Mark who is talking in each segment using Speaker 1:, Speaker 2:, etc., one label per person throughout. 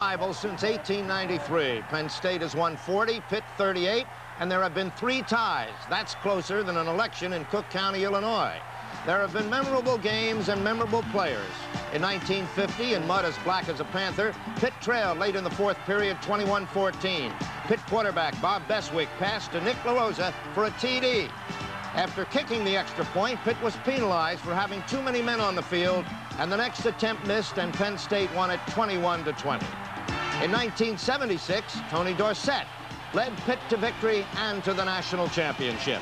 Speaker 1: Rivals since 1893. Penn State has won 40, Pitt 38, and there have been 3 ties. That's closer than an election in Cook County, Illinois. There have been memorable games and memorable players. In 1950, in mud as black as a panther, Pitt trailed late in the 4th period 21-14. Pitt quarterback Bob Beswick passed to Nick LaRosa for a TD. After kicking the extra point, Pitt was penalized for having too many men on the field, and the next attempt missed, and Penn State won it 21-20. In 1976, Tony Dorsett led Pitt to victory and to the national championship.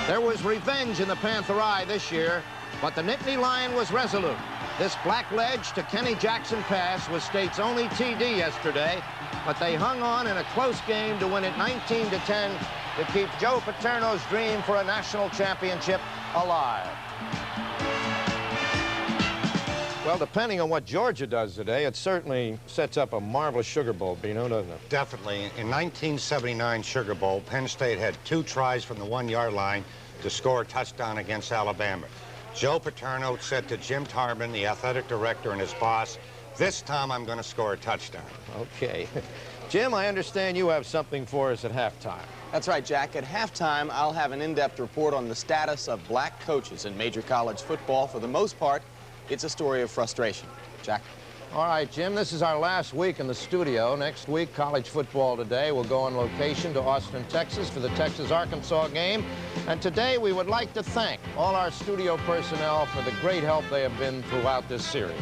Speaker 1: There was revenge in the Panther Eye this year, but the Nittany Lion was resolute. This black ledge to Kenny Jackson pass was State's only TD yesterday, but they hung on in a close game to win it 19-10 to keep Joe Paterno's dream for a national championship alive. Well, depending on what Georgia does today, it certainly sets up a marvelous Sugar Bowl, Bino, doesn't it?
Speaker 2: Definitely. In 1979 Sugar Bowl, Penn State had 2 tries from the 1-yard line to score a touchdown against Alabama. Joe Paterno said to Jim Tarbin, the athletic director, and his boss, "This time I'm going to score a touchdown."
Speaker 1: Okay. Jim, I understand you have something for us at halftime.
Speaker 3: That's right, Jack. At halftime, I'll have an in-depth report on the status of black coaches in major college football. For the most part, it's a story of frustration. Jack?
Speaker 1: All right, Jim, this is our last week in the studio. Next week, College Football Today will go on location to Austin, Texas for the Texas-Arkansas game. And today, we would like to thank all our studio personnel for the great help they have been throughout this series.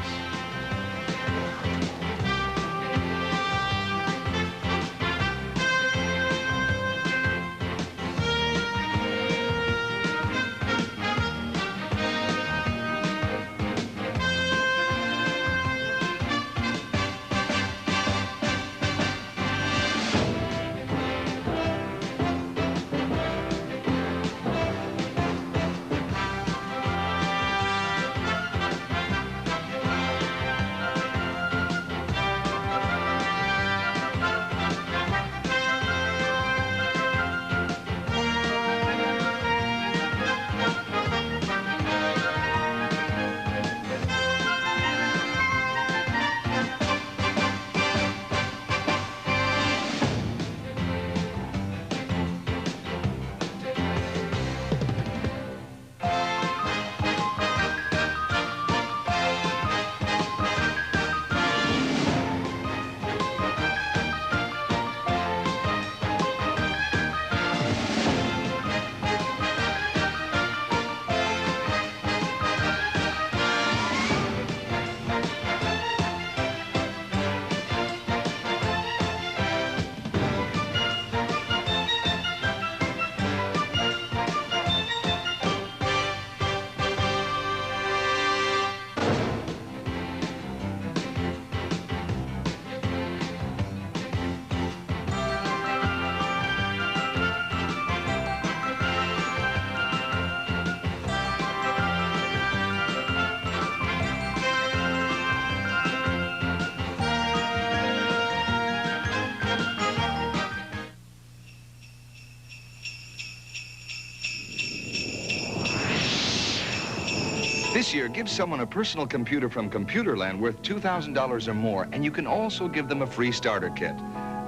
Speaker 4: This year, give someone a personal computer from Computerland worth $2,000 or more, and you can also give them a free starter kit,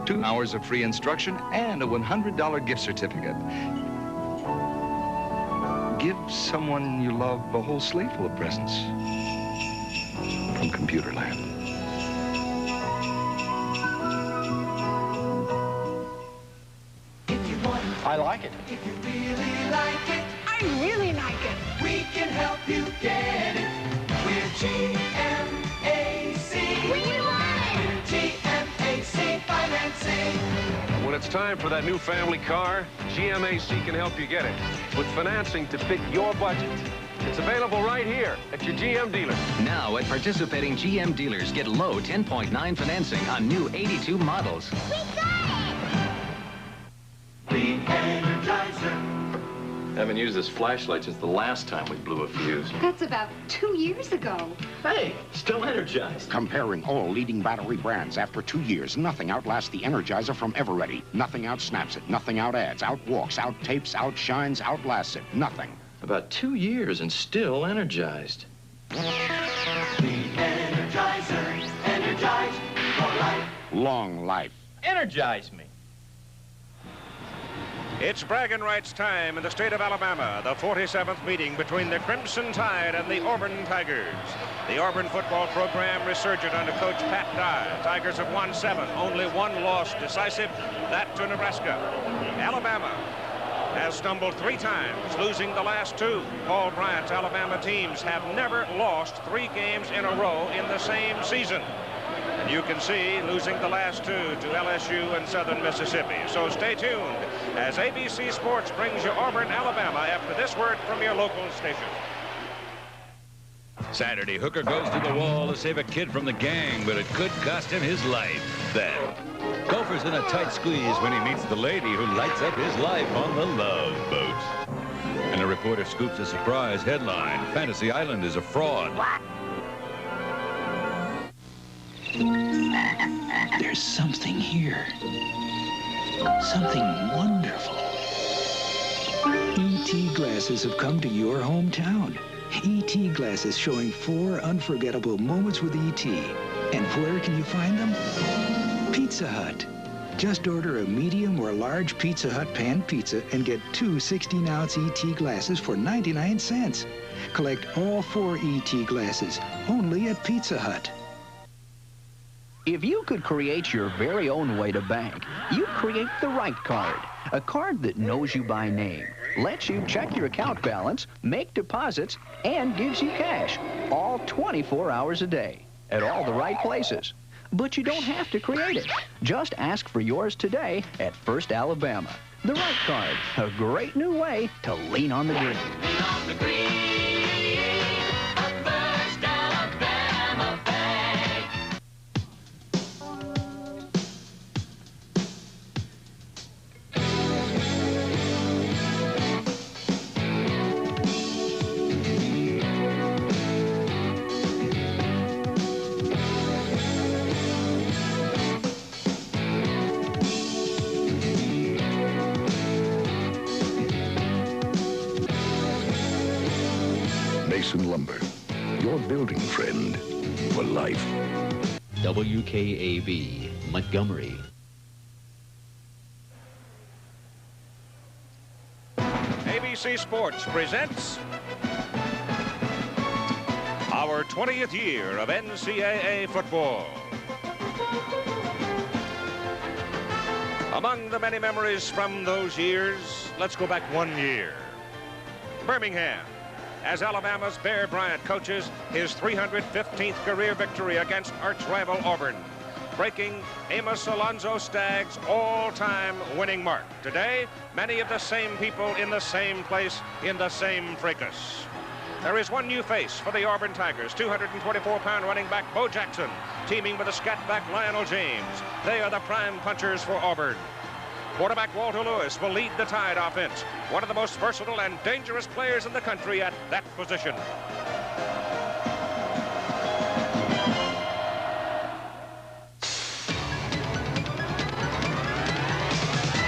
Speaker 4: 2 hours of free instruction, and a $100 gift certificate. Give someone you love a whole sleeve full of presents from Computerland.
Speaker 5: If you want it,
Speaker 6: I like it.
Speaker 5: If you really like it,
Speaker 7: I really like it.
Speaker 5: we can help you get it. We're GMAC.
Speaker 7: We want it.
Speaker 5: We're GMAC Financing.
Speaker 8: When it's time for that new family car, GMAC can help you get it with financing to fit your budget. It's available right here at your GM dealer.
Speaker 9: Now at participating GM dealers, get low 10.9 financing on new 82 models.
Speaker 7: We got
Speaker 5: The Energizer.
Speaker 10: Haven't used this flashlight since the last time we blew a fuse.
Speaker 7: That's about 2 years ago.
Speaker 10: Hey, still energized.
Speaker 6: Comparing all leading battery brands after 2 years, nothing outlasts the Energizer from Eveready. Nothing outsnaps it. Nothing outadds, outwalks, outtapes, outshines, outlasts it. Nothing.
Speaker 10: About 2 years and still energized.
Speaker 5: The Energizer. Energized for life.
Speaker 6: long life.
Speaker 10: Energize me.
Speaker 11: It's bragging rights time in the state of Alabama, the 47th meeting between the Crimson Tide and the Auburn Tigers. The Auburn football program resurgent under Coach Pat Dye. Tigers have won 7, only 1 loss decisive, that to Nebraska. Alabama has stumbled 3 times, losing the last 2. Paul Bryant's Alabama teams have never lost 3 games in a row in the same season. And you can see losing the last 2 to LSU and Southern Mississippi. So stay tuned as ABC Sports brings you Auburn, Alabama after this word from your local station.
Speaker 12: Saturday, Hooker goes to the wall to save a kid from the gang, but it could cost him his life. Then, Gopher's in a tight squeeze when he meets the lady who lights up his life on the Love Boat. And a reporter scoops a surprise headline, Fantasy Island is a fraud.
Speaker 13: What? There's something here. Something wonderful. E.T. glasses have come to your hometown. E.T. glasses showing 4 unforgettable moments with E.T. And where can you find them? Pizza Hut. Just order a medium or large Pizza Hut pan pizza and get 2 16-ounce E.T. glasses for 99 cents. Collect all 4 E.T. glasses only at Pizza Hut.
Speaker 14: If you could create your very own way to bank, you'd create the right card. A card that knows you by name, lets you check your account balance, make deposits, and gives you cash, all 24 hours a day, at all the right places. But you don't have to create it. Just ask for yours today at First Alabama. The right card, a great new way to lean on the green.
Speaker 5: Lean on the green. First Alabama Bank.
Speaker 15: Lumber, your building friend for life.
Speaker 16: WKAB, Montgomery.
Speaker 11: ABC Sports presents our 20th year of NCAA football. Among the many memories from those years, let's go back 1 year. Birmingham, as Alabama's Bear Bryant coaches his 315th career victory against arch-rival Auburn, breaking Amos Alonzo Stagg's all-time winning mark. Today, many of the same people in the same place, in the same fracas. There is one new face for the Auburn Tigers, 224-pound running back Bo Jackson, teaming with the scat-back Lionel James. They are the prime punchers for Auburn. Quarterback Walter Lewis will lead the Tide offense, one of the most versatile and dangerous players in the country at that position.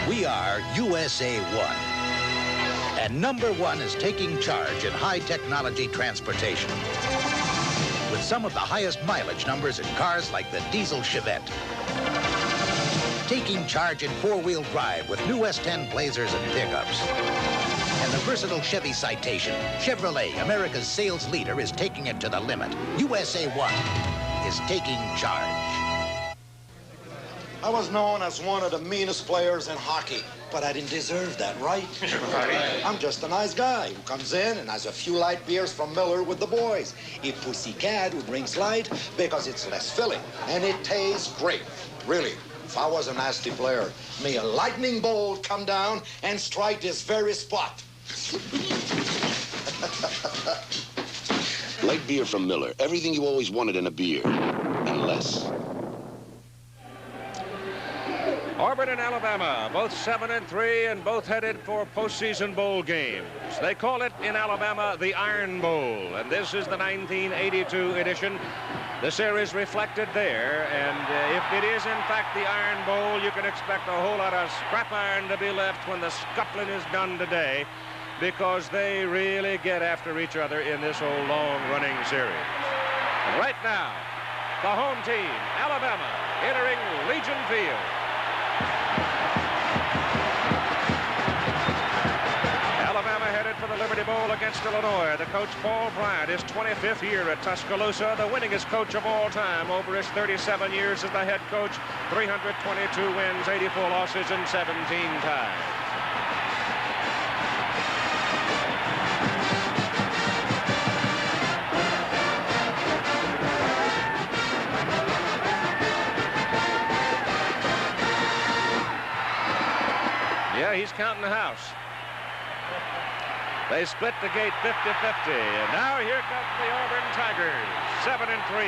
Speaker 17: We are USA 1. And number 1 is taking charge in high technology transportation. With some of the highest mileage numbers in cars like the diesel Chevette. Taking charge in 4-wheel drive with new S10 Blazers and pickups. And the versatile Chevy Citation. Chevrolet, America's sales leader, is taking it to the limit. USA 1 is taking charge.
Speaker 18: I was known as one of the meanest players in hockey, but I didn't deserve that, right? I'm just a nice guy who comes in and has a few light beers from Miller with the boys. A pussycat who drinks light because it's less filling, and it tastes great, really. If I was a nasty player, may a lightning bolt come down and strike this very spot.
Speaker 19: Light beer from Miller. Everything you always wanted in a beer, and less.
Speaker 11: Auburn and Alabama, both 7-3 and both headed for postseason bowl games. They call it in Alabama the Iron Bowl, and this is the 1982 edition. The series reflected there, and if it is in fact the Iron Bowl, you can expect a whole lot of scrap iron to be left when the scuffling is done today, because they really get after each other in this old long-running series. And right now, the home team, Alabama, entering Legion Field. Alabama headed for the Liberty Bowl against Illinois. The coach, Paul Bryant, his 25th year at Tuscaloosa, the winningest coach of all time over his 37 years as the head coach, 322 wins, 84 losses, and 17 ties. Yeah, he's counting the house. They split the gate 50-50, and now here comes the Auburn Tigers, 7-3,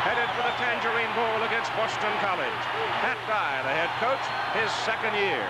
Speaker 11: headed for the Tangerine Bowl against Boston College. Pat Dye, the head coach, his second year.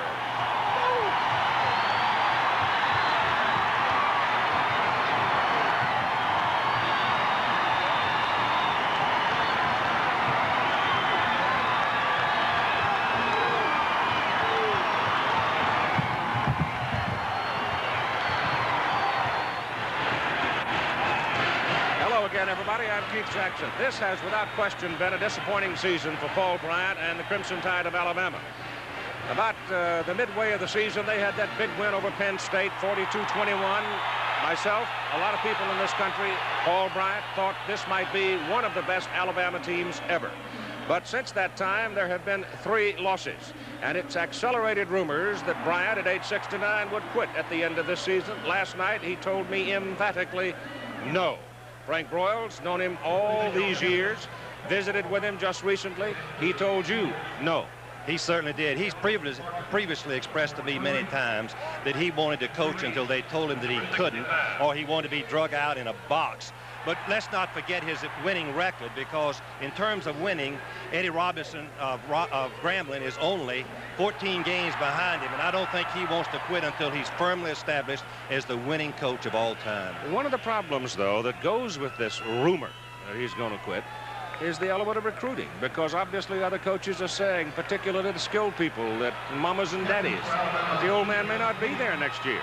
Speaker 11: Everybody, I'm Keith Jackson. This has, without question, been a disappointing season for Paul Bryant and the Crimson Tide of Alabama. About the midway of the season, they had that big win over Penn State, 42-21. Myself, a lot of people in this country, Paul Bryant, thought this might be one of the best Alabama teams ever. But since that time, there have been 3 losses. And it's accelerated rumors that Bryant, at age 69, would quit at the end of this season. Last night, he told me emphatically, no. Frank Broyles, known him all these years, visited with him just recently. He told you no.
Speaker 16: He certainly did. He's previously expressed to me many times that he wanted to coach until they told him that he couldn't, or he wanted to be drug out in a box. But let's not forget his winning record, because in terms of winning, Eddie Robinson of Grambling is only 14 games behind him, and I don't think he wants to quit until he's firmly established as the winning coach of all time.
Speaker 11: One of the problems, though, that goes with this rumor that he's going to quit is the element of recruiting, because obviously other coaches are saying, particularly the skilled people, that mamas and daddies, that the old man may not be there next year.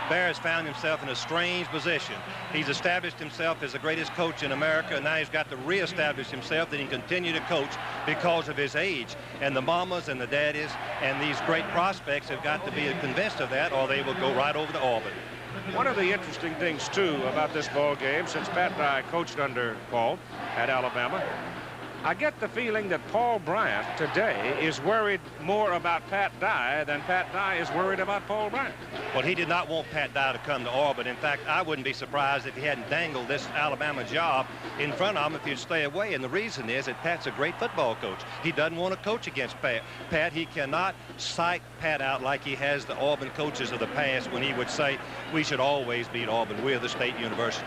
Speaker 16: Bear has found himself in a strange position. He's established himself as the greatest coach in America, and now he's got to reestablish himself that he can continue to coach because of his age. And the mamas and the daddies and these great prospects have got to be convinced of that, or they will go right over to Auburn.
Speaker 11: One of the interesting things, too, about this ball game, since Pat Dye coached under Paul at Alabama, I get the feeling that Paul Bryant today is worried more about Pat Dye than Pat Dye is worried about Paul Bryant.
Speaker 16: Well, he did not want Pat Dye to come to Auburn. In fact, I wouldn't be surprised if he hadn't dangled this Alabama job in front of him if he'd stay away. And the reason is that Pat's a great football coach. He doesn't want to coach against Pat. He cannot psych Pat out like he has the Auburn coaches of the past when he would say, we should always beat Auburn. We're the state university.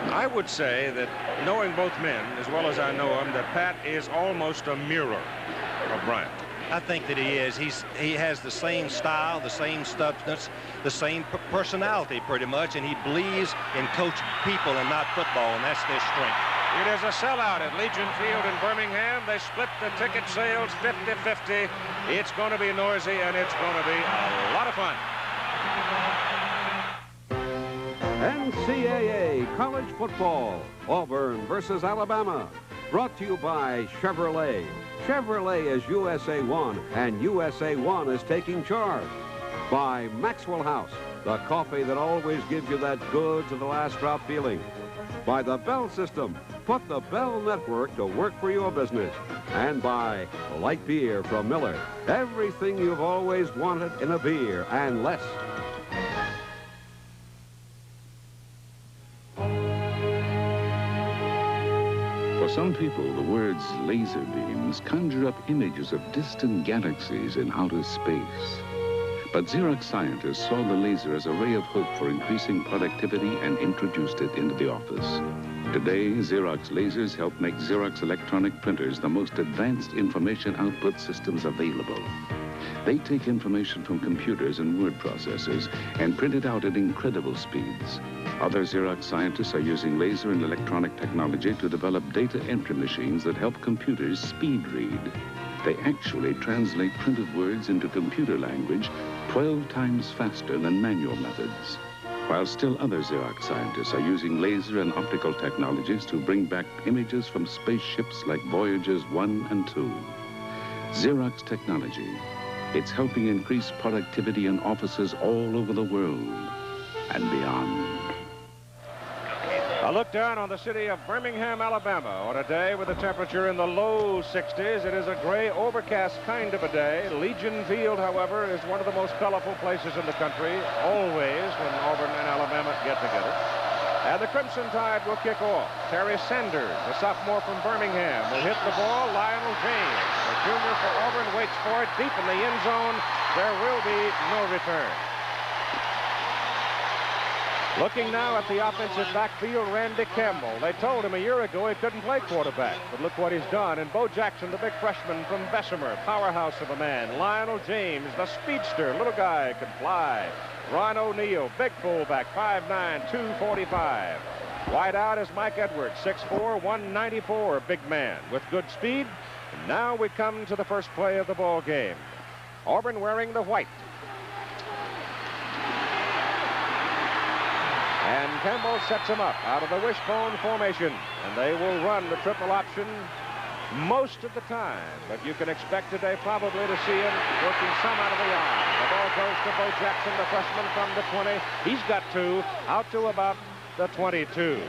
Speaker 11: I would say that, knowing both men as well as I know him, that Pat is almost a mirror of Bryant.
Speaker 16: I think that he is. He has the same style, the same substance, the same personality pretty much, and he believes in coaching people and not football, and that's their strength.
Speaker 11: It is a sellout at Legion Field in Birmingham. They split the ticket sales 50-50. It's going to be noisy, and it's going to be a lot of fun.
Speaker 20: NCAA College Football, Auburn versus Alabama. Brought to you by Chevrolet. Chevrolet is USA 1, and USA 1 is taking charge. By Maxwell House, the coffee that always gives you that good to the last drop feeling. By the Bell System, put the Bell Network to work for your business. And by light beer from Miller. Everything you've always wanted in a beer, and less.
Speaker 15: For some people, the words laser beams conjure up images of distant galaxies in outer space. But Xerox scientists saw the laser as a ray of hope for increasing productivity and introduced it into the office. Today, Xerox lasers help make Xerox electronic printers the most advanced information output systems available. They take information from computers and word processors and print it out at incredible speeds. Other Xerox scientists are using laser and electronic technology to develop data entry machines that help computers speed read. They actually translate printed words into computer language 12 times faster than manual methods. while still other Xerox scientists are using laser and optical technologies to bring back images from spaceships like Voyagers 1 and 2. Xerox technology, it's helping increase productivity in offices all over the world and beyond.
Speaker 11: A look down on the city of Birmingham, Alabama, on a day with the temperature in the low 60s. It is a gray, overcast kind of a day. Legion Field, however, is one of the most colorful places in the country, always when Auburn and Alabama get together. And the Crimson Tide will kick off. Terry Sanders, a sophomore from Birmingham, will hit the ball. Lionel James, a junior for Auburn, waits for it deep in the end zone. There will be no return. Looking now at the offensive backfield, Randy Campbell. They told him a year ago he couldn't play quarterback, but look what he's done. And Bo Jackson, the big freshman from Bessemer, powerhouse of a man. Lionel James, the speedster, little guy, can fly. Ron O'Neal, big fullback, 5'9", 245. Wide out is Mike Edwards, 6'4", 194, big man with good speed. And now we come to the first play of the ball game. Auburn wearing the white. And Campbell sets him up out of the wishbone formation. And they will run the triple option most of the time. But you can expect today probably to see him working some out of the eye. The ball goes to Bo Jackson, the freshman from the 20. He's got 2, out to about the 22.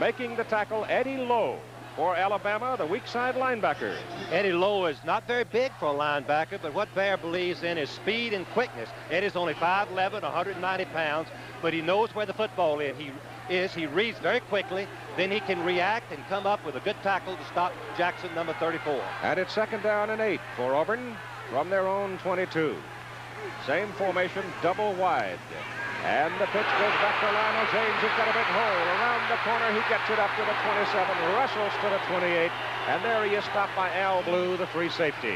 Speaker 11: Making the tackle, Eddie Lowe for Alabama, the weak side linebacker.
Speaker 16: Eddie Lowe is not very big for a linebacker, but what Bear believes in is speed and quickness. Eddie's only 5'11", 190 pounds, but he knows where the football is. He reads very quickly, then he can react and come up with a good tackle to stop Jackson, number 34.
Speaker 11: And it's 2nd down and 8 for Auburn from their own 22. Same formation, double wide. And the pitch goes back to Lionel James. He's got a big hole. Around the corner, he gets it up to the 27, wrestles to the 28, and there he is stopped by Al Blue, the free safety.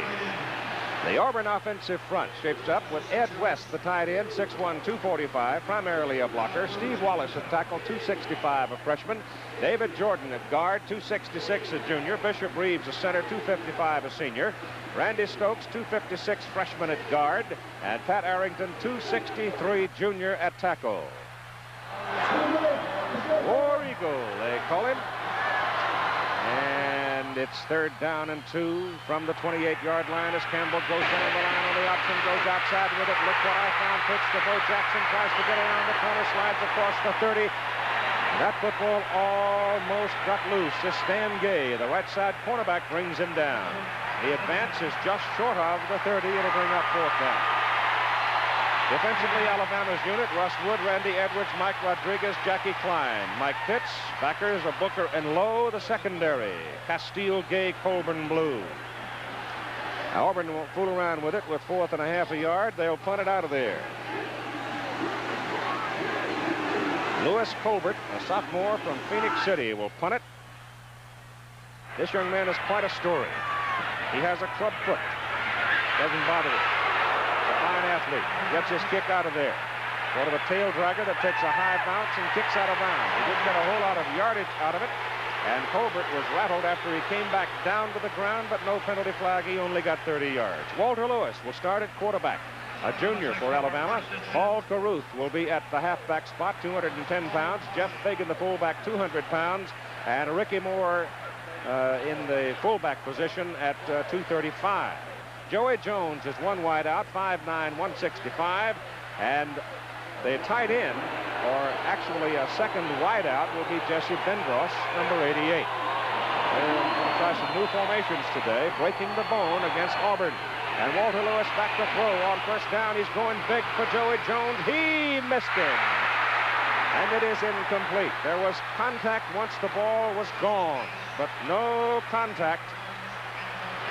Speaker 11: The Auburn offensive front shapes up with Ed West, the tight end, 6'1", 245, primarily a blocker. Steve Wallace at tackle, 265, a freshman. David Jordan at guard, 266, a junior. Bishop Reeves, a center, 255, a senior. Randy Stokes, 256, freshman at guard. And Pat Arrington, 263, junior at tackle. War Eagle, they call him. And it's 3rd down and 2 from the 28-yard line as Campbell goes down the line on the option, goes outside with it. Look what I found. Pitch to Bo Jackson, tries to get around the corner, slides across the 30. That football almost got loose as Stan Gay, the right side cornerback, brings him down. The advance is just short of the 30. It'll bring up 4th down. Defensively, Alabama's unit, Russ Wood, Randy Edwards, Mike Rodriguez, Jackie Klein. Mike Pitts, backers of Booker and Lowe, the secondary. Castile, Gay, Colburn, Blue. Now, Auburn won't fool around with it with 4th and a half a yard. They'll punt it out of there. Lewis Colbert, a sophomore from Phoenix City, will punt it. This young man is quite a story. He has a club foot. Doesn't bother it. Fine athlete, gets his kick out of there. Sort of a tail dragger that takes a high bounce and kicks out of bounds. He didn't get a whole lot of yardage out of it, and Colbert was rattled after he came back down to the ground, but no penalty flag. He only got 30 yards. Walter Lewis will start at quarterback, a junior for Alabama. Paul Carruth will be at the halfback spot, 210 pounds. Jeff Fagan, the fullback, 200 pounds, and Ricky Moore in the fullback position at 235. Joey Jones is one wide out, 5'9", 165, and the tight end, or actually a second wide out, will be Jesse Bendross, number 88. They're going to try some new formations today, breaking the bone against Auburn. And Walter Lewis back to throw on 1st down. He's going big for Joey Jones. He missed him. And it is incomplete. There was contact once the ball was gone, but no contact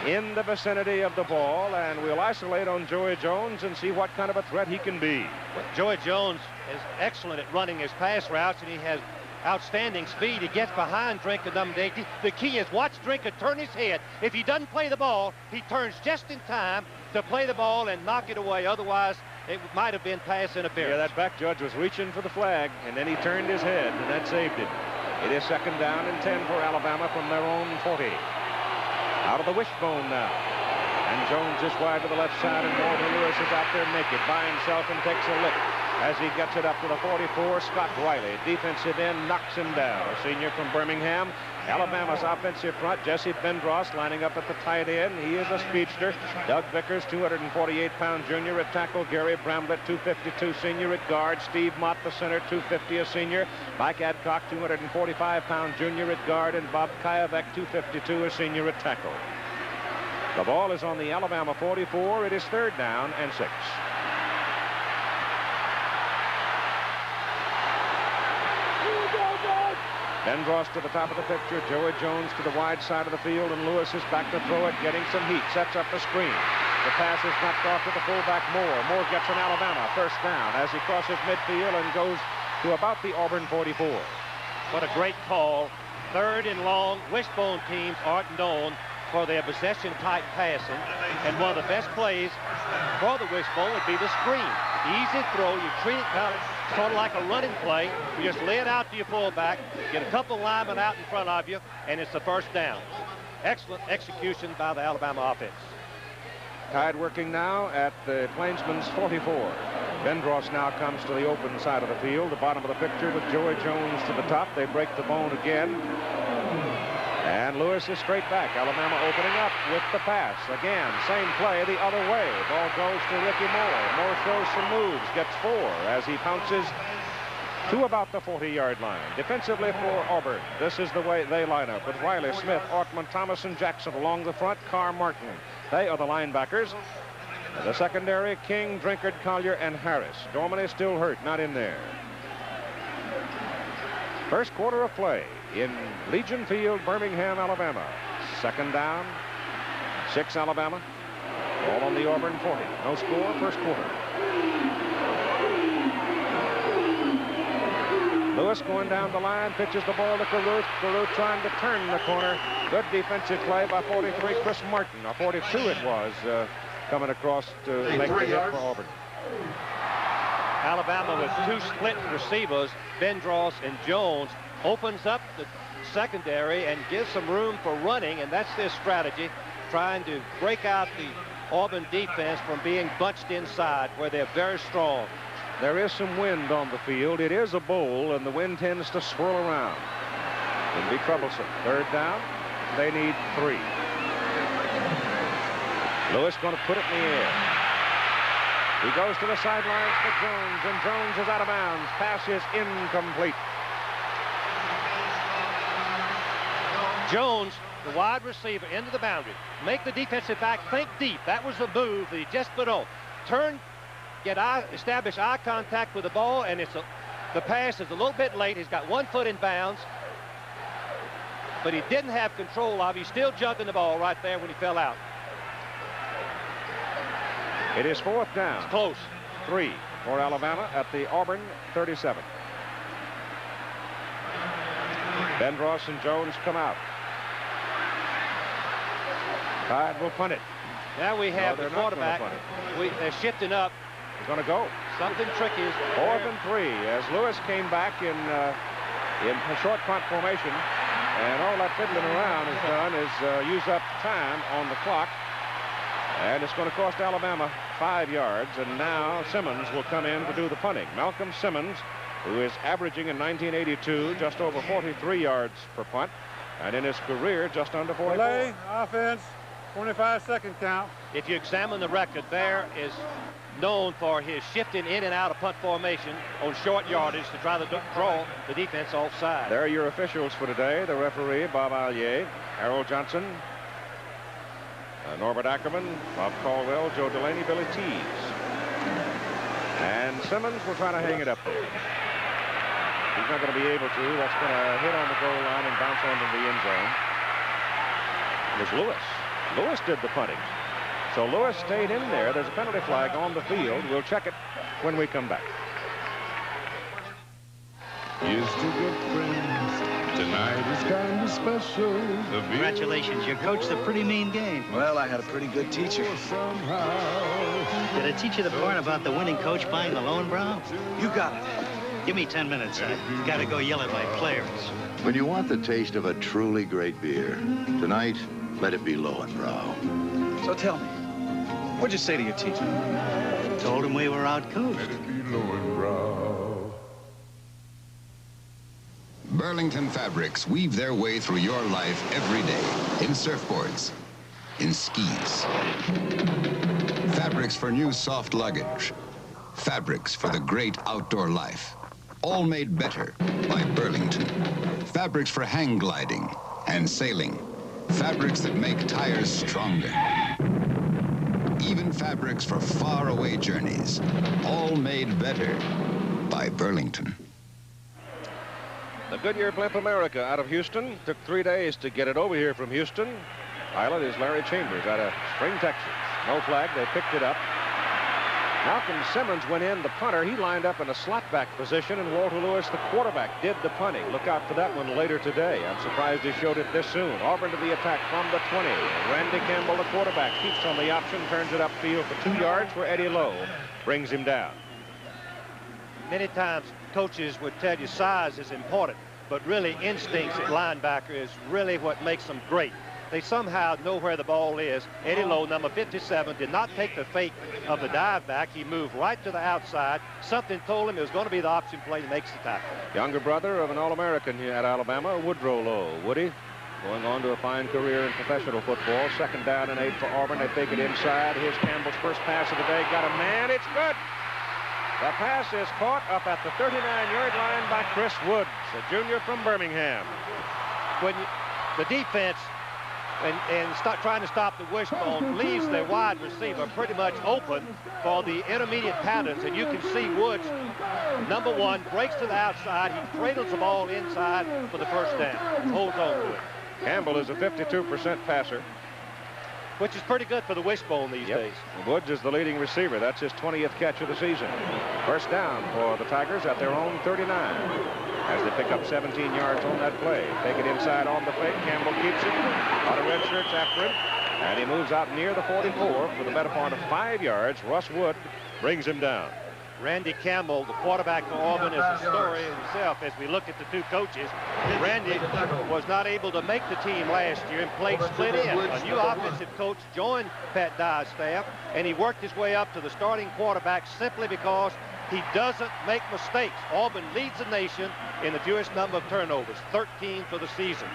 Speaker 11: in the vicinity of the ball, and we'll isolate on Joey Jones and see what kind of a threat he can be.
Speaker 16: Well, Joey Jones is excellent at running his pass routes, and he has outstanding speed. He gets behind Drinker, number 80. The key is watch Drinker turn his head. If he doesn't play the ball, he turns just in time to play the ball and knock it away. Otherwise, it might have been pass interference.
Speaker 11: Yeah, that back judge was reaching for the flag, and then he turned his head, and that saved it. It is 2nd down and 10 for Alabama from their own 40. Out of the wishbone now. And Jones is wide to the left side, and Walter Lewis is out there naked by himself and takes a lick. as he gets it up to the 44. Scott Riley, defensive end, knocks him down. A senior from Birmingham. Alabama's offensive front, Jesse Bendross lining up at the tight end. He is a speedster. Doug Vickers, 248-pound junior at tackle. Gary Bramlett, 252 senior at guard. Steve Mott, the center, 250 a senior. Mike Adcock, 245-pound junior at guard. And Bob Kayavek, 252 a senior at tackle. The ball is on the Alabama 44. It is 3rd down and 6. Bendross to the top of the picture. Joey Jones to the wide side of the field, and Lewis is back to throw it, getting some heat. Sets up the screen. The pass is knocked off to the fullback Moore. Moore gets an Alabama 1st down as he crosses midfield and goes to about the Auburn 44.
Speaker 16: What a great call. 3rd and long. Wishbone teams aren't known for their possession-type passing, and one of the best plays for the Wishbone would be the screen. Easy throw. You treat it kind of sort of like a running play. You just lay it out to your fullback, get a couple linemen out in front of you, and it's the 1st down. Excellent execution by the Alabama offense.
Speaker 11: Tide working now at the Plainsman's 44. Bendross now comes to the open side of the field, the bottom of the picture with Joey Jones to the top. They break the bone again. And Lewis is straight back. Alabama opening up with the pass. Again, same play the other way. Ball goes to Ricky Moore. Moore shows some moves, gets 4 as he pounces to about the 40-yard line. Defensively for Auburn, this is the way they line up with Riley, Smith, Ortman, Thomas, and Jackson along the front. Carr, Martin. They are the linebackers. The secondary, King, Drinkard, Collier, and Harris. Dorman is still hurt, not in there. 1st quarter of play in Legion Field, Birmingham, Alabama. 2nd down, 6 Alabama. Ball on the Auburn 40. No score, 1st quarter. Lewis going down the line, pitches the ball to Caruth. Caruth trying to turn the corner. Good defensive play by 43, Chris Martin. Or 42 it was, coming across to make the hit for Auburn.
Speaker 16: Alabama with 2 split receivers, Bendross and Jones, opens up the secondary and gives some room for running, and that's their strategy, trying to break out the Auburn defense from being bunched inside where they're very strong.
Speaker 11: There is some wind on the field. It is a bowl, and the wind tends to swirl around. It'll be troublesome. 3rd down. They need 3. Lewis going to put it in the air. He goes to the sidelines for Jones, and Jones is out of bounds. Pass is incomplete.
Speaker 16: Jones, the wide receiver, into the boundary. Make the defensive back think deep. That was the move that he just put on. Turn, establish eye contact with the ball, and the pass is a little bit late. He's got 1 foot in bounds, but he didn't have control of it. He's still juggling the ball right there when he fell out.
Speaker 11: It is 4th down.
Speaker 16: It's close.
Speaker 11: 3 for Alabama at the Auburn 37. Bendross and Jones come out. Tide will punt it.
Speaker 16: Now we have the quarterback. They're shifting up.
Speaker 11: He's going to go.
Speaker 16: Something tricky is
Speaker 11: 4th and 3 as Lewis came back in a short punt formation, and all that fiddling around has done is use up time on the clock. And it's going to cost Alabama 5 yards, and now Simmons will come in to do the punting. Malcolm Simmons, who is averaging in 1982 just over 43 yards per punt, and in his career just under 44.
Speaker 21: Delay, offense, 25-second count.
Speaker 16: If you examine the record, there is known for his shifting in and out of punt formation on short yardage to try to draw the defense offside.
Speaker 11: There are your officials for today. The referee, Bob Allier, Harold Johnson, Norbert Ackerman, Bob Caldwell, Joe Delaney, Billy Tees. And Simmons will try to hang it up there. He's not going to be able to. That's going to hit on the goal line and bounce onto the end zone. It was Lewis. Lewis did the punting. So Lewis stayed in there. There's a penalty flag on the field. We'll check it when we come back.
Speaker 22: Here's to good friends. Tonight is kind of special.
Speaker 23: Congratulations, you coached a pretty mean game.
Speaker 24: Well, I had a pretty good teacher.
Speaker 23: Did I teach you the part about the winning coach buying the Lowenbrow?
Speaker 24: You got it.
Speaker 23: Give me 10 minutes. I've got to go yell at my players.
Speaker 25: When you want the taste of a truly great beer, tonight, let it be Lowenbrow.
Speaker 24: So tell me, what'd you say to your teacher?
Speaker 23: Told him we were outcoached.
Speaker 1: Burlington fabrics weave their way through your life every day in surfboards, in skis. Fabrics for new soft luggage. Fabrics for the great outdoor life. All made better by Burlington. Fabrics for hang gliding and sailing. Fabrics that make tires stronger. Even fabrics for faraway journeys. All made better by Burlington.
Speaker 11: The Goodyear Blimp America out of Houston. Took 3 days to get it over here from Houston. Pilot is Larry Chambers out of Spring, Texas. No flag. They picked it up. Malcolm Simmons went in, the punter. He lined up in a slot back position, and Walter Lewis, the quarterback, did the punting. Look out for that one later today. I'm surprised he showed it this soon. Auburn to the attack from the 20. Randy Campbell, the quarterback, keeps on the option, turns it upfield for 2 yards where Eddie Lowe brings him down.
Speaker 16: Many times coaches would tell you size is important, but really instincts at linebacker is really what makes them great. They somehow know where the ball is. Eddie Lowe, number 57, did not take the fake of the dive back. He moved right to the outside. Something told him it was going to be the option play. He makes the tackle.
Speaker 11: Younger brother of an All-American here at Alabama, Woodrow Lowe. Woody going on to a fine career in professional football. 2nd down and 8 for Auburn. They fake it inside. Here's Campbell's first pass of the day. Got a man. It's good. The pass is caught up at the 39-yard line by Chris Woods, a junior from Birmingham.
Speaker 16: When the defense and start trying to stop the wishbone leaves their wide receiver pretty much open for the intermediate patterns, and you can see Woods, number 1, breaks to the outside. He cradles the ball inside for the first down. Holds on to it.
Speaker 11: Campbell is a 52% passer,
Speaker 16: which is pretty good for the wishbone these days.
Speaker 11: Woods is the leading receiver. That's his 20th catch of the season. First down for the Tigers at their own 39. As they pick up 17 yards on that play. Take it inside on the fake. Campbell keeps it. A lot of red shirts after him. And he moves out near the 44 for the better part of 5 yards. Russ Wood brings him down.
Speaker 16: Randy Campbell, the quarterback for Auburn, is a story himself as we look at the two coaches. Randy was not able to make the team last year and played split in. A new offensive coach joined Pat Dye's staff, and he worked his way up to the starting quarterback simply because he doesn't make mistakes. Auburn leads the nation in the fewest number of turnovers, 13 for the season,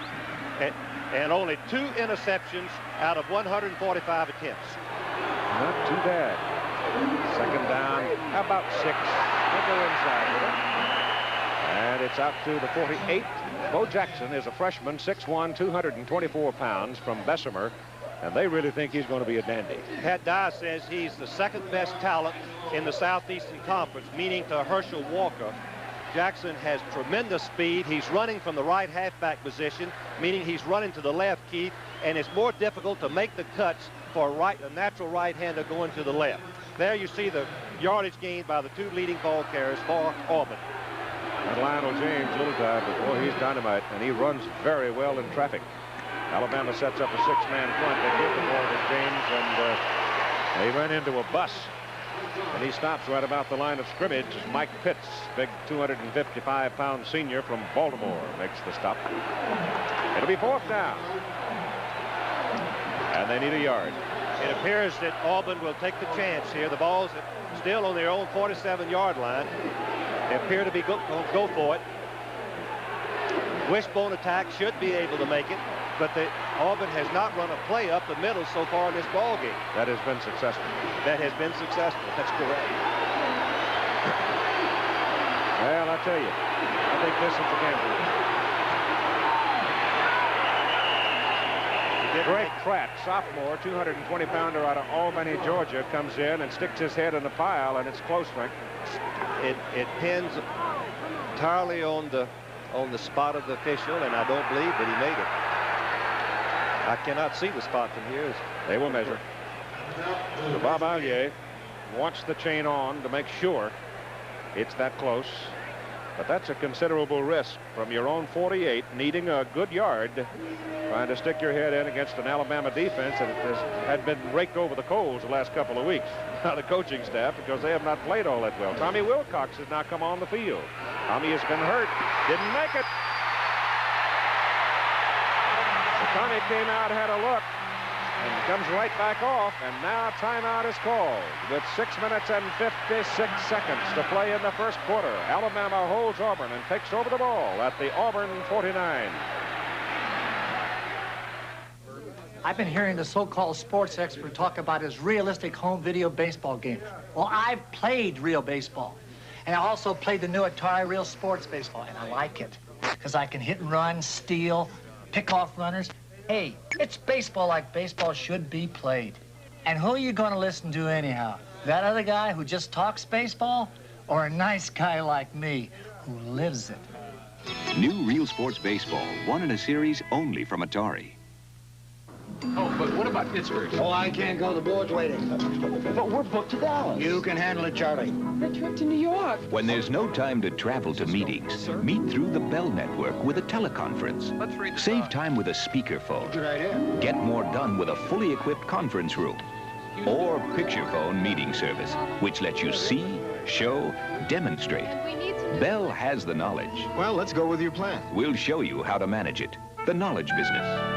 Speaker 16: and only 2 interceptions out of 145 attempts.
Speaker 11: Not too bad. 2nd down, about 6. They go inside with it. And it's out to the 48. Bo Jackson is a freshman, 6'1", 224 pounds from Bessemer. And they really think he's going to be a dandy.
Speaker 16: Pat Dye says he's the 2nd best talent in the Southeastern Conference, meaning to Herschel Walker. Jackson has tremendous speed. He's running from the right halfback position, meaning he's running to the left, Keith, and it's more difficult to make the cuts for a natural right-hander going to the left. There you see the yardage gained by the 2 leading ball carriers for Auburn.
Speaker 11: And Lionel James, little guy, but boy, he's dynamite, and he runs very well in traffic. Alabama sets up a 6-man front. They give the ball to James, and they run into a bus. And he stops right about the line of scrimmage. Mike Pitts, big 255-pound senior from Baltimore, makes the stop. It'll be 4th down. And they need a yard.
Speaker 16: It appears that Auburn will take the chance here. The ball's still on their own 47-yard line. They appear to be go for it. Wishbone attack should be able to make it, but Auburn has not run a play up the middle so far in this ball game.
Speaker 11: That has been successful.
Speaker 16: That has been successful. That's correct.
Speaker 11: Well, I tell you, I think this is the game. Greg Pratt, sophomore, 220-pounder out of Albany, Georgia, comes in and sticks his head in the pile, and it's close, Frank.
Speaker 16: It depends entirely on the spot of the official, and I don't believe that he made it. I cannot see the spot from here.
Speaker 11: They will measure. So Bob Allier wants the chain on to make sure it's that close. But that's a considerable risk from your own 48, needing a good yard, trying to stick your head in against an Alabama defense that had been raked over the coals the last couple of weeks. Now the coaching staff, because they have not played all that well. Tommy Wilcox has now come on the field. Tommy has been hurt, didn't make it. So Tommy came out, had a look, and comes right back off, and now timeout is called with 6 minutes and 56 seconds to play in the first quarter. Alabama holds Auburn and takes over the ball at the Auburn 49.
Speaker 2: I've been hearing the so-called sports expert talk about his realistic home video baseball games. Well, I've played real baseball. And I also played the new Atari Real Sports Baseball, and I like it. Because I can hit and run, steal, pick off runners. Hey, it's baseball like baseball should be played. And who are you going to listen to anyhow? That other guy who just talks baseball? Or a nice guy like me who lives it?
Speaker 3: New Real Sports Baseball, one in a series only from Atari.
Speaker 4: Oh, but what about Pittsburgh?
Speaker 18: Oh, I can't go. The board's waiting.
Speaker 4: But we're booked to Dallas.
Speaker 18: You can handle it, Charlie.
Speaker 8: The trip to New York.
Speaker 3: When there's no time to travel to meetings, meet through the Bell Network with a teleconference. Save time with a speakerphone.
Speaker 18: Good idea.
Speaker 3: Get more done with a fully equipped conference room. Or picture phone meeting service, which lets you see, show, demonstrate. Bell has the knowledge.
Speaker 18: Well, let's go with your plan.
Speaker 3: We'll show you how to manage it. The knowledge business.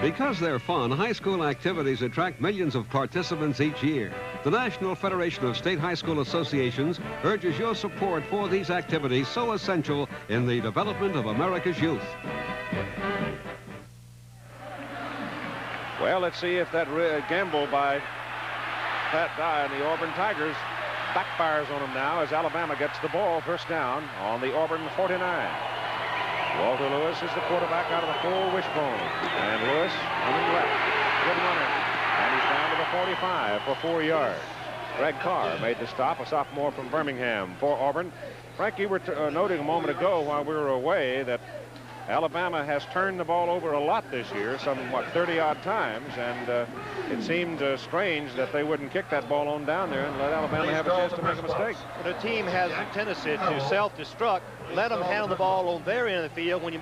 Speaker 20: Because they're fun, high school activities attract millions of participants each year. The National Federation of State High School Associations urges your support for these activities so essential in the development of America's youth.
Speaker 11: Well, let's see if that gamble by Pat Dye and the Auburn Tigers backfires on them now as Alabama gets the ball first down on the Auburn 49. Walter Lewis is the quarterback out of the full wishbone. And Lewis coming left. Good runner. And he's down to the 45 for 4 yards. Greg Carr made the stop, a sophomore from Birmingham for Auburn. Frank, you were noting a moment ago while we were away that Alabama has turned the ball over a lot this year, some, 30-odd times, and it seemed strange that they wouldn't kick that ball on down there and let Alabama have a chance to make a mistake.
Speaker 16: When a team has a tendency to self-destruct, let them handle the ball on their end of the field. When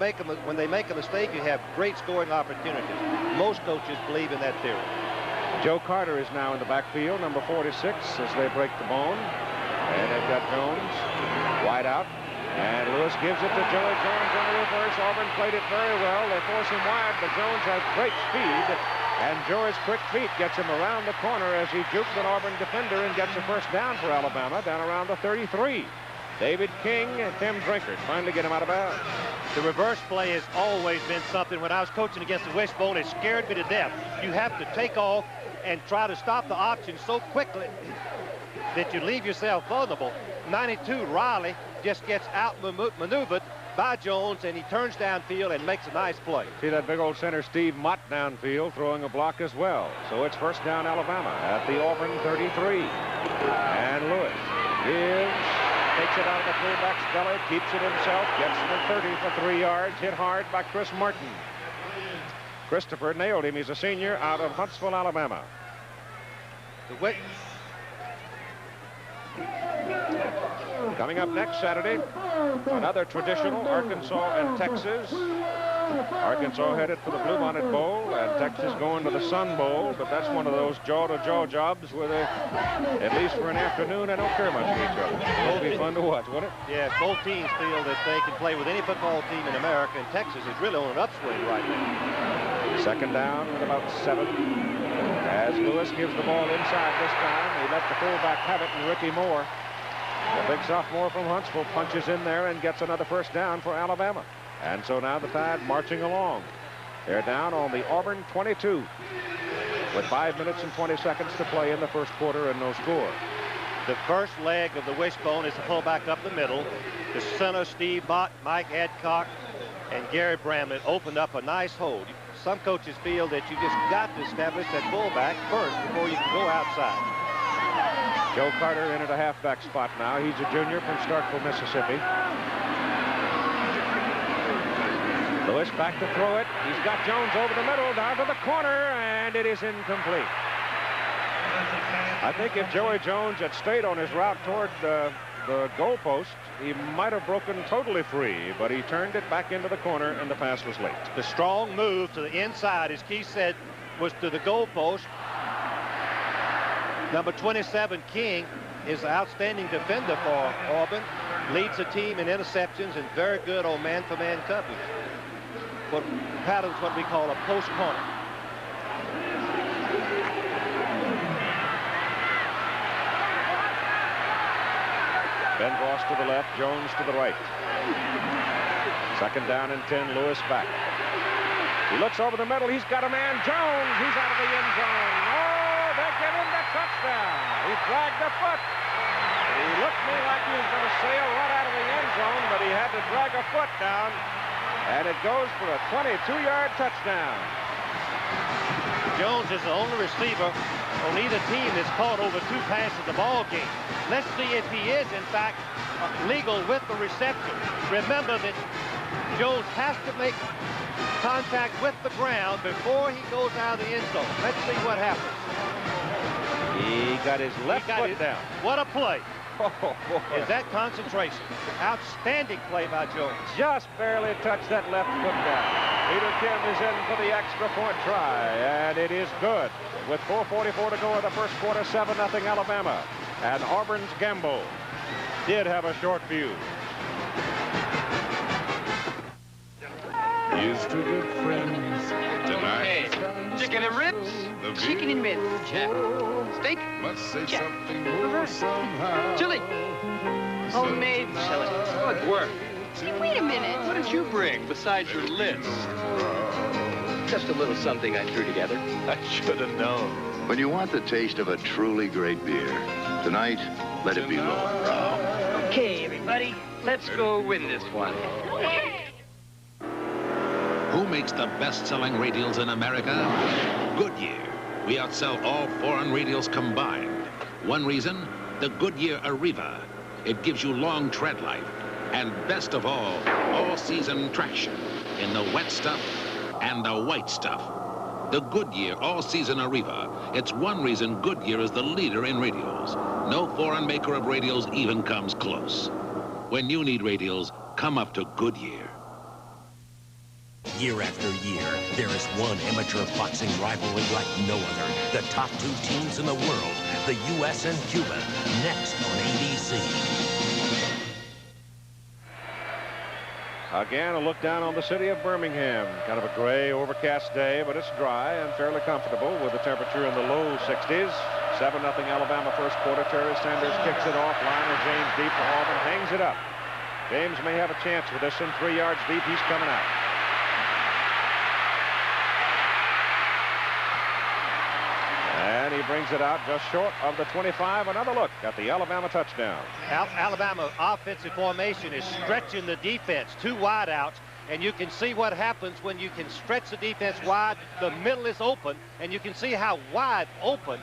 Speaker 16: they make a mistake, you have great scoring opportunities. Most coaches believe in that theory.
Speaker 11: Joe Carter is now in the backfield, number 46, as they break the bone. And they've got Jones wide out. And Lewis gives it to Joey Jones on the reverse. Auburn played it very well. They force him wide, but Jones has great speed. And Joey's quick feet gets him around the corner as he jukes an Auburn defender and gets a first down for Alabama down around the 33. David King and Tim Drinkers finally get him out of bounds.
Speaker 16: The reverse play has always been something. When I was coaching against the wishbone, it scared me to death. You have to take off and try to stop the option so quickly that you leave yourself vulnerable. 92 Riley just gets out-maneuvered by Jones, and he turns downfield and makes a nice play.
Speaker 11: See that big old center Steve Mott downfield throwing a block as well. So it's first down Alabama at the Auburn 33. And Lewis takes it out of the fullback's belly, keeps it himself, gets to the 30 for 3 yards, hit hard by Chris Martin. Christopher nailed him. He's a senior out of Huntsville, Alabama. Coming up next Saturday, another traditional, Arkansas and Texas. Arkansas headed for the Bluebonnet Bowl, and Texas going to the Sun Bowl, but that's one of those jaw-to-jaw jobs where they, at least for an afternoon, they don't care much for each other. It'll be fun to watch, won't it?
Speaker 16: Yeah, both teams feel that they can play with any football team in America, and Texas is really on an upswing right now.
Speaker 11: Second down with about 7. As Lewis gives the ball inside this time, he let the fullback have it, and Ricky Moore, the big sophomore from Huntsville, punches in there and gets another first down for Alabama. And so now the Tide marching along. They're down on the Auburn 22 with 5 minutes and 20 seconds to play in the first quarter and no score.
Speaker 16: The first leg of the wishbone is to pull back up the middle. The center, Steve Mott, Mike Adcock, and Gary Bramlett opened up a nice hole. Some coaches feel that you just got to establish that fullback first before you can go outside.
Speaker 11: Joe Carter in at a halfback spot now. He's a junior from Starkville, Mississippi. Lewis back to throw it. He's got Jones over the middle, down to the corner, and it is incomplete. I think if Joey Jones had stayed on his route toward the goalpost, he might have broken totally free, but he turned it back into the corner, and the pass was late.
Speaker 16: The strong move to the inside, as Keith said, was to the goalpost. Number 27, King, is an outstanding defender for Auburn. Leads the team in interceptions and very good on man-for-man coverage. But pattern is what we call a post corner.
Speaker 11: Ben Ross to the left, Jones to the right. Second down and 10, Lewis back. He looks over the middle. He's got a man, Jones. He's out of the end zone. Oh, they give him the touchdown. He dragged a foot. He looked to me like he was going to sail right out of the end zone, but he had to drag a foot down, and it goes for a 22-yard touchdown.
Speaker 16: Jones is the only receiver on either team that's caught over 2 passes the ball game. Let's see if he is, in fact, legal with the reception. Remember that Jones has to make contact with the ground before he goes out of the end zone. Let's see what happens.
Speaker 11: He got his left foot down.
Speaker 16: What a play. Is that concentration? Outstanding play by Jones.
Speaker 11: Just barely touched that left foot down. Peter Kim is in for the extra point try, and it is good. With 4:44 to go in the first quarter, 7-0 Alabama. And Auburn's Gamble did have a short fuse.
Speaker 22: Here's to good friends tonight.
Speaker 6: Hey, chicken and ribs? Chicken and ribs. Check. Steak?
Speaker 22: Must say
Speaker 6: Check.
Speaker 22: something more somehow.
Speaker 6: Chili. Homemade chili. Good work.
Speaker 7: Hey, wait a minute.
Speaker 6: What did you bring besides your list? Just a little something I threw together. I should have known.
Speaker 25: When you want the taste of a truly great beer, tonight, let it be Rolling Round.
Speaker 6: Okay, everybody, let's go win this one.
Speaker 8: Who makes the best-selling radials in America? Goodyear. We outsell all foreign radials combined. One reason, the Goodyear Arriva. It gives you long tread life. And best of all season traction in the wet stuff and the white stuff. The Goodyear all-season Arriva. It's one reason Goodyear is the leader in radials. No foreign maker of radials even comes close. When you need radials, come up to Goodyear.
Speaker 9: Year after year, there is one amateur boxing rivalry like no other. The top 2 teams in the world, the U.S. and Cuba, next on ABC.
Speaker 11: Again, a look down on the city of Birmingham. Kind of a gray, overcast day, but it's dry and fairly comfortable with the temperature in the low 60s. 7-0 Alabama first quarter. Terry Sanders kicks it off. Lionel James deep for Auburn, hangs it up. James may have a chance with this one. 3 yards deep, he's coming out. And he brings it out just short of the 25. Another look at the Alabama touchdown.
Speaker 16: Alabama offensive formation is stretching the defense. 2 wideouts, and you can see what happens when you can stretch the defense wide. The middle is open, and you can see how wide open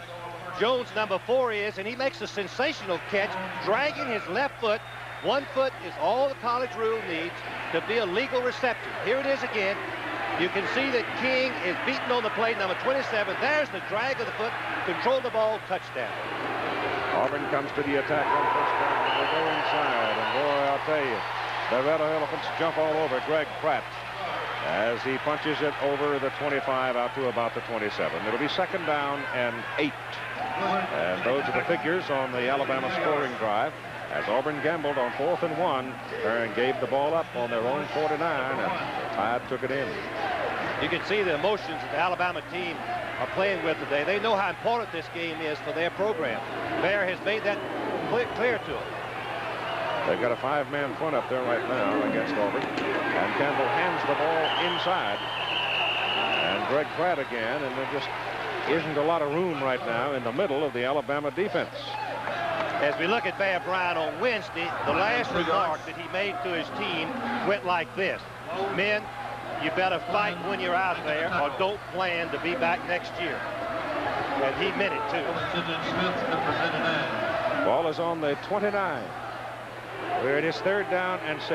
Speaker 16: Jones, number 4, is, and he makes a sensational catch, dragging his left foot. 1 foot is all the college rule needs to be a legal reception. Here it is again. You can see that King is beaten on the play, number 27. There's the drag of the foot, control the ball, touchdown.
Speaker 11: Auburn comes to the attack on first down. They go inside, and boy, I'll tell you, the Red Elephants jump all over Greg Pratt as he punches it over the 25 out to about the 27. It'll be second down and 8. And those are the figures on the Alabama scoring drive. As Auburn gambled on 4th and 1, and gave the ball up on their own 49, and Tide took it in.
Speaker 16: You can see the emotions that the Alabama team are playing with today. They know how important this game is for their program. Bear has made that clear to them.
Speaker 11: They've got a 5-man front up there right now against Auburn. And Campbell hands the ball inside. And Greg Pratt again, and there just isn't a lot of room right now in the middle of the Alabama defense.
Speaker 16: As we look at Bear Bryant on Wednesday, the last remark that he made to his team went like this: men, you better fight when you're out there, or don't plan to be back next year. And he meant it too.
Speaker 11: Ball is on the 29, where it is 3rd down and 6.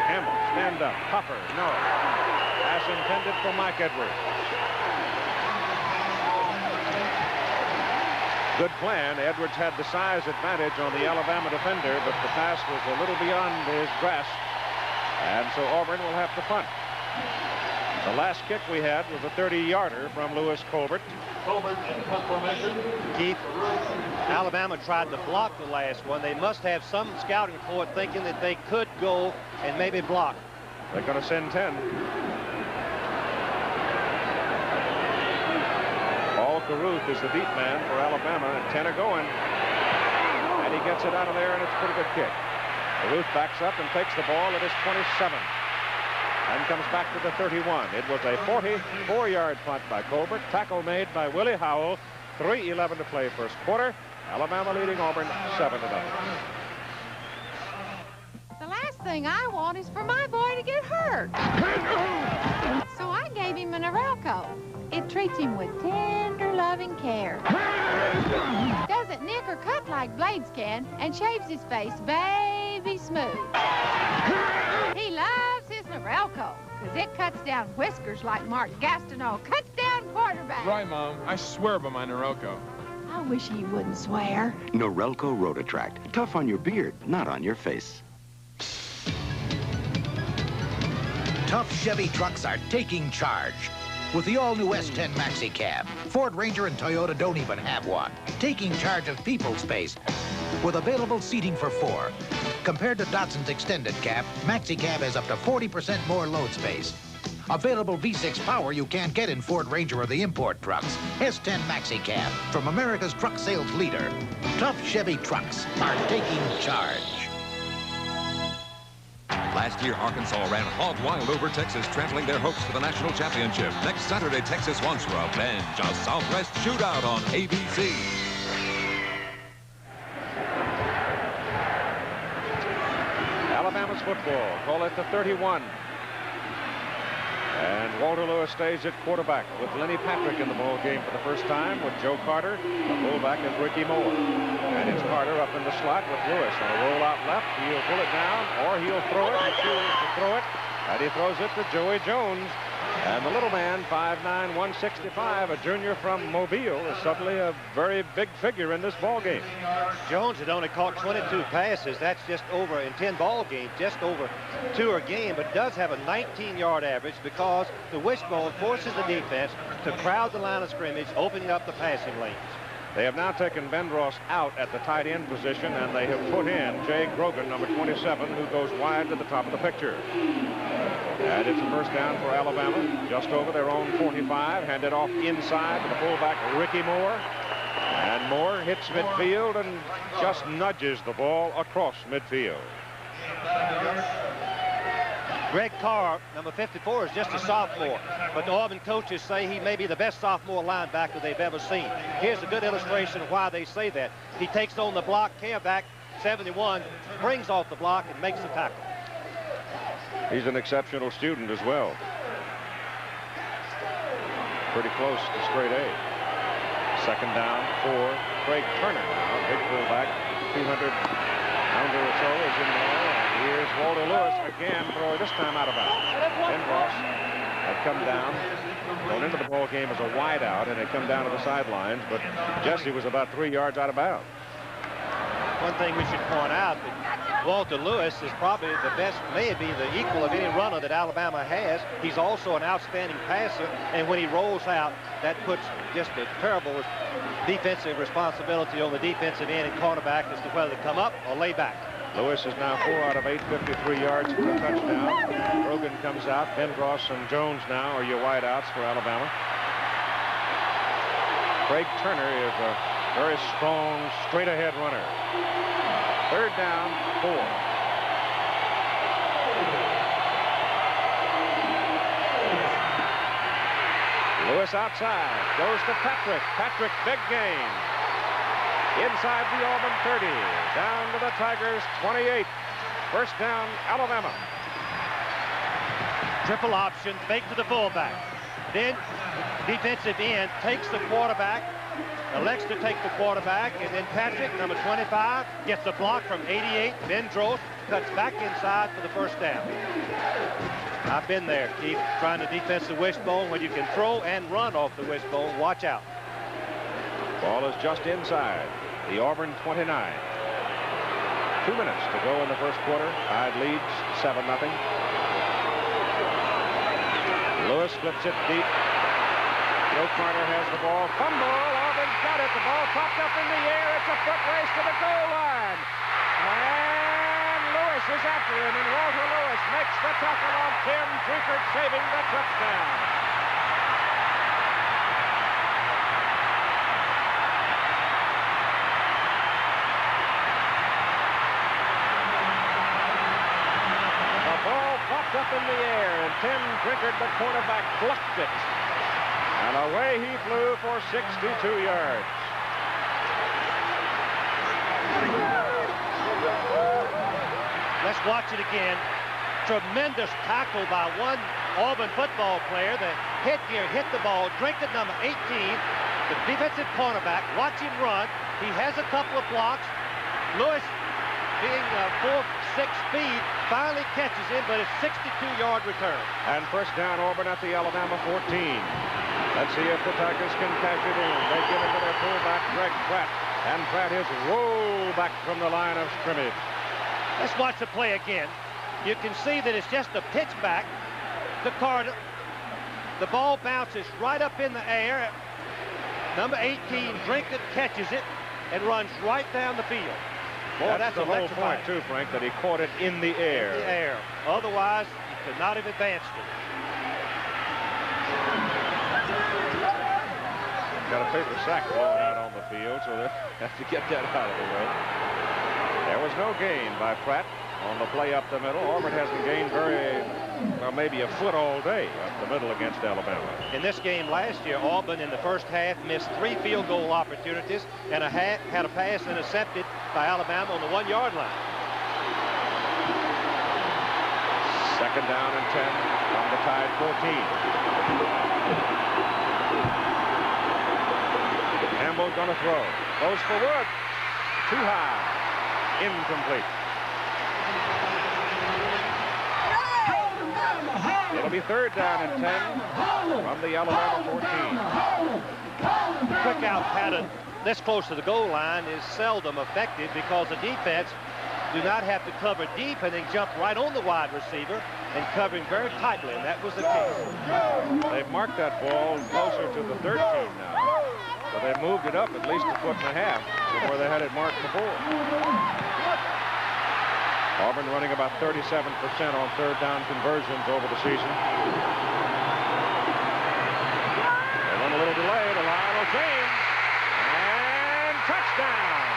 Speaker 11: Campbell, stand up. Hopper, no. Pass intended for Mike Edwards. Good plan. Edwards had the size advantage on the Alabama defender, but the pass was a little beyond his grasp. And so Auburn will have to punt. The last kick we had was a 30-yarder from Lewis Colbert.
Speaker 16: Keith, Alabama tried to block the last one. They must have some scouting report thinking that they could go and maybe block.
Speaker 11: They're going to send 10. Paul Carruth is the deep man for Alabama, and 10 are going. And he gets it out of there, and it's a pretty good kick. Carruth backs up and takes the ball at his 27. And comes back to the 31. It was a 44-yard punt by Colbert. Tackle made by Willie Howell. 3:11 to play first quarter. Alabama leading Auburn 7-0.
Speaker 7: The last thing I want is for my boy to get hurt. So I gave him an Norelco. It treats him with tender, loving care. Doesn't nick or cut like blades can, and shaves his face baby smooth. He loves his Norelco, because it cuts down whiskers like Mark Gastineau cuts down quarterback.
Speaker 10: Right, Mom. I swear by my Norelco.
Speaker 7: I wish he wouldn't swear.
Speaker 12: Norelco Rotatract. Tough on your beard, not on your face.
Speaker 17: Tough Chevy trucks are taking charge. With the all-new S10 Maxi Cab, Ford Ranger and Toyota don't even have one. Taking charge of people space with available seating for 4. Compared to Datsun's extended cab, Maxi Cab has up to 40% more load space. Available V6 power you can't get in Ford Ranger or the import trucks. S10 Maxi Cab from America's truck sales leader. Tough Chevy trucks are taking charge.
Speaker 13: Last year, Arkansas ran hog wild over Texas, trampling their hopes for the national championship. Next Saturday, Texas wants revenge. A Southwest shootout on ABC.
Speaker 11: Alabama's football. Call it the 31. And Walter Lewis stays at quarterback with Lenny Patrick in the ball game for the first time with Joe Carter. The fullback is Ricky Moore. And it's Carter up in the slot with Lewis on a roll out left. He'll pull it down, or he'll throw it. He chooses to throw it. And he throws it to Joey Jones. And the little man, 5'9", 165, a junior from Mobile, is suddenly a very big figure in this ball game.
Speaker 16: Jones had only caught 22 passes. That's just over in 10 ball games, just over 2 a game, but does have a 19-yard average because the wishbone forces the defense to crowd the line of scrimmage, opening up the passing lanes.
Speaker 11: They have now taken Ben Ross out at the tight end position, and they have put in Jay Grogan, number 27, who goes wide to the top of the picture. And it's a first down for Alabama, just over their own 45, handed off inside to the fullback, Ricky Moore. And Moore hits midfield and just nudges the ball across midfield.
Speaker 16: Greg Carr, number 54, is just a sophomore, but the Auburn coaches say he may be the best sophomore linebacker they've ever seen. Here's a good illustration of why they say that. He takes on the block, back 71, brings off the block, and makes the tackle.
Speaker 11: He's an exceptional student as well. Pretty close to straight A. Second down for Craig Turner now, big fullback, 200-pounder or so is in there. Here's Walter Lewis again, throwing this time out of bounds. Ben Ross had come down, going into the ball game as a wideout, and had come down to the sidelines, but Jesse was about 3 yards out of bounds.
Speaker 16: One thing we should point out that Walter Lewis is probably the best, maybe the equal of any runner that Alabama has. He's also an outstanding passer, and when he rolls out, that puts just a terrible defensive responsibility on the defensive end and cornerback as to whether to come up or lay back.
Speaker 11: Lewis is now 4 out of 8, 53 yards for a touchdown. Grogan comes out. Ben Ross and Jones now are your wideouts for Alabama. Craig Turner is a very strong, straight-ahead runner. Third down, 4. Lewis outside, goes to Patrick. Patrick, big gain. Inside the Auburn 30, down to the Tigers 28. First down, Alabama.
Speaker 16: Triple option, fake to the fullback. Then defensive end takes the quarterback, elects to take the quarterback, and then Patrick, number 25, gets a block from 88. Ben Drost cuts back inside for the first down. I've been there, Keith, trying to defense the wishbone when you can throw and run off the wishbone. Watch out.
Speaker 11: Ball is just inside the Auburn 29. 2 minutes to go in the first quarter. Tide leads 7-0. Lewis flips it deep. Joe Carter has the ball. Fumble. Auburn's got it. The ball popped up in the air. It's a foot race to the goal line. And Lewis is after him, and Walter Lewis makes the tackle on Tim Drinkard, saving the touchdown. The ball popped up in the air, and Tim Drinkard, the cornerback, blocked it. And away he flew for 62 yards.
Speaker 16: Let's watch it again. Tremendous tackle by one Auburn football player. The headgear hit the ball. Drinkard, number 18, the defensive cornerback. Watch him run. He has a couple of blocks. Lewis, being 4'6" speed, finally catches him, but it's a 62-yard return.
Speaker 11: And first down, Auburn at the Alabama 14. Let's see if the Tigers can cash it in. They give it to their fullback, Greg Pratt. And Pratt is rolled back from the line of scrimmage.
Speaker 16: Let's watch the play again. You can see that it's just a pitch back to Carter. The ball bounces right up in the air. Number 18, Drinkard, catches it and runs right down the field. Boy, that's
Speaker 11: the whole point, too, Frank, that he caught it in the air.
Speaker 16: In the air. Otherwise, he could not have advanced it.
Speaker 11: Got a paper sack blowing out on the field, so they have to get that out of the way. There was no gain by Pratt on the play up the middle. Auburn hasn't gained maybe a foot all day up the middle against Alabama.
Speaker 16: In this game last year, Auburn in the first half missed 3 field goal opportunities and had a pass intercepted by Alabama on the 1-yard line.
Speaker 11: Second down and 10 from the Tide 14. Campbell's going to throw. Goes for Wood. Too high. Incomplete. It'll be third down and 10 from the Alabama 14.
Speaker 16: The quick out pattern this close to the goal line is seldom effective because the defense do not have to cover deep and then jump right on the wide receiver and covering very tightly, and that was the case.
Speaker 11: They've marked that ball closer to the 13 now. So they moved it up at least a foot and a half from where they had it marked before. Auburn running about 37% on third down conversions over the season. They run a little delay to Lionel James. And touchdown.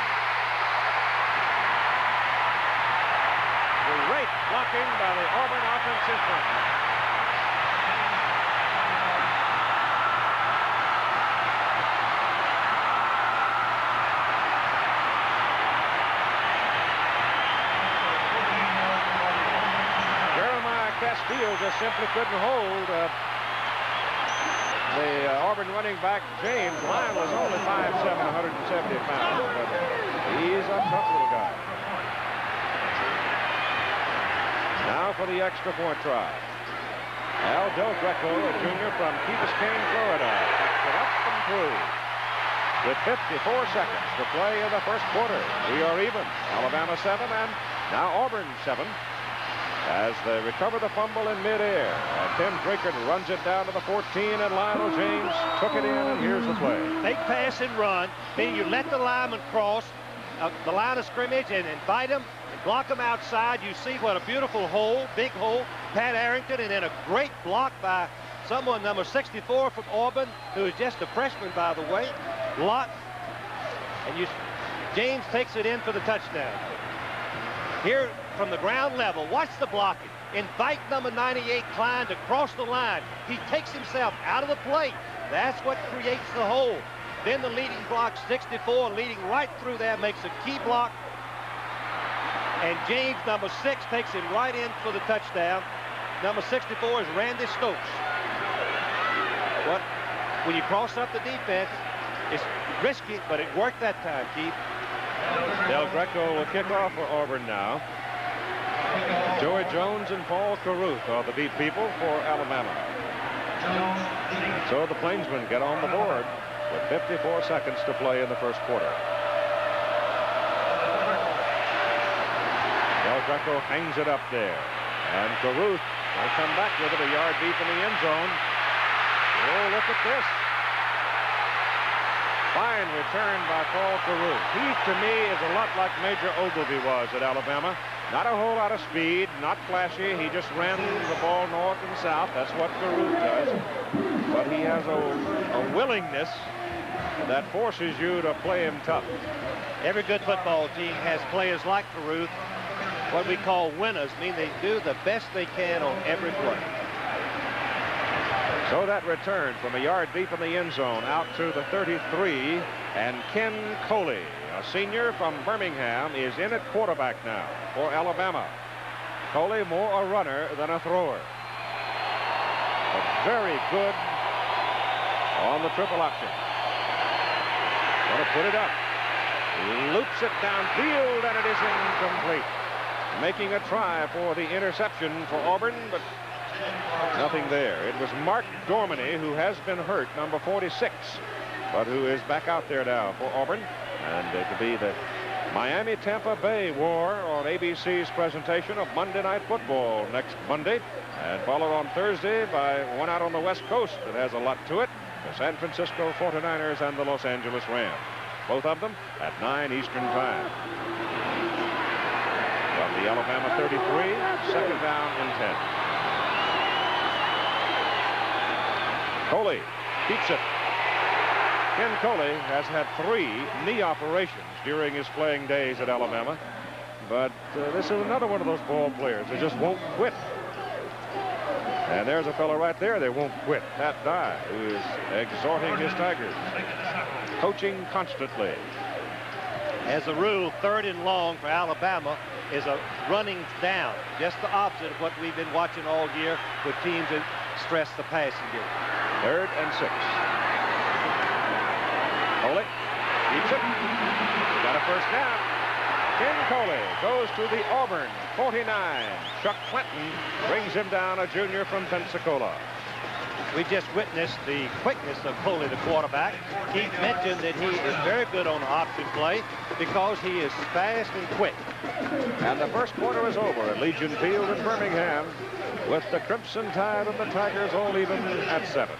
Speaker 11: Great blocking by the Auburn offensive front. Castillo just simply couldn't hold the Auburn running back, James. Lionel is only 5'7", 170 pounds, but he's a tough little guy. Now for the extra point try. Al Del Greco, a junior from Key Biscayne, Florida, picks it up and through. With 54 seconds to play in the first quarter, we are even. Alabama 7 and now Auburn 7. As they recover the fumble in midair. Tim Drinkard runs it down to the 14, and Lionel James took it in, and here's the play.
Speaker 16: Fake pass and run. Then you let the lineman cross the line of scrimmage and invite him and block him outside. You see what a beautiful hole, big hole. Pat Arrington, and then a great block by someone, number 64 from Auburn, who is just a freshman, by the way. Block. And James takes it in for the touchdown. Here from the ground level, watch the blocking. Invite number 98, Klein, to cross the line. He takes himself out of the play. That's what creates the hole. Then the leading block, 64, leading right through there, makes a key block. And James, number 6, takes him right in for the touchdown. Number 64 is Randy Stokes. When you cross up the defense, it's risky, but it worked that time, Keith.
Speaker 11: Del Greco will kick off for Auburn now. Joey Jones and Paul Carruth are the beat people for Alabama. So the Plainsmen get on the board with 54 seconds to play in the first quarter. Del Greco hangs it up there. And Carruth They'll come back with it a yard deep in the end zone. Oh, look at this. Fine return by Paul Carew. He, to me, is a lot like Major Ogilvy was at Alabama. Not a whole lot of speed, not flashy. He just ran the ball north and south. That's what Carew does. But he has a willingness that forces you to play him tough.
Speaker 16: Every good football team has players like Carew, what we call winners, mean they do the best they can on every play.
Speaker 11: So that return from a yard deep in the end zone out to the 33, and Ken Coley, a senior from Birmingham, is in at quarterback now for Alabama. Coley more a runner than a thrower. But very good on the triple option. Going to put it up. Loops it downfield, and it is incomplete. Making a try for the interception for Auburn, but nothing there. It was Mark Dorminey, who has been hurt, number 46, but who is back out there now for Auburn. And it could be the Miami-Tampa Bay war on ABC's presentation of Monday Night Football next Monday, and followed on Thursday by one out on the West Coast that has a lot to it, the San Francisco 49ers and the Los Angeles Rams. Both of them at 9 Eastern Time. From the Alabama 33, second down and 10. Coley keeps it. Ken Coley has had 3 knee operations during his playing days at Alabama. But this is another one of those ball players that just won't quit. And there's a fellow right there that won't quit, Pat Dye, who is exhorting his Tigers. Coaching constantly.
Speaker 16: As a rule, 3rd and long for Alabama is a running down. Just the opposite of what we've been watching all year with teams that stress the passing game.
Speaker 11: 3rd and 6. Coley keeps it. Got a first down. Ken Coley goes to the Auburn 49. Chuck Clinton brings him down, a junior from Pensacola.
Speaker 16: We just witnessed the quickness of Coley, the quarterback. Keith mentioned that he is very good on the option play because he is fast and quick.
Speaker 11: And the first quarter is over at Legion Field in Birmingham, with the Crimson Tide and the Tigers all even at 7.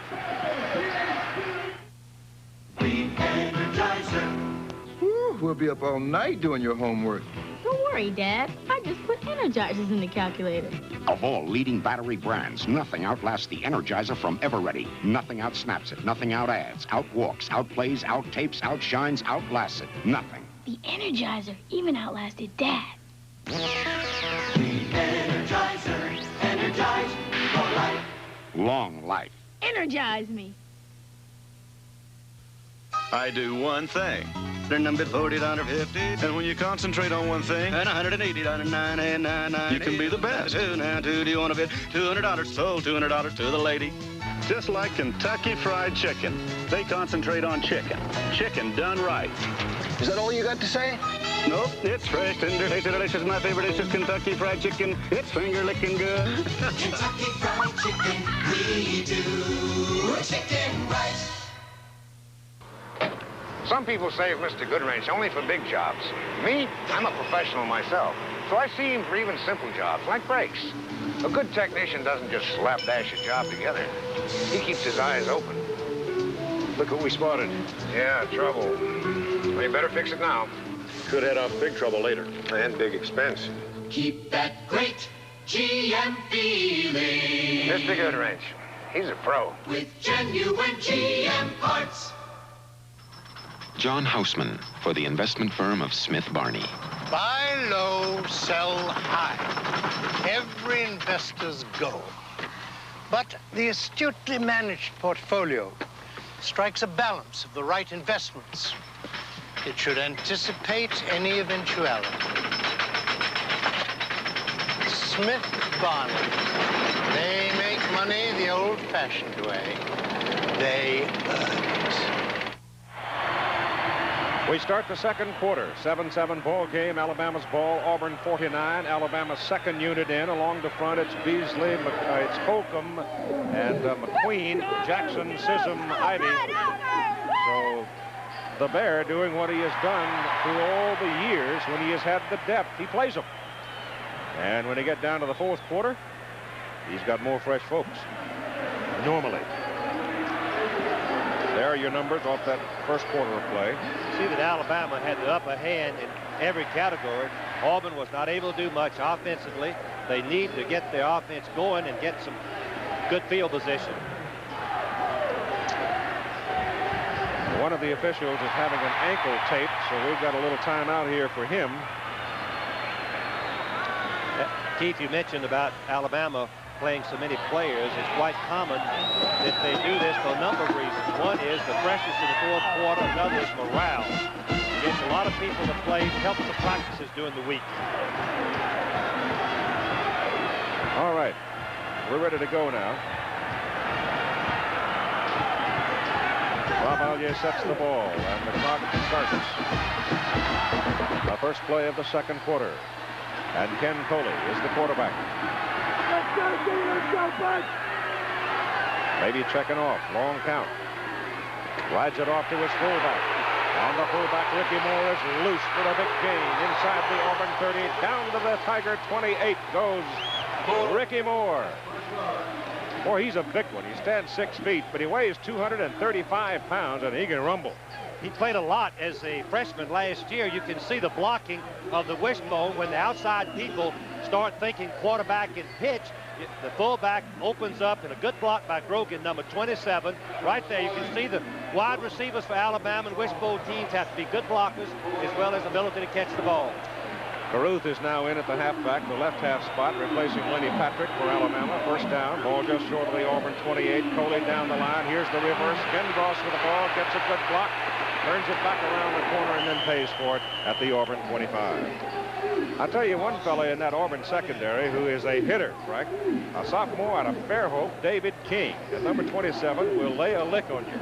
Speaker 5: Whew, we'll be up all night doing your homework.
Speaker 14: Don't worry, Dad. I just put Energizers in the calculator.
Speaker 15: Of all leading battery brands, nothing outlasts the Energizer from Everready. Nothing outsnaps it. Nothing outadds, outwalks, outplays, outtapes, outshines, outlasts it. Nothing.
Speaker 14: The Energizer even outlasted Dad.
Speaker 15: Energizer. Energize your life. Long life.
Speaker 14: Energize me.
Speaker 19: I do one thing. Number 40, $50. And when you concentrate on one thing, and $180, you can be the best. Now, do you want to bid $200? Sold $200 to the lady. Just like Kentucky Fried Chicken. They concentrate on chicken. Chicken done right.
Speaker 21: Is that all you got to say?
Speaker 19: Nope, it's fresh, tender, tasty, delicious. My favorite dish is Kentucky Fried Chicken. It's finger-licking good.
Speaker 26: Kentucky Fried Chicken, we do chicken right.
Speaker 27: Some people save Mr. Goodwrench only for big jobs. Me, I'm a professional myself, so I see him for even simple jobs, like brakes. A good technician doesn't just slapdash a job together. He keeps his eyes open. Look what we spotted. Yeah, trouble. We better fix it now. Could head off big trouble later. And big expense.
Speaker 26: Keep that great GM feeling.
Speaker 27: Mr. Goodwrench, he's a pro.
Speaker 26: With genuine GM parts.
Speaker 28: John Houseman for the investment firm of Smith Barney.
Speaker 29: Buy low, sell high. Every investor's goal. But the astutely managed portfolio strikes a balance of the right investments. It should anticipate any eventuality. Smith Barney. They make money the old-fashioned way. They earn it.
Speaker 11: We start the second quarter. 7-7 ball game. Alabama's ball. Auburn 49. Alabama's second unit in. Along the front, it's Beasley, it's Holcomb, and McQueen, Jackson, Sissom, Ivy. So the Bear doing what he has done through all the years when he has had the depth. He plays them. And when they get down to the fourth quarter, He's got more fresh folks. Normally. There are your numbers off that first quarter of play.
Speaker 16: See that Alabama had the upper hand in every category. Auburn was not able to do much offensively. They need to get their offense going and get some good field position.
Speaker 11: One of the officials is having an ankle tape, so we've got a little timeout here for him.
Speaker 16: Keith, you mentioned about Alabama playing so many players. It's quite common that they do this for a number of reasons. One is the freshness in the fourth quarter. Another is morale. It gets a lot of people to play, helps the practices during the week.
Speaker 11: All right, we're ready to go now. Bob Allier sets the ball, and the clock starts. The first play of the second quarter. And Ken Coley is the quarterback. Maybe checking off. Long count. Rides it off to his fullback. On the fullback, Ricky Moore is loose for a big gain. Inside the Auburn 30, down to the Tiger 28 goes Ricky Moore. Boy, he's a big one. He stands 6 feet, but he weighs 235 pounds, and he can rumble.
Speaker 16: He played a lot as a freshman last year. You can see the blocking of the wishbone when the outside people start thinking quarterback and pitch. The fullback opens up, and a good block by Grogan, number 27. Right there, you can see the wide receivers for Alabama and wishbone teams have to be good blockers as well as ability to catch the ball.
Speaker 11: Caruth is now in at the halfback, the left half spot, replacing Lenny Patrick for Alabama. First down, ball just short of the Auburn 28. Coley down the line. Here's the reverse. Gendros with the ball, gets a good block, turns it back around the corner, and then pays for it at the Auburn 25. I'll tell you one fella in that Auburn secondary who is a hitter, Frank. A sophomore out of Fairhope, David King. At number 27 will lay a lick on you.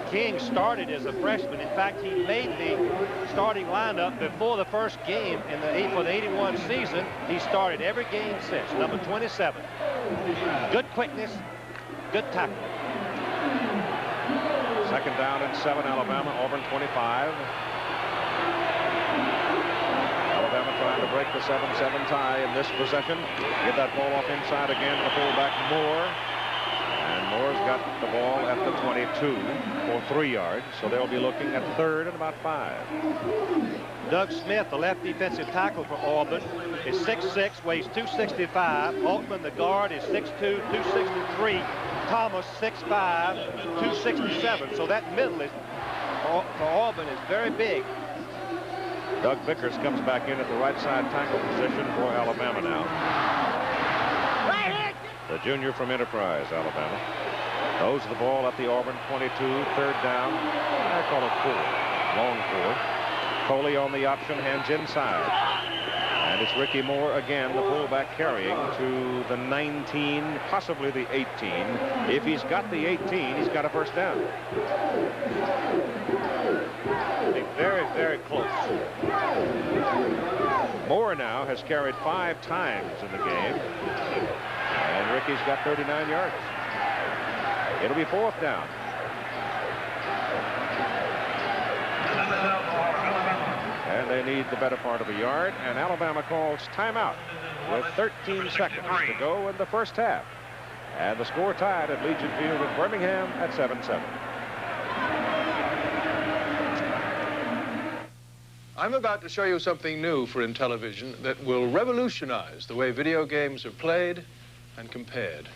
Speaker 16: King started as a freshman. In fact, he made the starting lineup before the first game for the 81 season. He started every game since, number 27. Good quickness, good tackle.
Speaker 11: Second down and 7, Alabama, Auburn 25. Alabama trying to break the 7-7 tie in this possession. Get that ball off inside again to fullback Moore. And Moore's got the ball at the 22 for 3 yards. So they'll be looking at third and about 5.
Speaker 16: Doug Smith, the left defensive tackle for Auburn, is 6'6", weighs 265. Altman, the guard, is 6'2", 263. Thomas, 6'5", 267. So that middle is for Auburn is very big.
Speaker 11: Doug Vickers comes back in at the right side tackle position for Alabama now. The junior from Enterprise, Alabama. Throws the ball at the Auburn 22, third down. I call it 4, long 4. Coley on the option, hands inside. And it's Ricky Moore again, the fullback, carrying to the 19, possibly the 18. If he's got the 18, he's got a first down. Very, very close. Moore now has carried 5 times in the game. And Ricky's got 39 yards. It'll be 4th down. And they need the better part of a yard. And Alabama calls timeout with 13 seconds to go in the first half. And the score tied at Legion Field in Birmingham at 7-7.
Speaker 1: I'm about to show you something new for Intellivision that will revolutionize the way video games are played and compared.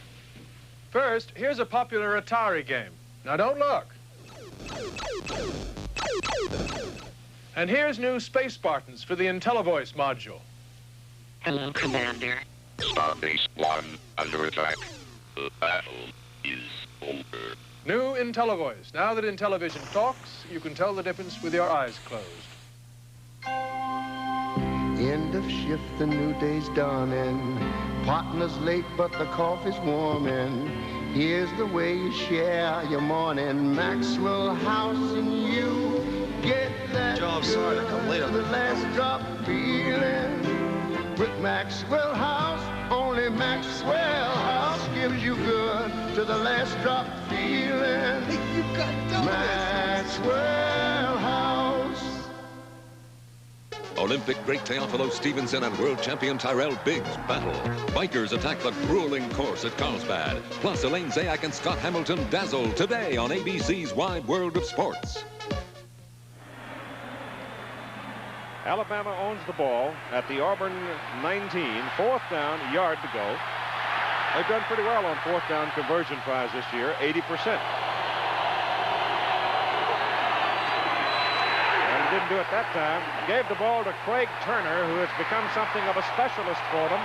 Speaker 1: First, here's a popular Atari game. Now don't look. And here's new Space Spartans for the IntelliVoice module.
Speaker 2: Hello, Commander.
Speaker 27: Starbase 1 under attack. The battle is over.
Speaker 1: New IntelliVoice. Now that Intellivision talks, you can tell the difference with your eyes closed.
Speaker 3: End of shift, the new day's dawning. Partner's late, but the coffee's warming. Here's the way you share your morning. Maxwell House and you get that
Speaker 4: Joe, I'm sorry to come late on
Speaker 3: the
Speaker 4: this.
Speaker 3: last drop feeling. With Maxwell House, only Maxwell House gives you good to the last drop feeling. You got Maxwell House.
Speaker 13: Olympic great Teofilo Stevenson and world champion Tyrell Biggs battle. Bikers attack the grueling course at Carlsbad. Plus, Elaine Zayak and Scott Hamilton dazzle today on ABC's Wide World of Sports.
Speaker 11: Alabama owns the ball at the Auburn 19, 4th down, yard to go. They've done pretty well on 4th down conversion tries this year, 80%. Didn't do it that time. Gave the ball to Craig Turner, who has become something of a specialist for them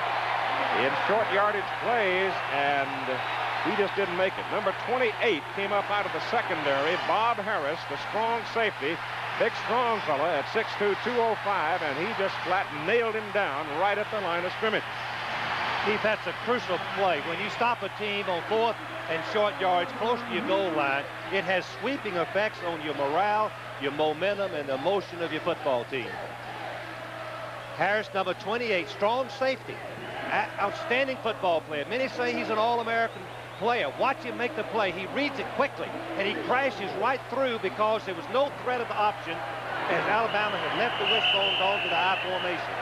Speaker 11: in short yardage plays, and he just didn't make it. Number 28 came up out of the secondary, Bob Harris, the strong safety, big strong fella at 6'2", 205, and he just flat nailed him down right at the line of scrimmage.
Speaker 16: Keith, that's a crucial play. When you stop a team on 4th and short yards close to your goal line, it has sweeping effects on your morale, your momentum, and the motion of your football team. Harris, number 28, strong safety, outstanding football player. Many say he's an All-American player. Watch him make the play. He reads it quickly, and he crashes right through because there was no threat of the option as Alabama had left the wishbone, gone to the I formation.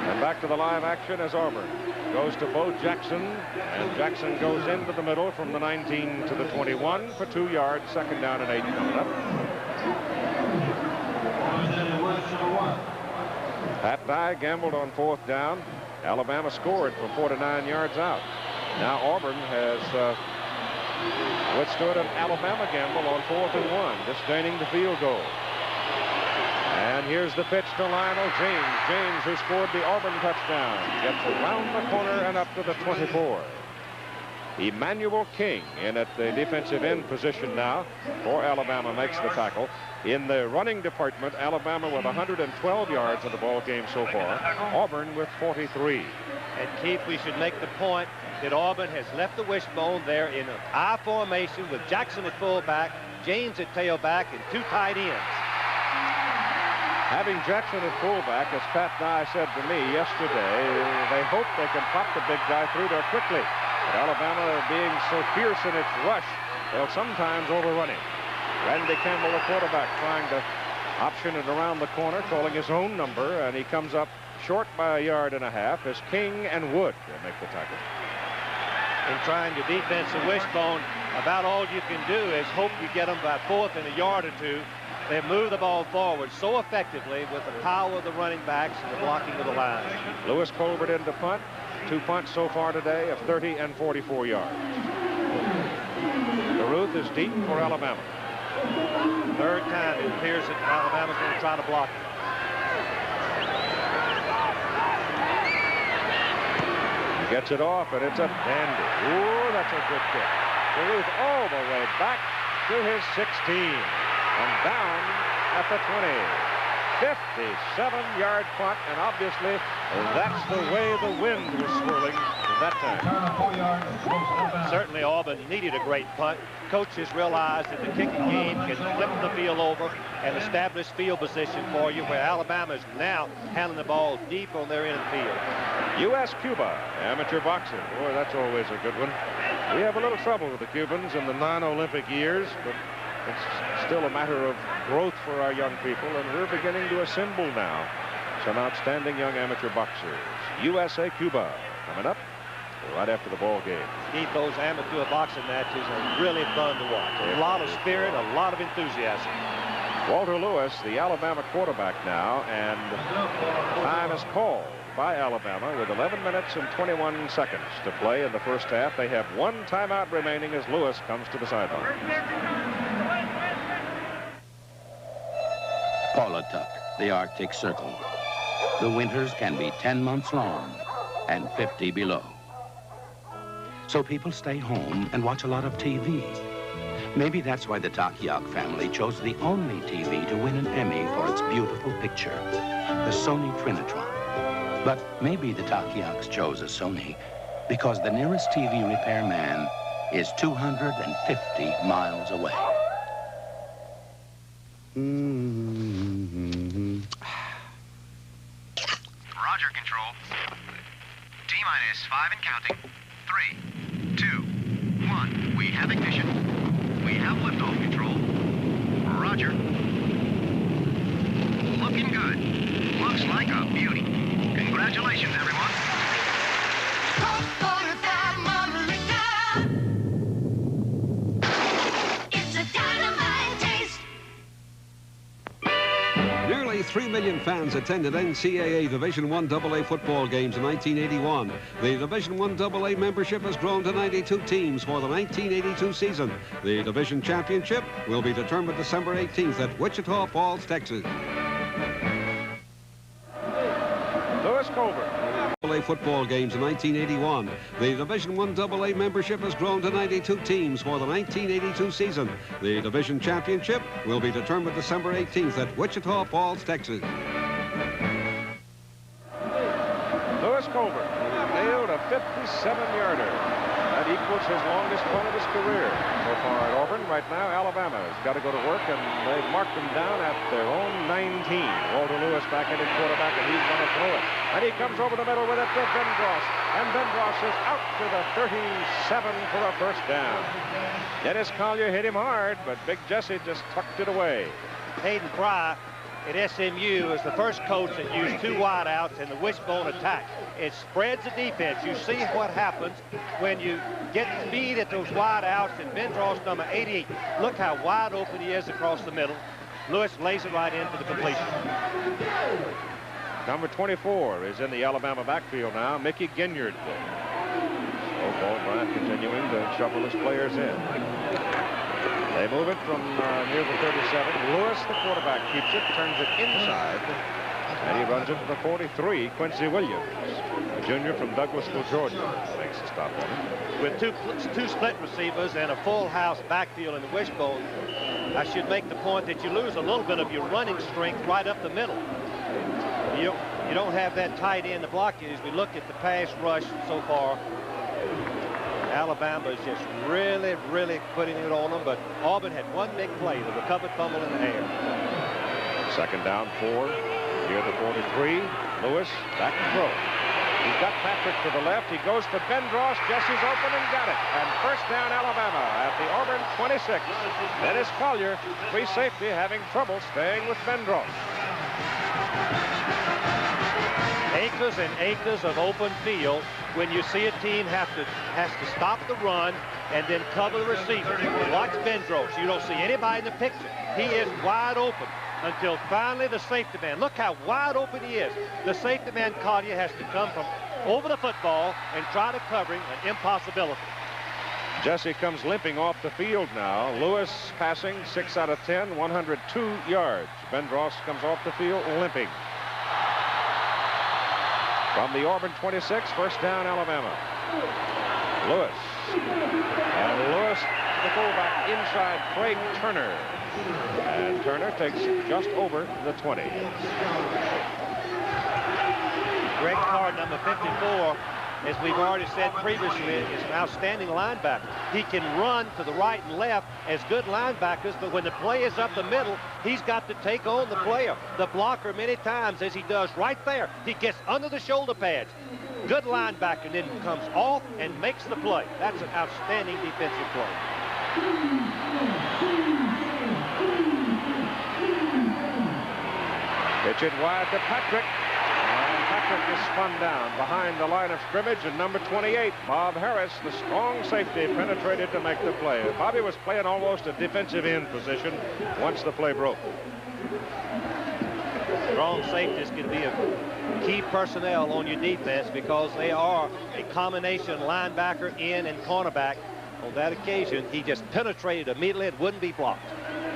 Speaker 11: And back to the live action as Auburn goes to Bo Jackson, and Jackson goes into the middle from the 19 to the 21 for 2 yards, 2nd down and 8 coming up. Pat Dye gambled on 4th down. Alabama scored from 49 yards out. Now Auburn has withstood an Alabama gamble on 4th and 1, disdaining the field goal. And here's the pitch to Lionel James. James, who scored the Auburn touchdown, gets around the corner and up to the 24. Emmanuel King in at the defensive end position now for Alabama makes the tackle. In the running department, Alabama with 112 yards in the ball game so far. Auburn with 43.
Speaker 16: And Keith, we should make the point that Auburn has left the wishbone there in an I formation with Jackson at fullback, James at tailback, and 2 tight ends.
Speaker 11: Having Jackson at fullback, as Pat Dye said to me yesterday, they hope they can pop the big guy through there quickly. But Alabama being so fierce in its rush, they'll sometimes overrun him. Randy Campbell, the quarterback, trying to option it around the corner, calling his own number, and he comes up short by 1.5 yards as King and Wood will make the tackle.
Speaker 16: In trying to defense the wishbone, about all you can do is hope you get them by 4th and 1 yard or 2. They move the ball forward so effectively with the power of the running backs and the blocking of the line.
Speaker 11: Lewis Colbert in to punt. 2 punts so far today of 30 and 44 yards. DeRuth is deep for Alabama.
Speaker 16: 3rd time it appears that Alabama's going to try to block it.
Speaker 11: He gets it off, and it's a dandy. Ooh, that's a good kick. DeRuth all the way back to his 16 and down at the 20. 57-yard punt, and obviously that's the way the wind was swirling that time.
Speaker 16: Certainly Auburn needed a great punt. Coaches realized that the kicking game can flip the field over and establish field position for you, where Alabama is now handling the ball deep on their end of the field.
Speaker 11: U.S.-Cuba, amateur boxing. Boy, that's always a good one. We have a little trouble with the Cubans in the non-Olympic years, but it's still a matter of growth for our young people, and we're beginning to assemble now some outstanding young amateur boxers. USA-Cuba coming up right after the ball game.
Speaker 16: Keith, those amateur boxing matches are really fun to watch. A lot of spirit, a lot of enthusiasm.
Speaker 11: Walter Lewis, the Alabama quarterback now, and time is called by Alabama with 11 minutes and 21 seconds to play in the first half. They have 1 timeout remaining as Lewis comes to the sideline.
Speaker 15: Paulatuck, the Arctic Circle. The winters can be 10 months long and 50 below. So people stay home and watch a lot of TV. Maybe that's why the Takiak family chose the only TV to win an Emmy for its beautiful picture, the Sony Trinitron. But maybe the Takiaks chose a Sony because the nearest TV repair man is 250 miles away.
Speaker 4: Roger, Control. T-minus 5 and counting. 3, 2, 1. We have ignition. We have liftoff, Control. Roger. Looking Looking good. Looks like a beauty. Congratulations, everyone.
Speaker 26: It's a dynamite taste.
Speaker 6: Nearly 3 million fans attended NCAA Division I AA football games in 1981. The Division I AA membership has grown to 92 teams for the 1982 season. The division championship will be determined December 18th at Wichita Falls, Texas.
Speaker 11: Lewis Colbert.
Speaker 6: AA football games in 1981. The Division I AA membership has grown to 92 teams for the 1982 season. The division championship will be determined December 18th at Wichita Falls, Texas.
Speaker 11: Lewis Colbert nailed a 57-yarder. That equals his longest run of his career so far at Auburn. Right now, Alabama's got to go to work, and they've marked him down at their own 19. Walter Lewis back in his quarterback, and he's going to throw it. And he comes over the middle with it to Bendross. And Bendross is out to the 37 for a first down. Dennis Collier hit him hard, but Big Jesse just tucked it away.
Speaker 16: Hayden Fry at SMU is the first coach that used two wideouts in the wishbone attack. It spreads the defense. You see what happens when you get speed at those wideouts, and Bendross, number 88. Look how wide open he is across the middle. Lewis lays it right in for the completion.
Speaker 11: Number 24 is in the Alabama backfield now, Mickey Ginyard. Ball Bryant continuing to shuffle his players in. They move it from near the 37. Lewis, the quarterback, keeps it, turns it inside, and he runs it to the 43. Quincy Williams, a junior from Douglasville, Georgia, makes a stop on it.
Speaker 16: With two split receivers and a full house backfield in the wishbone, I should make the point that you lose a little bit of your running strength right up the middle. You don't have that tight end to block you. As we look at the pass rush so far, Alabama is just really, really putting it on them, but Auburn had one big play, the recovered fumble in the air.
Speaker 11: Second down, 4, near the 43. Lewis back to throw. He's got Patrick to the left. He goes to Bendross. Jesse's open and got it. And first down, Alabama at the Auburn 26. Dennis Collier, free safety, having trouble staying with Bendross.
Speaker 16: Acres and acres of open field when you see a team has to stop the run and then cover the receiver. Watch Bendross. You don't see anybody in the picture. He is wide open until finally the safety man. Look how wide open he is. The safety man, Collier, has to come from over the football and try to cover him, an impossibility.
Speaker 11: Jesse comes limping off the field now. Lewis passing 6 out of 10, 102 yards. Bendross comes off the field limping. From the Auburn 26, first down, Alabama. Lewis. And Lewis, the fullback, inside Craig Turner. And Turner takes just over the 20.
Speaker 16: Greg Carr, number 54, as we've already said previously, is an outstanding linebacker. He can run to the right and left as good linebackers, but when the play is up the middle, he's got to take on the player. The blocker many times, as he does right there, he gets under the shoulder pads. Good linebacker, and then comes off and makes the play. That's an outstanding defensive play.
Speaker 11: Pitch it wide to Patrick. Patrick is spun down behind the line of scrimmage, and number 28, Bob Harris, the strong safety, penetrated to make the play. Bobby was playing almost a defensive end position once the play broke.
Speaker 16: Strong safeties can be a key personnel on your defense because they are a combination linebacker, end, and cornerback. On that occasion, he just penetrated immediately. It wouldn't be blocked.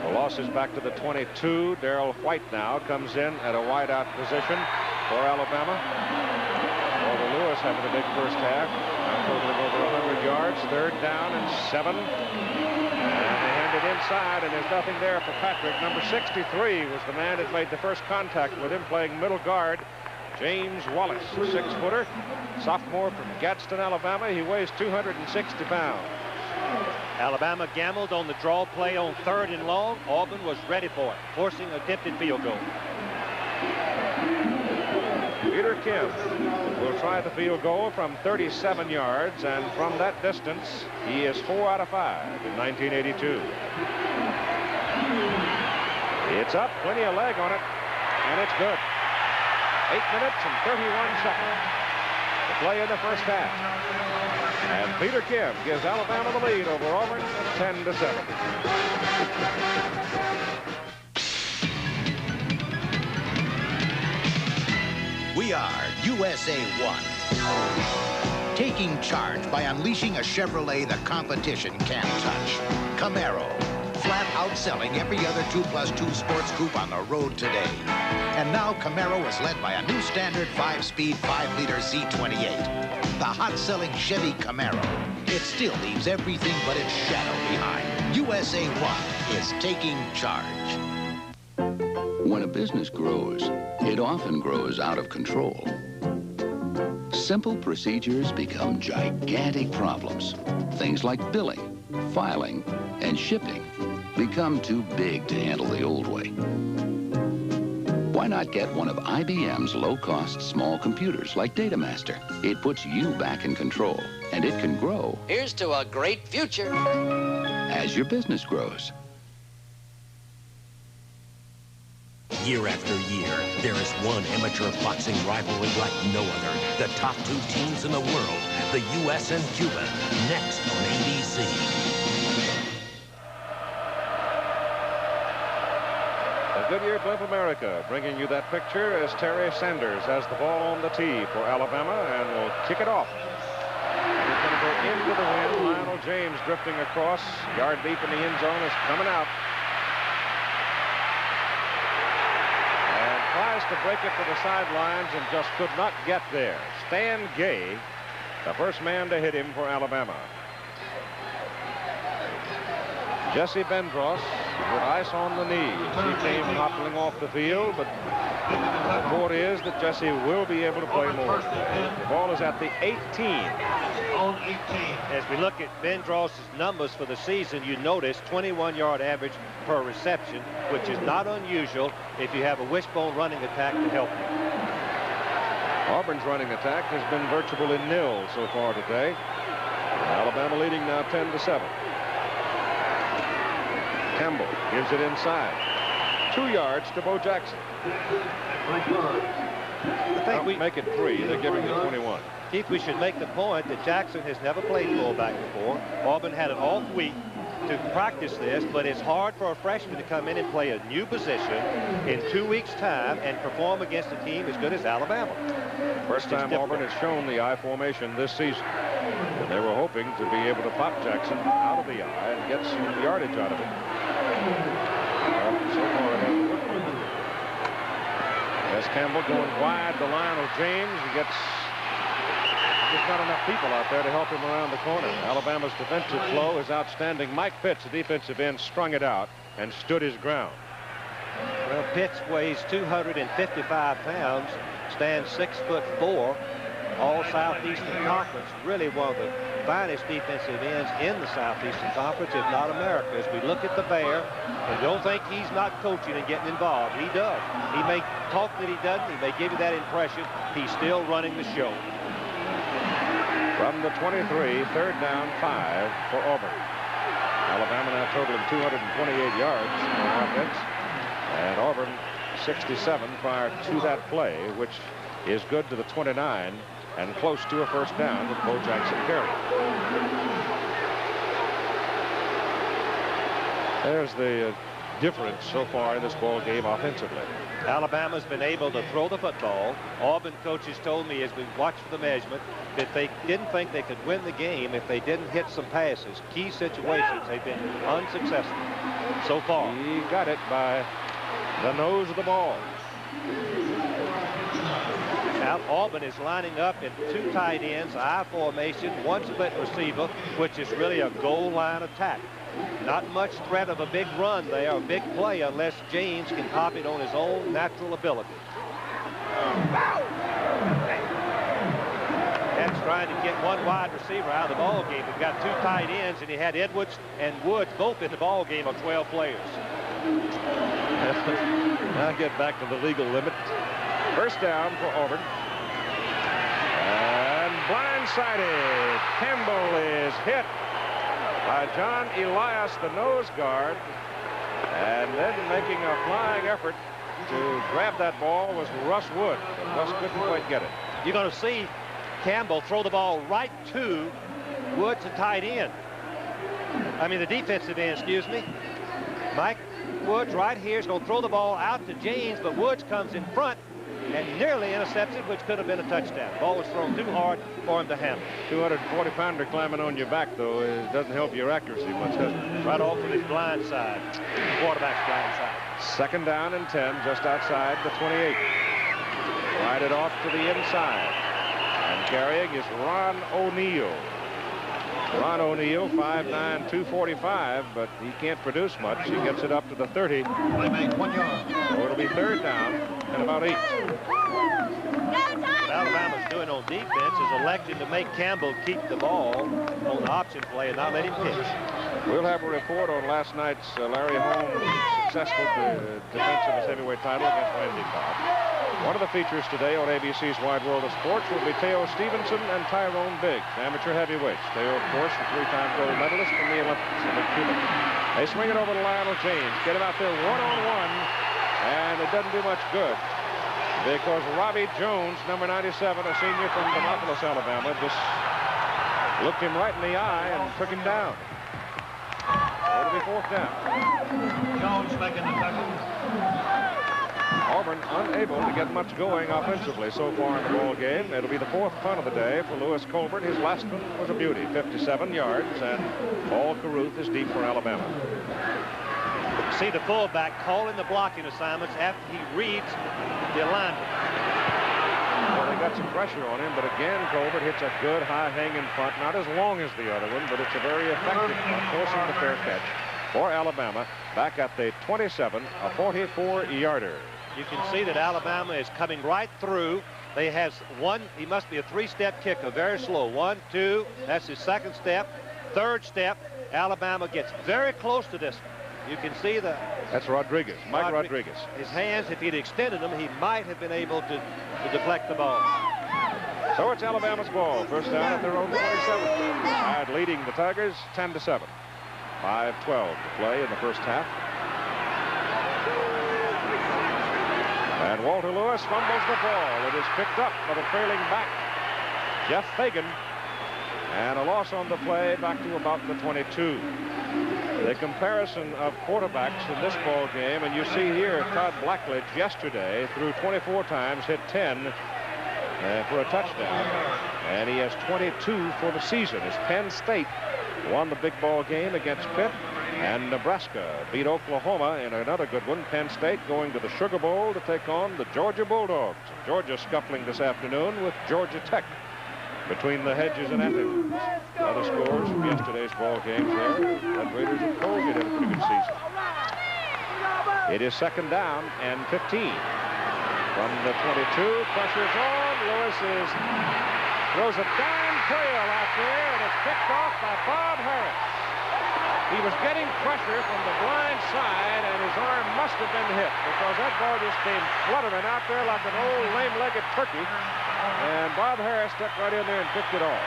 Speaker 11: The loss is back to the 22. Darrell White now comes in at a wideout position for Alabama. Walter Lewis having a big first half, totaling over 100 yards. Third down and 7. And they hand it inside, and there's nothing there for Patrick. Number 63 was the man that made the first contact with him, playing middle guard. James Wallace, a 6-footer, sophomore from Gadsden, Alabama. He weighs 260 pounds.
Speaker 16: Alabama gambled on the draw play on 3rd and long. Auburn was ready for it, forcing attempted field goal.
Speaker 11: Peter Kim will try the field goal from 37 yards, and from that distance, he is 4 out of 5 in 1982. It's up, plenty of leg on it. and it's good. 8 minutes and 31 seconds to play in the first half. And Peter Kim gives Alabama the lead over Auburn 10-7.
Speaker 17: We are USA 1. Taking charge by unleashing a Chevrolet the competition can't touch. Camaro, flat outselling every other 2+2 sports coupe on the road today. And now Camaro is led by a new standard 5-speed, 5-liter Z28. The hot-selling Chevy Camaro. It still leaves everything but its shadow behind. USA 1 is taking charge.
Speaker 8: When a business grows, it often grows out of control. Simple procedures become gigantic problems. Things like billing, filing, and shipping become too big to handle the old way. Why not get one of IBM's low-cost small computers like DataMaster? It puts you back in control, and it can grow.
Speaker 9: Here's to a great future.
Speaker 8: As your business grows.
Speaker 10: Year after year, there is one amateur boxing rivalry like no other. The top 2 teams in the world, the U.S. and Cuba, next on ABC.
Speaker 11: The Goodyear Blimp America bringing you that picture as Terry Sanders has the ball on the tee for Alabama and will kick it off. He's going to go into the wind. Lionel James drifting across. Yard deep in the end zone is coming out. Tries to break it to the sidelines and just could not get there. Stan Gay, the first man to hit him for Alabama. Jesse Bendros with ice on the knees. He came hoppling off the field, but the report is that Jesse will be able to play more. The ball is at the 18.
Speaker 16: As we look at Bendros' numbers for the season, you notice 21-yard average per reception, which is not unusual if you have a wishbone running attack to help you.
Speaker 11: Auburn's running attack has been virtually nil so far today. Alabama leading now 10-7. Campbell gives it inside. 2 yards to Bo Jackson.
Speaker 16: I think we
Speaker 11: make it 3. They're giving the 21.
Speaker 16: Keith, we should make the point that Jackson has never played fullback before. Auburn had an off week to practice this, but it's hard for a freshman to come in and play a new position in 2 weeks' time and perform against a team as good as Alabama.
Speaker 11: First time Auburn has shown the I formation this season. And they were hoping to be able to pop Jackson out of the I and get some yardage out of it. So far it hasn't worked. As Campbell going wide to Lionel James, he gets just not enough people out there to help him around the corner. Alabama's defensive flow is outstanding. Mike Pitts, the defensive end, strung it out and stood his ground.
Speaker 16: Well, Pitts weighs 255 pounds, stands 6'4", all Southeastern Conference. Really one of the finest defensive ends in the Southeastern Conference, if not America. As we look at the Bear, and don't think he's not coaching and getting involved. He does. He may talk that he doesn't. He may give you that impression. He's still running the show.
Speaker 11: From the 23, 3rd down, 5 for Auburn. Alabama now totaling 228 yards on offense. And Auburn 67 prior to that play, which is good to the 29 and close to a first down with Bo Jackson carrying. There's the difference so far in this ball game offensively.
Speaker 16: Alabama's been able to throw the football. Auburn coaches told me as we watched the measurement that they didn't think they could win the game if they didn't hit some passes. Key situations, they've been unsuccessful so far.
Speaker 11: He got it by the nose of the ball.
Speaker 16: Now Auburn is lining up in 2 tight ends, I formation, 1 split receiver, which is really a goal line attack. Not much threat of a big run there, a big play, unless James can pop it on his own natural ability. That's trying to get 1 wide receiver out of the ball game. We've got 2 tight ends, and he had Edwards and Woods both in the ball game of 12 players.
Speaker 11: Now get back to the legal limit. First down for Auburn. And blindsided. Campbell is hit by John Elias, the nose guard, and then making a flying effort to grab that ball was Russ Wood, but Russ couldn't quite get it.
Speaker 16: You're going to see Campbell throw the ball right to Woods, a tight end. I mean, the defensive end, excuse me. Mike Woods right here is going to throw the ball out to James, but Woods comes in front and nearly intercepts it, which could have been a touchdown. The ball was thrown too hard for him to handle.
Speaker 11: 240-pounder climbing on your back, though, it doesn't help your accuracy much, does it?
Speaker 16: Right off of his blind side, quarterback's blind side.
Speaker 11: Second down and 10, just outside the 28. Right it off to the inside. And carrying is Ron O'Neal. Ron O'Neal, 5'9", 245, but he can't produce much. He gets it up to the 30.
Speaker 29: They make 1 yard.
Speaker 11: So it'll be third down and about 8.
Speaker 16: What Alabama's doing on defense is electing to make Campbell keep the ball on the option play and not let him pitch.
Speaker 11: We'll have a report on last night's Larry Holmes' successful defense of his heavyweight title against Randy Cobb. One of the features today on ABC's Wide World of Sports will be Teo Stevenson and Tyrone Biggs, amateur heavyweights. Teo, of course, the 3-time gold medalist from the Olympics in Cuba. They swing it over to Lionel James, get him out there one-on-one, and it doesn't do much good because Robbie Jones, number 97, a senior from Demopolis, Alabama, just looked him right in the eye and took him down. It'll be fourth down.
Speaker 29: Jones making the tackle.
Speaker 11: Auburn unable to get much going offensively so far in the ball game. It'll be the fourth punt of the day for Lewis Colbert. His last one was a beauty, 57 yards, and Paul Carruth is deep for Alabama.
Speaker 16: See the fullback calling the blocking assignments after he reads the alignment.
Speaker 11: Well, they got some pressure on him, but again, Colbert hits a good high-hanging punt. Not as long as the other one, but it's a very effective punt, forcing the fair catch for Alabama back at the 27, a 44-yarder.
Speaker 16: You can see that Alabama is coming right through. They have one, he must be a 3-step kicker, very slow. 1, 2, that's his second step. Third step, Alabama gets very close to this one. You can see the...
Speaker 11: That's Rodriguez, Mike Rodriguez.
Speaker 16: His hands, if he'd extended them, he might have been able to deflect the ball.
Speaker 11: So it's Alabama's ball. First down at their own 27. Tide leading the Tigers 10-7. 5:12 to play in the first half. And Walter Lewis fumbles the ball. It is picked up by the trailing back, Jeff Fagan. And a loss on the play back to about the 22. The comparison of quarterbacks in this ball game, and you see here Todd Blackledge yesterday threw 24 times, hit 10 for a touchdown, and he has 22 for the season as Penn State won the big ball game against Pitt, and Nebraska beat Oklahoma in another good one. Penn State going to the Sugar Bowl to take on the Georgia Bulldogs. Georgia scuffling this afternoon with Georgia Tech between the hedges and Athens. Other scores from yesterday's ball games there. The Raiders of Colgate had a pretty good season. It is second down and 15. From the 22, pressure's on. Lewis throws a dime trail out there, and it's picked off by Bob Harris. He was getting pressure from the blind side, and his arm must have been hit because that ball just came fluttering out there like an old lame-legged turkey. And Bob Harris stepped right in there and picked it off.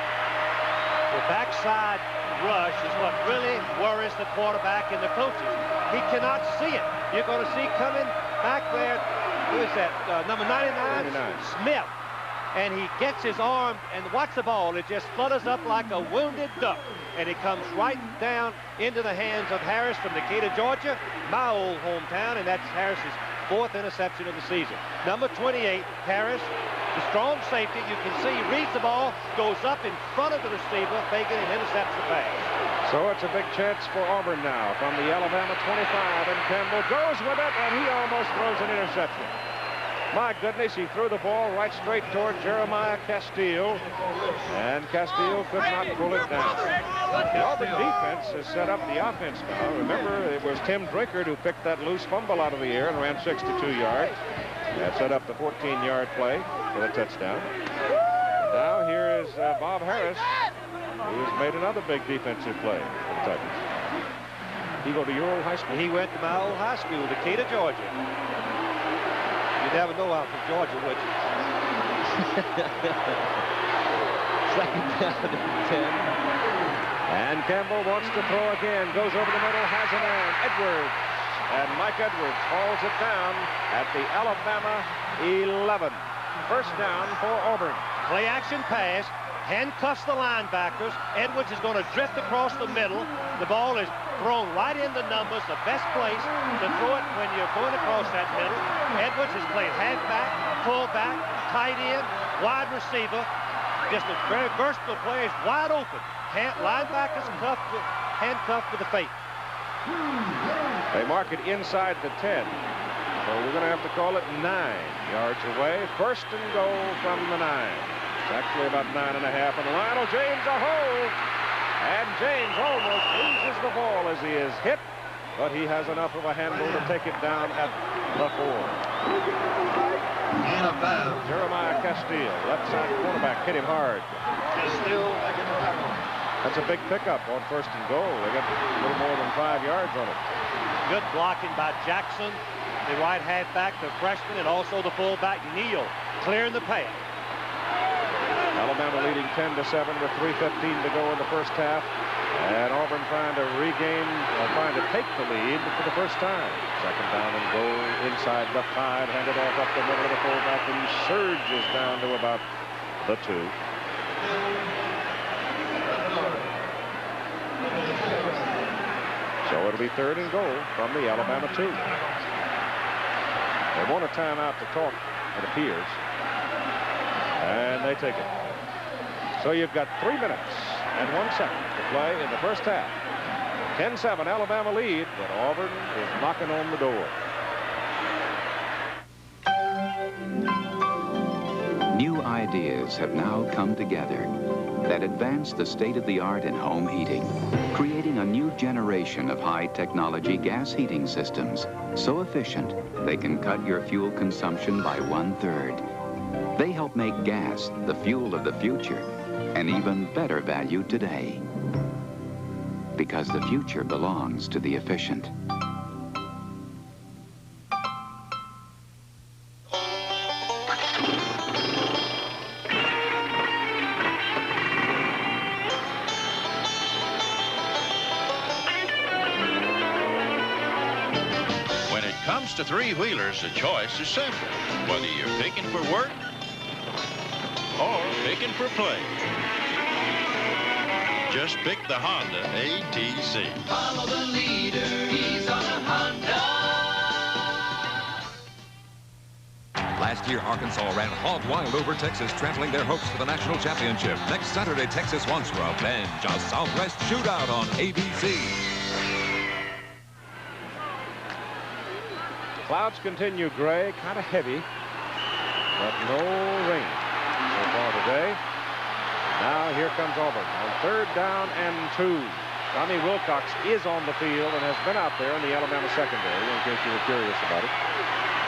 Speaker 16: The backside rush is what really worries the quarterback and the coaches. He cannot see it. You're going to see coming back there, who is that, number 99? Smith. And he gets his arm and watch the ball. It just flutters up like a wounded duck. And it comes right down into the hands of Harris from Decatur, Georgia, my old hometown, and that's Harris's 4th interception of the season. Number 28, Harris, the strong safety. You can see he reads the ball, goes up in front of the receiver, Fagan, and intercepts the pass.
Speaker 11: So it's a big chance for Auburn now from the Alabama 25, and Campbell goes with it, and he almost throws an interception. My goodness, he threw the ball right straight toward Jeremiah Castile, and Castile could not pull it down. The Auburn defense has set up the offense now. Remember, it was Tim Drinkard who picked that loose fumble out of the air and ran 62 yards. That set up the 14-yard play for the touchdown. Now here is Bob Harris, who has made another big defensive play for the Tigers. He go to your old high school?
Speaker 16: He went to my old high school, Decatur, Georgia. You never know out from Georgia, would you?
Speaker 5: Second down and 10.
Speaker 11: And Campbell wants to throw again. Goes over the middle, has a man. Edwards and Mike Edwards hauls it down at the Alabama 11. First down for Auburn.
Speaker 16: Play action pass, handcuffs the linebackers. Edwards is going to drift across the middle. The ball is thrown right into numbers, the best place to throw it when you're going across that middle. Edwards has played halfback, fullback, tight end, wide receiver. Just a very versatile player. He's wide open. Linebackers handcuffed with the fake.
Speaker 11: They mark it inside the 10. So we're going to have to call it 9 yards away. First and goal from the 9. It's actually about 9.5. And Lionel James a hold. And James almost loses the ball as he is hit, but he has enough of a handle to take it down at the 4. Jeremiah Castile, left side cornerback, hit him hard. That's a big pickup on first and goal. They got a little more than 5 yards on it.
Speaker 16: Good blocking by Jackson, the right halfback, the freshman, and also the fullback, Neal, clearing the path.
Speaker 11: Alabama leading 10-7 with 3:15 to go in the first half. And Auburn trying to regain, or trying to take the lead for the first time. Second down and goal inside the 5, handed off up the middle of the fullback, and he surges down to about the 2. So it'll be third and goal from the Alabama 2. They want a timeout to talk, it appears. And they take it. So you've got 3 minutes and 1 second to play in the first half. 10-7 Alabama lead, but Auburn is knocking on the door.
Speaker 8: New ideas have now come together that advance the state-of-the-art in home heating, creating a new generation of high-technology gas heating systems, so efficient they can cut your fuel consumption by 1/3. They help make gas the fuel of the future, an even better value today. Because the future belongs to the efficient.
Speaker 7: When it comes to three-wheelers, the choice is simple. Whether you're picking for work or picking for play. Just pick the Honda ATC.
Speaker 26: Follow the leader, he's on a Honda.
Speaker 13: Last year, Arkansas ran hog wild over Texas, trampling their hopes for the national championship. Next Saturday, Texas wants revenge. A Southwest shootout on ABC.
Speaker 11: Clouds continue gray, kind of heavy, but no rain so far today. Now here comes Auburn on third down and 2. Tommy Wilcox is on the field and has been out there in the Alabama secondary, in case you were curious about it.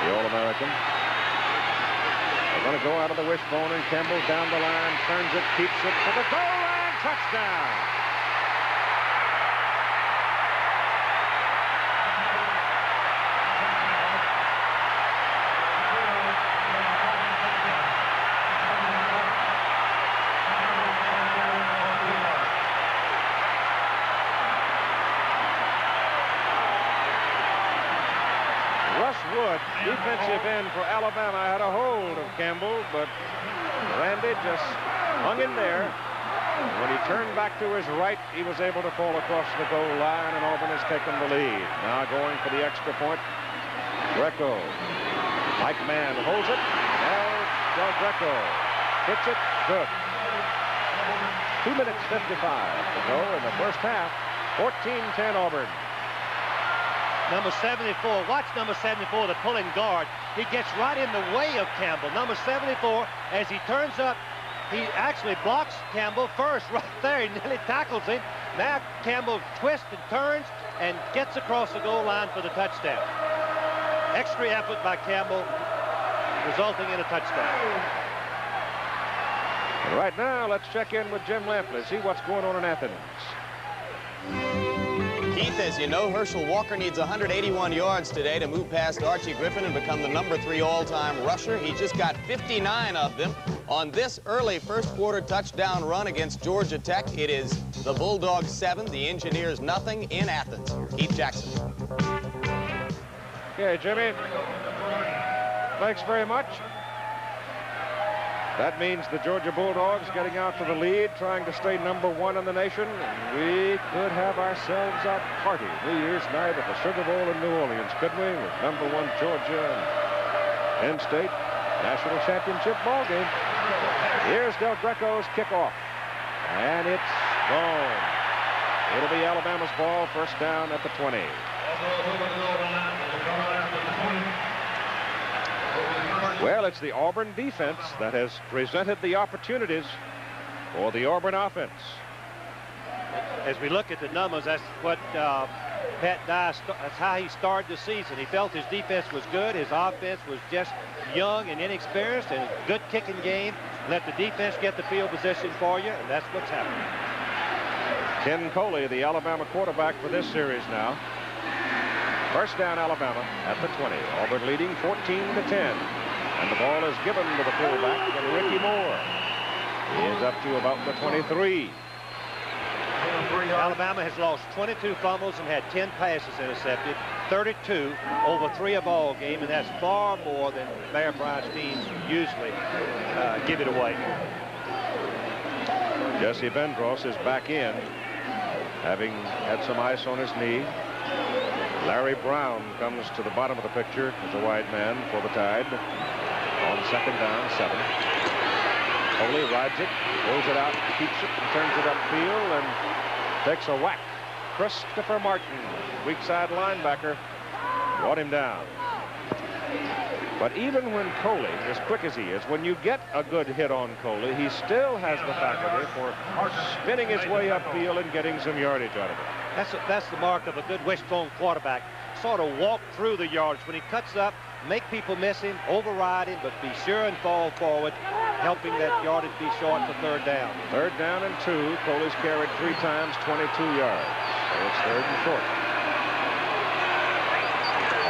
Speaker 11: The All-American. They're going to go out of the wishbone, and Campbell down the line, turns it, keeps it to the goal line, touchdown. Defensive end for Alabama had a hold of Campbell, but Randy just hung in there. When he turned back to his right, he was able to fall across the goal line, and Auburn has taken the lead. Now going for the extra point, Greco. Mike Mann holds it. Now Del Greco hits it. Good. 2 minutes 55 to go in the first half. 14-10 Auburn.
Speaker 16: Number 74, watch number 74, the pulling guard. He gets right in the way of Campbell. Number 74, as he turns up, he actually blocks Campbell first right there. He nearly tackles him. Now Campbell twists and turns and gets across the goal line for the touchdown. Extra effort by Campbell, resulting in a touchdown.
Speaker 11: Right now, let's check in with Jim Lampley, see what's going on in Athens.
Speaker 12: Keith, as you know, Herschel Walker needs 181 yards today to move past Archie Griffin and become the number 3 all-time rusher. He just got 59 of them on this early first quarter touchdown run against Georgia Tech. It is the Bulldogs 7, the Engineers nothing in Athens. Keith Jackson.
Speaker 11: Okay, Jimmy. Thanks very much. That means the Georgia Bulldogs getting out to the lead, trying to stay #1 in the nation. And we could have ourselves a party New Year's night at the Sugar Bowl in New Orleans, couldn't we? With #1 Georgia and Penn State National Championship ball game. Here's Del Greco's kickoff. And it's gone. It'll be Alabama's ball, first down at the 20. Well, it's the Auburn defense that has presented the opportunities for the Auburn offense.
Speaker 14: As we look at the numbers, that's what Pat Dye, that's how he started the season. He felt his defense was good. His offense was just young and inexperienced, and a good kicking game. Let the defense get the field position for you, and that's what's happening.
Speaker 11: Ken Coley, the Alabama quarterback for this series now. First down, Alabama at the 20. Auburn leading 14-10. And the ball is given to the fullback, and Ricky Moore. He is up to about the 23.
Speaker 14: Alabama has lost 22 fumbles and had 10 passes intercepted, 32 over 3 a ball game, and that's far more than Bear Bryant's teams usually give it away.
Speaker 11: Jesse Bendros is back in, having had some ice on his knee. Larry Brown comes to the bottom of the picture as a wide man for the Tide. On second down, 7. Coley rides it, rolls it out, keeps it, and turns it upfield, and takes a whack. Christopher Martin, weak side linebacker, brought him down. But even when Coley, as quick as he is, when you get a good hit on Coley, he still has the faculty for spinning his way upfield and getting some yardage out of it.
Speaker 14: That's the mark of a good wishbone quarterback. Sort of walk through the yards. When he cuts up, make people miss him, override him, but be sure and fall forward, helping that yardage be short for third down.
Speaker 11: Third down and 2. Coley's carried 3 times, 22 yards. So it's third and short.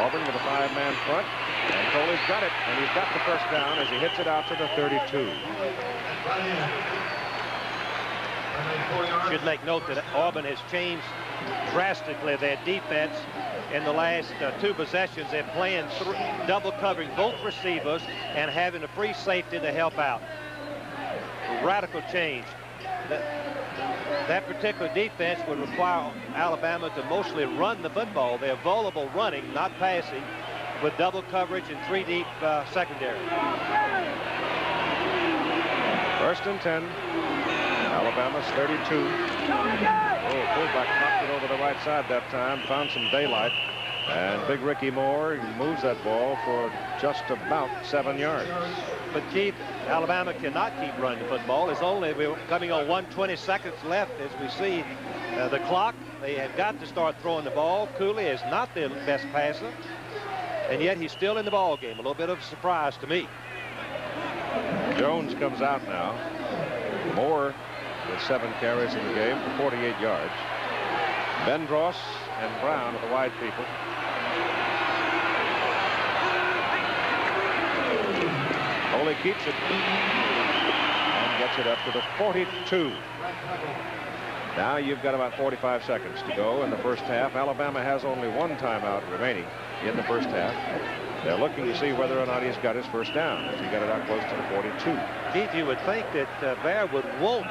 Speaker 11: Auburn with a 5-man front, and Coley's got it, and he's got the first down as he hits it out to the 32.
Speaker 14: Should make note that Auburn has changed drastically their defense in the last 2 possessions. They're playing double covering both receivers and having a free safety to help out. A radical change. That particular defense would require Alabama to mostly run the football. They're vulnerable running, not passing, with double coverage and 3 deep secondary.
Speaker 11: First and 10. Alabama's 32. Oh, fullback knocked it over the right side that time, found some daylight. And big Ricky Moore moves that ball for just about 7 yards.
Speaker 14: But Keith, Alabama cannot keep running the football. We're coming on 1:20 seconds left as we see the clock. They have got to start throwing the ball. Cooley is not their best passer, and yet he's still in the ball game. A little bit of a surprise to me.
Speaker 11: Jones comes out now. Moore with 7 carries in the game for 48 yards. Bendros and Brown are the wide people. Coley keeps it and gets it up to the 42. Now you've got about 45 seconds to go in the first half. Alabama has only 1 timeout remaining in the first half. They're looking to see whether or not he's got his first down. If he got it out close to the 42.
Speaker 14: Keith, you would think that Bear would want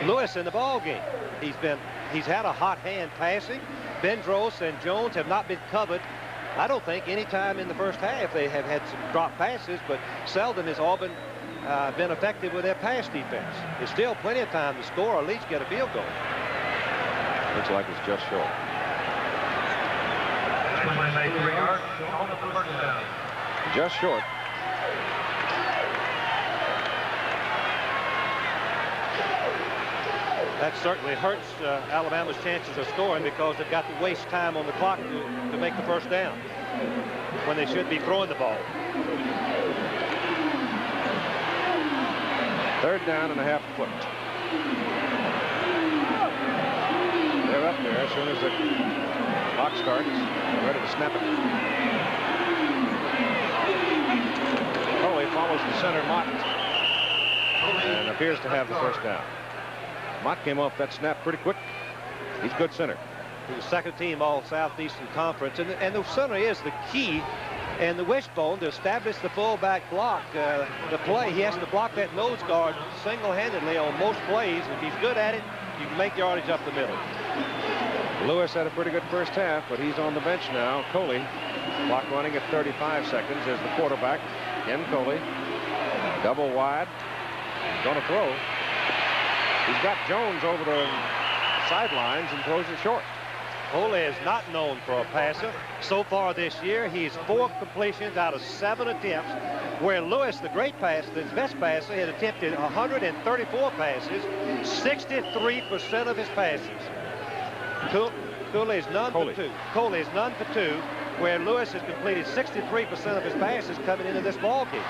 Speaker 14: Lewis in the ball game. He's had a hot hand passing. Bendros and Jones have not been covered. I don't think any time in the first half. They have had some drop passes, but seldom has Auburn been effective with their pass defense. There's still plenty of time to score or at least get a field goal.
Speaker 11: Looks like it's just short. Just short.
Speaker 14: That certainly hurts Alabama's chances of scoring because they've got to waste time on the clock to make the first down when they should be throwing the ball.
Speaker 11: Third down and a half foot. They're up there as soon as the clock starts. They're ready to snap it. Coley follows the center Mott and appears to have the first down. Mott came off that snap pretty quick. He's good center.
Speaker 14: who's second team all Southeastern Conference. And the center is the key and the wishbone to establish the fullback block, the play. He has to block that nose guard single-handedly on most plays. If he's good at it, you can make yardage up the middle.
Speaker 11: Lewis had a pretty good first half, but he's on the bench now. Coley, clock running at 35 seconds, is the quarterback. Ken Coley, double wide, going to throw. He's got Jones over the sidelines and throws it short.
Speaker 14: Coley is not known for a passer. So far this year, he's 4 completions out of 7 attempts, where Lewis, the great passer, the best passer, had attempted 134 passes, 63% of his passes. Coley is none for 2. Coley is none for 2, where Lewis has completed 63% of his passes coming into this ball game.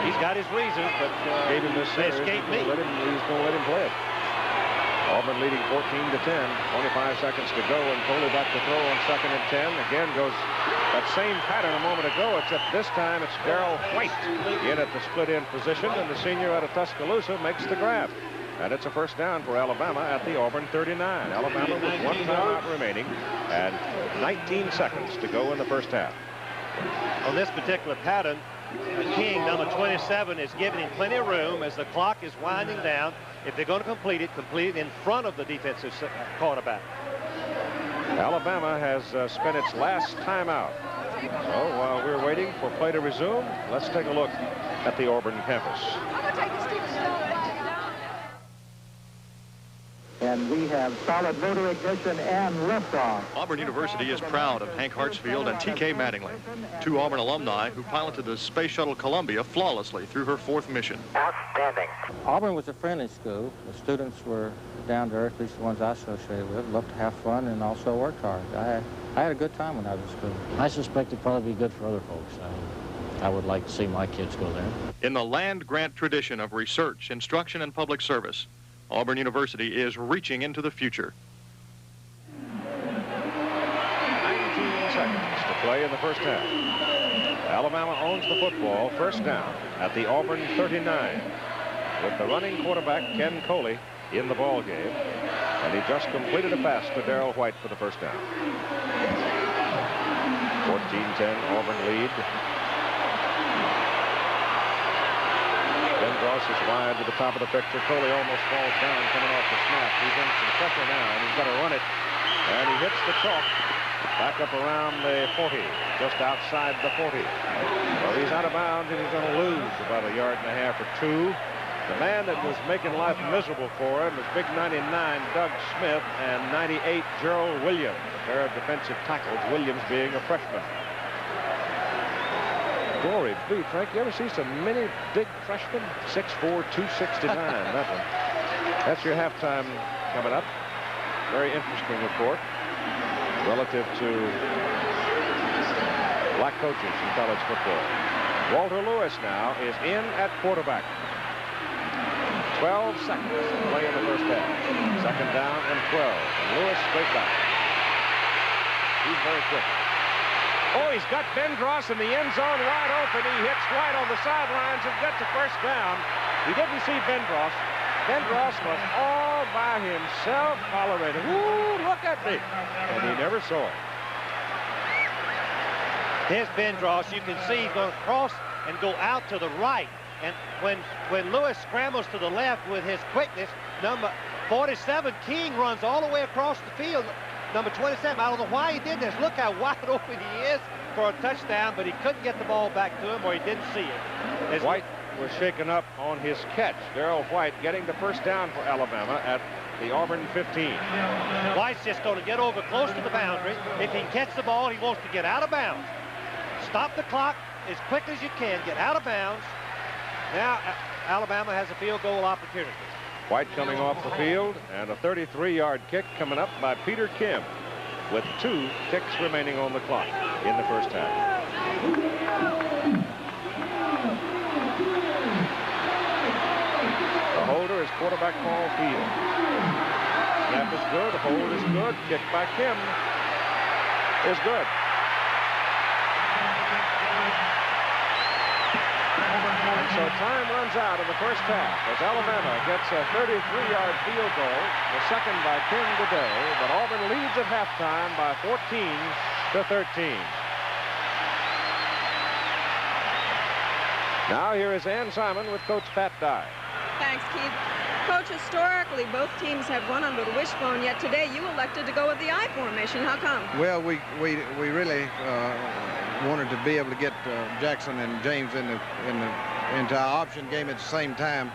Speaker 14: He's got his reasons, but
Speaker 11: gave him this
Speaker 14: they escaped me.
Speaker 11: He's going to let him play it. Auburn leading 14-10. 25 seconds to go, and Coley back to throw on 2nd and 10. Again goes that same pattern a moment ago, except this time it's Darrell White in at the split-end position, and the senior out of Tuscaloosa makes the grab. And it's a first down for Alabama at the Auburn 39. Alabama with 1 timeout remaining and 19 seconds to go in the first half.
Speaker 14: On this particular pattern, King, number 27, is giving him plenty of room as the clock is winding down. If they're going to complete it in front of the defensive quarterback.
Speaker 11: Alabama has spent its last timeout. So while we're waiting for play to resume, let's take a look at the Auburn campus.
Speaker 18: And we have solid motor ignition and liftoff.
Speaker 19: Auburn University is proud of Hank Hartsfield and T.K. Mattingly, 2 Auburn alumni who piloted the Space Shuttle Columbia flawlessly through her 4th mission.
Speaker 18: Outstanding.
Speaker 20: Auburn was a friendly school. The students were down to earth, at least the ones I associated with, loved to have fun and also worked hard. I had a good time when I was in school.
Speaker 21: I suspect it'd probably be good for other folks. I would like to see my kids go there.
Speaker 19: In the land-grant tradition of research, instruction, and public service, Auburn University is reaching into the future.
Speaker 11: 19 seconds to play in the first half. Alabama owns the football, first down at the Auburn 39, with the running quarterback Ken Coley in the ball game, and he just completed a pass to Darrell White for the first down. 14-10 Auburn lead. Ross is wide to the top of the picture. Coley almost falls down coming off the snap. He's in some pressure now, and he's going to run it. And he hits the chalk back up around the 40, just outside the 40. Well, he's out of bounds, and he's going to lose about 1.5 yards or 2. The man that was making life miserable for him is big 99 Doug Smith and 98 Gerald Williams, a pair of defensive tackles, Williams being a freshman. Glory be, Frank, you ever see so many big freshmen? 6'4", 269, that one. That's your halftime coming up. Very interesting report relative to black coaches in college football. Walter Lewis now is in at quarterback. 12 seconds to play in the first half. 2nd down and 12. And Lewis straight back. He's very quick. Oh, he's got Bendross in the end zone wide open. He hits White on the sidelines and gets a first down. He didn't see Bendross. Bendross was all by himself hollering, "Ooh, look at me!" And he never saw it.
Speaker 14: Here's Bendross. You can see he's going to cross and go out to the right. And when Lewis scrambles to the left with his quickness, number 47, King, runs all the way across the field. Number 27, I don't know why he did this. Look how wide open he is for a touchdown, but he couldn't get the ball back to him, or he didn't see it.
Speaker 11: White was shaken up on his catch. Darrell White getting the first down for Alabama at the Auburn 15.
Speaker 14: White's just going to get over close to the boundary. If he can catch the ball, he wants to get out of bounds. Stop the clock as quick as you can. Get out of bounds. Now Alabama has a field goal opportunity.
Speaker 11: White coming off the field, and a 33-yard kick coming up by Peter Kim, with 2 ticks remaining on the clock in the first half. The holder is quarterback Paul Field. Snap is good, the hold is good, kick by Kim is good. And So time runs out in the first half as Alabama gets a 33-yard field goal, the second by King today, but Auburn leads at halftime by 14-13. Now here is Ann Simon with Coach Pat Dye.
Speaker 1: Thanks, Keith. Coach, historically, both teams have run under the wishbone, yet today you elected to go with the I formation. How come?
Speaker 2: Well, we really wanted to be able to get Jackson and James into our option game at the same time,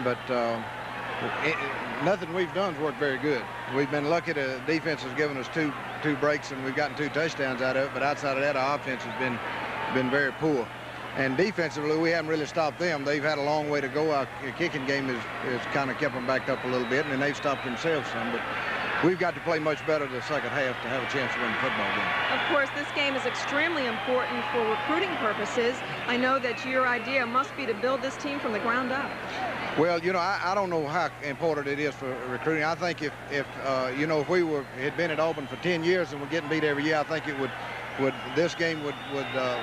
Speaker 2: but nothing we've done has worked very good. We've been lucky. The defense has given us two breaks, and we've gotten 2 touchdowns out of it, but outside of that, our offense has been very poor. And defensively, we haven't really stopped them. They've had a long way to go. Our kicking game has kind of kept them backed up a little bit, and then they've stopped themselves some. But we've got to play much better the second half to have a chance to win the football game.
Speaker 1: Of course, this game is extremely important for recruiting purposes. I know that your idea must be to build this team from the ground up.
Speaker 2: Well, you know, I don't know how important it is for recruiting. I think if you know, if we had been at Auburn for 10 years and we're getting beat every year, I think it would this game would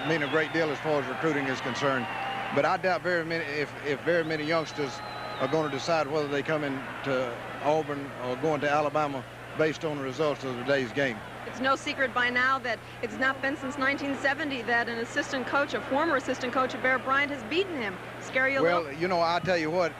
Speaker 2: mean a great deal as far as recruiting is concerned. But I doubt if very many youngsters are going to decide whether they come into Auburn or going to Alabama based on the results of today's game.
Speaker 1: It's no secret by now that it's not been since 1970 that an assistant coach, a former assistant coach of Bear Bryant, has beaten him. Scary a little?
Speaker 2: Well, you know, I tell you what,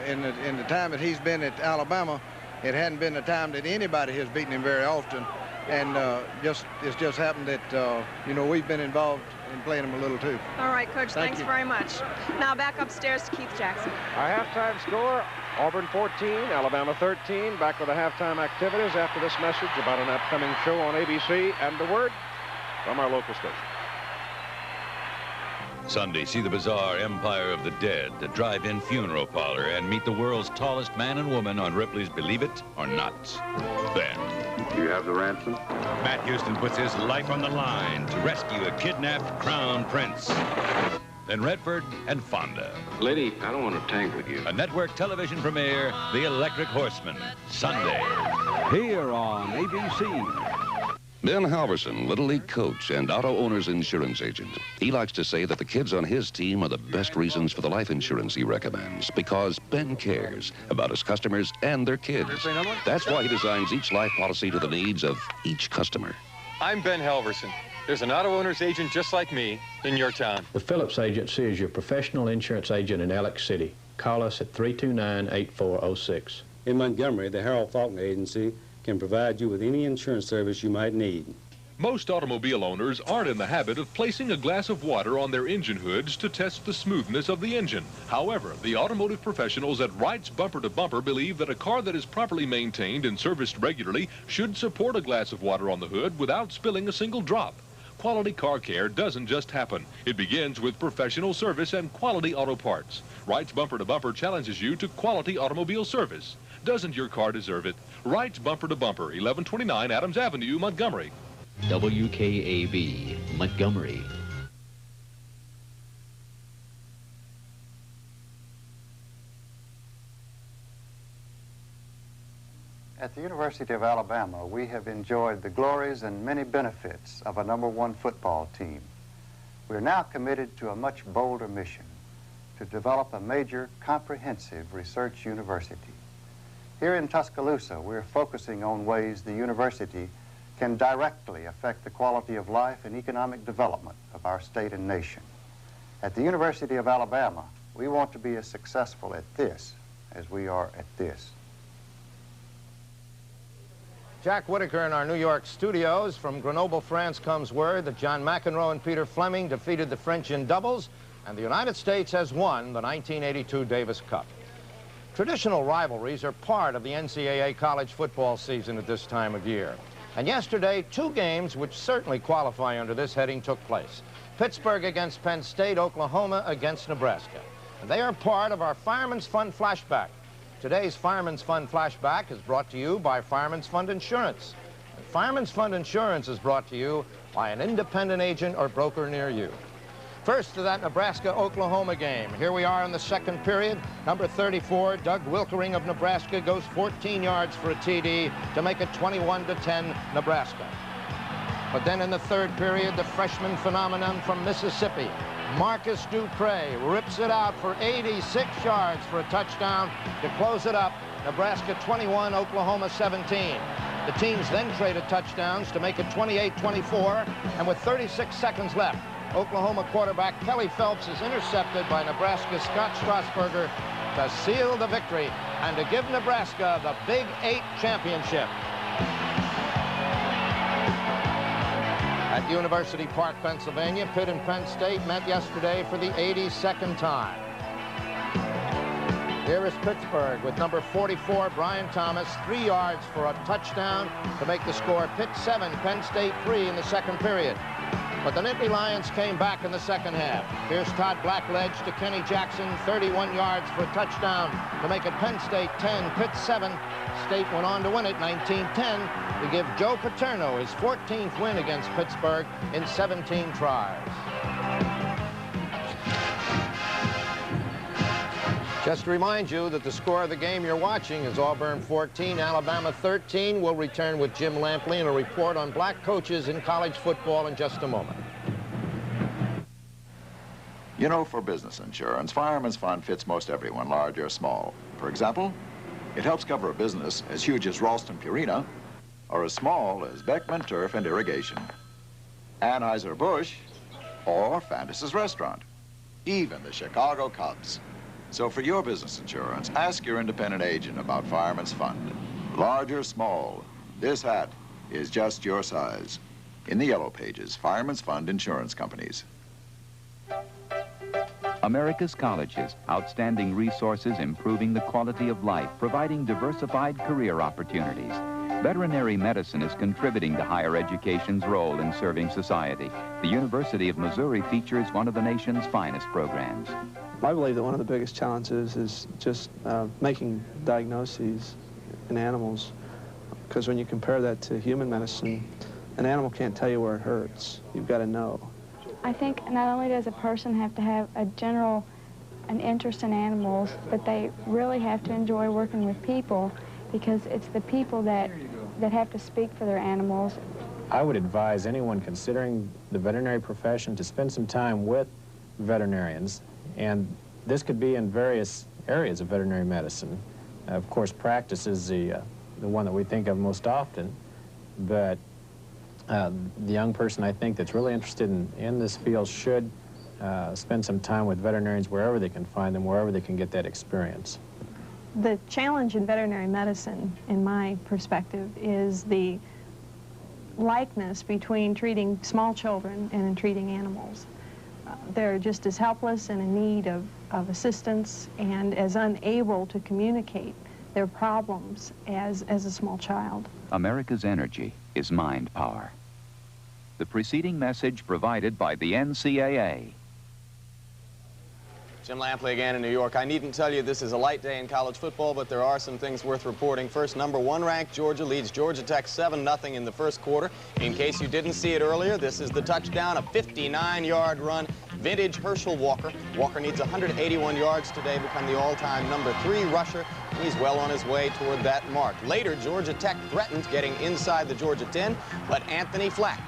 Speaker 2: in the time that he's been at Alabama, it hadn't been the time that anybody has beaten him very often. And it's just happened that, you know, we've been involved in playing them a little too.
Speaker 1: All right, Coach, thanks
Speaker 2: you.
Speaker 1: very much. Now back upstairs to Keith Jackson.
Speaker 11: Our halftime score, Auburn 14, Alabama 13. Back with the halftime activities after this message about an upcoming show on ABC and the word from our local station.
Speaker 7: Sunday, see the bizarre Empire of the Dead, the drive-in funeral parlor, and meet the world's tallest man and woman on Ripley's Believe It or Not. Then,
Speaker 3: do you have the ransom?
Speaker 7: Matt Houston puts his life on the line to rescue a kidnapped crown prince. Then Redford and Fonda.
Speaker 3: Lady, I don't want to tangle with you.
Speaker 7: A network television premiere, The Electric Horseman, Sunday.
Speaker 6: Here on ABC.
Speaker 13: Ben Halverson, Little League coach and auto owner's insurance agent. He likes to say that the kids on his team are the best reasons for the life insurance he recommends, because Ben cares about his customers and their kids. That's why he designs each life policy to the needs of each customer.
Speaker 22: I'm Ben Halverson. There's an auto owner's agent just like me in your town.
Speaker 23: The Phillips Agency is your professional insurance agent in Alex City. Call us at 329-8406.
Speaker 24: In Montgomery, the Harold Faulkner Agency can provide you with any insurance service you might need.
Speaker 25: Most automobile owners aren't in the habit of placing a glass of water on their engine hoods to test the smoothness of the engine. However, the automotive professionals at Wright's Bumper to Bumper believe that a car that is properly maintained and serviced regularly should support a glass of water on the hood without spilling a single drop. Quality car care doesn't just happen. It begins with professional service and quality auto parts. Wright's Bumper to Bumper challenges you to quality automobile service. Doesn't your car deserve it? Wright's Bumper to Bumper, 1129 Adams Avenue, Montgomery.
Speaker 27: WKAB, Montgomery.
Speaker 28: At the University of Alabama, we have enjoyed the glories and many benefits of a #1 football team. We are now committed to a much bolder mission, to develop a major comprehensive research university. Here in Tuscaloosa, we're focusing on ways the university can directly affect the quality of life and economic development of our state and nation. At the University of Alabama, we want to be as successful at this as we are at this.
Speaker 12: Jack Whitaker in our New York studios. From Grenoble, France comes word that John McEnroe and Peter Fleming defeated the French in doubles, and the United States has won the 1982 Davis Cup. Traditional rivalries are part of the NCAA college football season at this time of year. And yesterday, 2 games which certainly qualify under this heading took place. Pittsburgh against Penn State, Oklahoma against Nebraska. And they are part of our Fireman's Fund Flashback. Today's Fireman's Fund Flashback is brought to you by Fireman's Fund Insurance. And Fireman's Fund Insurance is brought to you by an independent agent or broker near you. First to that Nebraska-Oklahoma game. Here we are in the second period. Number 34, Doug Wilkering of Nebraska, goes 14 yards for a TD to make it 21-10 Nebraska. But then in the third period, the freshman phenomenon from Mississippi,
Speaker 4: Marcus Dupre rips it out for 86 yards for a touchdown to close it up. Nebraska 21, Oklahoma 17. The teams then traded touchdowns to make it 28-24, and with 36 seconds left, Oklahoma quarterback Kelly Phelps is intercepted by Nebraska's Scott Strasburger to seal the victory and to give Nebraska the Big 8 championship. At University Park, Pennsylvania, Pitt and Penn State met yesterday for the 82nd time. Here is Pittsburgh with number 44, Brian Thomas, 3 yards for a touchdown to make the score Pitt 7, Penn State 3 in the second period. But the Nittany Lions came back in the second half. Here's Todd Blackledge to Kenny Jackson, 31 yards for a touchdown to make it Penn State 10, Pitt 7. State went on to win it 19-10 to give Joe Paterno his 14th win against Pittsburgh in 17 tries. Just to remind you that the score of the game you're watching is Auburn 14, Alabama 13. We'll return with Jim Lampley and a report on black coaches in college football in just a moment.
Speaker 5: You know, for business insurance, Fireman's Fund fits most everyone, large or small. For example, it helps cover a business as huge as Ralston Purina or as small as Beckman Turf and Irrigation, Anheuser-Busch, or Fantas's Restaurant, even the Chicago Cubs. So for your business insurance, ask your independent agent about Fireman's Fund. Large or small, this hat is just your size. In the yellow pages, Fireman's Fund Insurance Companies.
Speaker 8: America's colleges, outstanding resources improving the quality of life, providing diversified career opportunities. Veterinary medicine is contributing to higher education's role in serving society. The University of Missouri features one of the nation's finest programs.
Speaker 9: I believe that one of the biggest challenges is just making diagnoses in animals, because when you compare that to human medicine, an animal can't tell you where it hurts. You've got to know.
Speaker 10: I think not only does a person have to have an interest in animals, but they really have to enjoy working with people, because it's the people that have to speak for their animals.
Speaker 23: I would advise anyone considering the veterinary profession to spend some time with veterinarians, and this could be in various areas of veterinary medicine. Of course, practice is the one that we think of most often, but the young person, I think, that's really interested in this field should spend some time with veterinarians wherever they can find them, wherever they can get that experience.
Speaker 15: The challenge in veterinary medicine, in my perspective, is the likeness between treating small children and in treating animals. They're just as helpless and in need of assistance and as unable to communicate their problems as a small child.
Speaker 8: America's energy is mind power. The preceding message provided by the NCAA.
Speaker 12: Jim Lampley again in New York. I needn't tell you this is a light day in college football, but there are some things worth reporting. First, number 1 ranked Georgia leads Georgia Tech 7-0 in the first quarter. In case you didn't see it earlier, this is the touchdown, a 59-yard run. Vintage Herschel Walker. Walker needs 181 yards today, become the all-time number 3 rusher. He's well on his way toward that mark. Later, Georgia Tech threatened getting inside the Georgia 10, but Anthony Flack,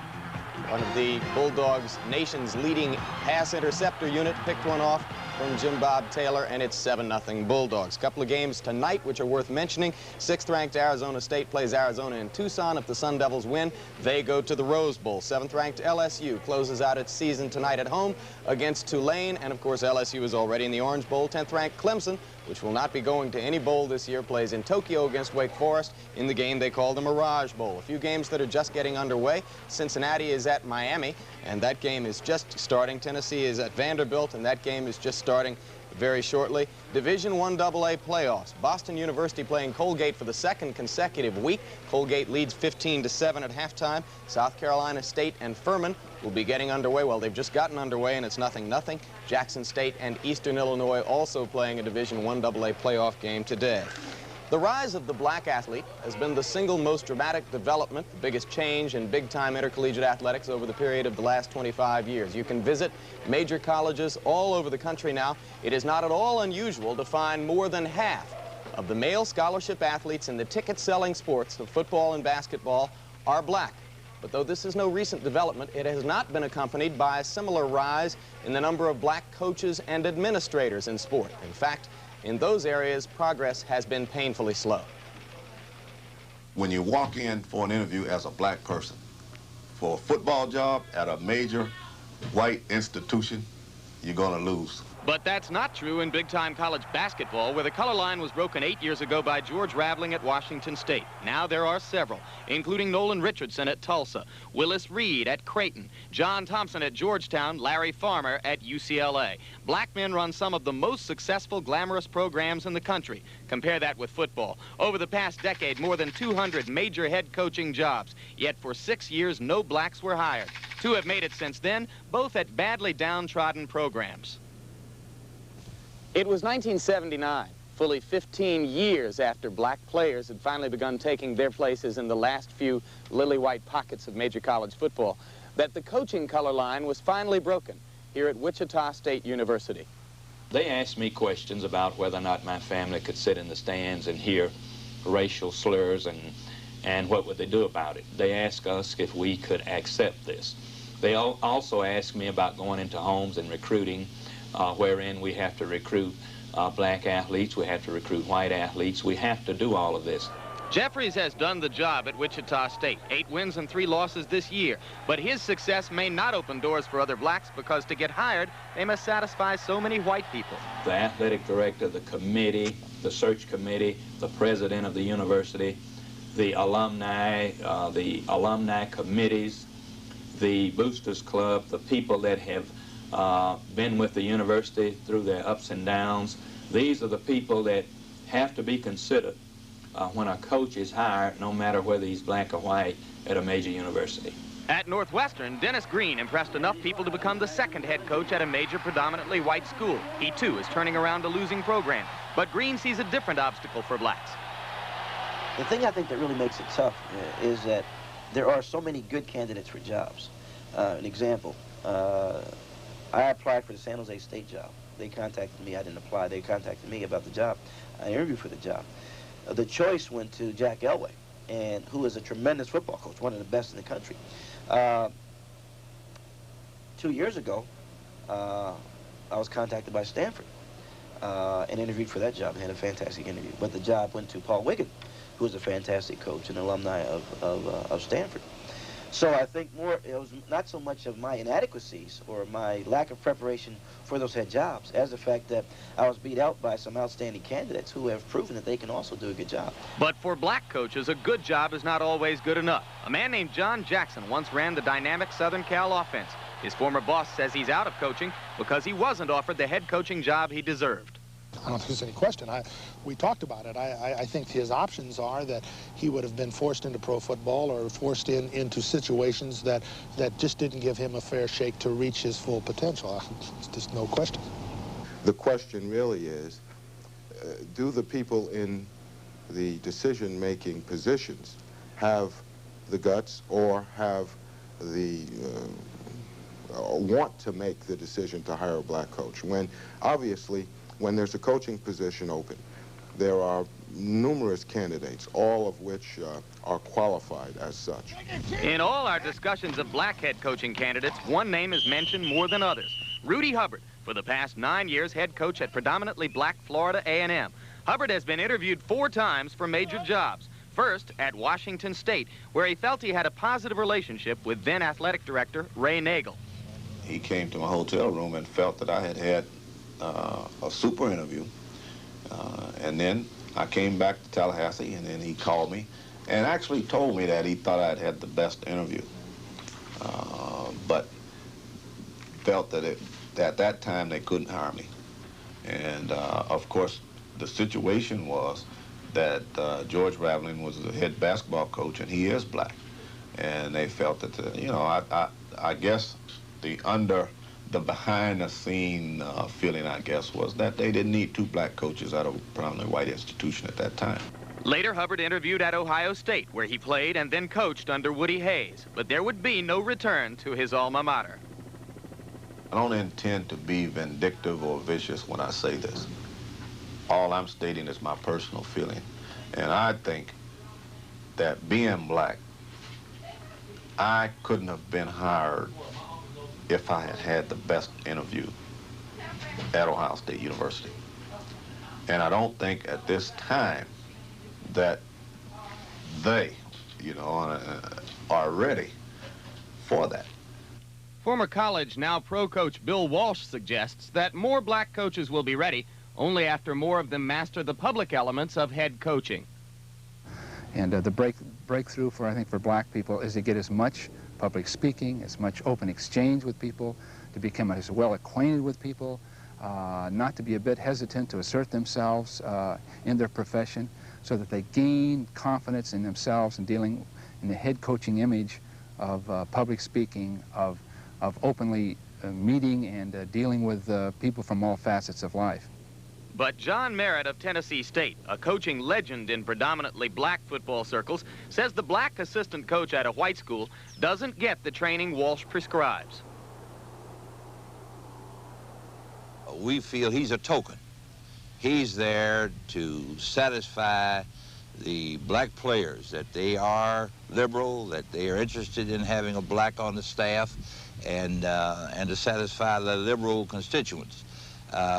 Speaker 12: one of the Bulldogs' nation's leading pass interceptor unit, picked one off from Jim Bob Taylor, and it's 7-0 Bulldogs. Couple of games tonight which are worth mentioning. 6th-ranked Arizona State plays Arizona in Tucson. If the Sun Devils win, they go to the Rose Bowl. 7th-ranked LSU closes out its season tonight at home against Tulane, and of course LSU is already in the Orange Bowl. 10th-ranked Clemson, which will not be going to any bowl this year, plays in Tokyo against Wake Forest in the game they call the Mirage Bowl. A few games that are just getting underway. Cincinnati is at Miami, and that game is just starting. Tennessee is at Vanderbilt, and that game is just starting very shortly. Division I AA playoffs. Boston University playing Colgate for the 2nd consecutive week. Colgate leads 15-7 at halftime. South Carolina State and Furman will be getting underway. Well, they've just gotten underway, and it's 0-0. Jackson State and Eastern Illinois also playing a Division I AA playoff game today. The rise of the black athlete has been the single most dramatic development, the biggest change in big-time intercollegiate athletics over the period of the last 25 years. You can visit major colleges all over the country now. It is not at all unusual to find more than half of the male scholarship athletes in the ticket-selling sports of football and basketball are black. But though this is no recent development, it has not been accompanied by a similar rise in the number of black coaches and administrators in sport. In fact, in those areas, progress has been painfully slow.
Speaker 14: When you walk in for an interview as a black person, for a football job at a major white institution, you're going to lose.
Speaker 12: But that's not true in big-time college basketball, where the color line was broken 8 years ago by George Raveling at Washington State. Now there are several, including Nolan Richardson at Tulsa, Willis Reed at Creighton, John Thompson at Georgetown, Larry Farmer at UCLA. Black men run some of the most successful, glamorous programs in the country. Compare that with football. Over the past decade, more than 200 major head coaching jobs. Yet for 6 years, no blacks were hired. 2 have made it since then, both at badly downtrodden programs. It was 1979, fully 15 years after black players had finally begun taking their places in the last few lily-white pockets of major college football, that the coaching color line was finally broken here at Wichita State University.
Speaker 16: They asked me questions about whether or not my family could sit in the stands and hear racial slurs and what would they do about it. They asked us if we could accept this. They also asked me about going into homes and recruiting, wherein we have to recruit black athletes, we have to recruit white athletes, we have to do all of this.
Speaker 12: Jeffries has done the job at Wichita State. 8 wins and 3 losses this year. But his success may not open doors for other blacks because to get hired, they must satisfy so many white people.
Speaker 16: The athletic director, the committee, the search committee, the president of the university, the alumni committees, the boosters club, the people that have been with the university through their ups and downs. These are the people that have to be considered when a coach is hired, no matter whether he's black or white, at a major university.
Speaker 12: At Northwestern, Dennis Green impressed enough people to become the 2nd head coach at a major predominantly white school. He, too, is turning around a losing program. But Green sees a different obstacle for blacks.
Speaker 17: The thing I think that really makes it tough is that there are so many good candidates for jobs. An example, I applied for the San Jose State job. They contacted me. I didn't apply. They contacted me about the job. I interviewed for the job. The choice went to Jack Elway, and who is a tremendous football coach, one of the best in the country. 2 years ago, I was contacted by Stanford and interviewed for that job and had a fantastic interview. But the job went to Paul Wiggin, who is a fantastic coach, an alumni of Stanford. So I think it was not so much of my inadequacies or my lack of preparation for those head jobs as the fact that I was beat out by some outstanding candidates who have proven that they can also do a good job.
Speaker 12: But for black coaches, a good job is not always good enough. A man named John Jackson once ran the dynamic Southern Cal offense. His former boss says he's out of coaching because he wasn't offered the head coaching job he deserved.
Speaker 18: I don't think there's any question. We talked about it. I think his options are that he would have been forced into pro football or forced into situations that just didn't give him a fair shake to reach his full potential. It's just no question.
Speaker 19: The question really is, do the people in the decision-making positions have the guts or have the want to make the decision to hire a black coach? When, obviously, when there's a coaching position open, there are numerous candidates, all of which are qualified as such.
Speaker 12: In all our discussions of black head coaching candidates, one name is mentioned more than others. Rudy Hubbard, for the past 9 years, head coach at predominantly black Florida A&M. Hubbard has been interviewed 4 times for major jobs. First, at Washington State, where he felt he had a positive relationship with then athletic director Ray Nagel.
Speaker 14: He came to my hotel room and felt that I had a super interview, and then I came back to Tallahassee, and then he called me and actually told me that he thought I'd had the best interview, but felt that at that time they couldn't hire me. And of course the situation was that George Raveling was the head basketball coach, and he is black, and they felt that you know, I guess the behind-the-scene feeling, I guess, was that they didn't need 2 black coaches at a predominantly white institution at that time.
Speaker 12: Later, Hubbard interviewed at Ohio State, where he played and then coached under Woody Hayes. But there would be no return to his alma mater.
Speaker 14: I don't intend to be vindictive or vicious when I say this. All I'm stating is my personal feeling. And I think that being black, I couldn't have been hired if I had had the best interview at Ohio State University. And I don't think at this time that they, you know, are ready for that.
Speaker 12: Former college, now pro coach Bill Walsh suggests that more black coaches will be ready only after more of them master the public elements of head coaching.
Speaker 1: And the breakthrough I think for black people is to get as much public speaking, as much open exchange with people, to become as well acquainted with people, not to be a bit hesitant to assert themselves in their profession, so that they gain confidence in themselves and dealing in the head coaching image of public speaking, of openly meeting and dealing with people from all facets of life.
Speaker 12: But John Merritt of Tennessee State, a coaching legend in predominantly black football circles, says the black assistant coach at a white school doesn't get the training Walsh prescribes.
Speaker 2: We feel he's a token. He's there to satisfy the black players, that they are liberal, that they are interested in having a black on the staff, and to satisfy the liberal constituents.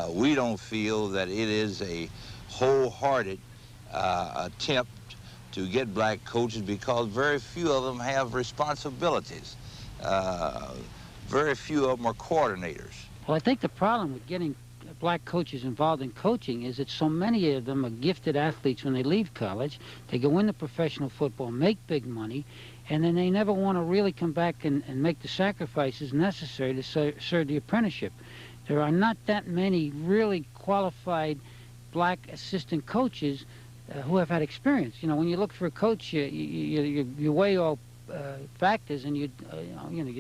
Speaker 2: We don't feel that it is a wholehearted attempt to get black coaches, because very few of them have responsibilities. Very few of them are coordinators.
Speaker 3: Well, I think the problem with getting black coaches involved in coaching is that so many of them are gifted athletes when they leave college. They go into professional football, make big money, and then they never want to really come back and make the sacrifices necessary to serve the apprenticeship. There are not that many really qualified black assistant coaches who have had experience. You know, when you look for a coach, you weigh all factors, and you'd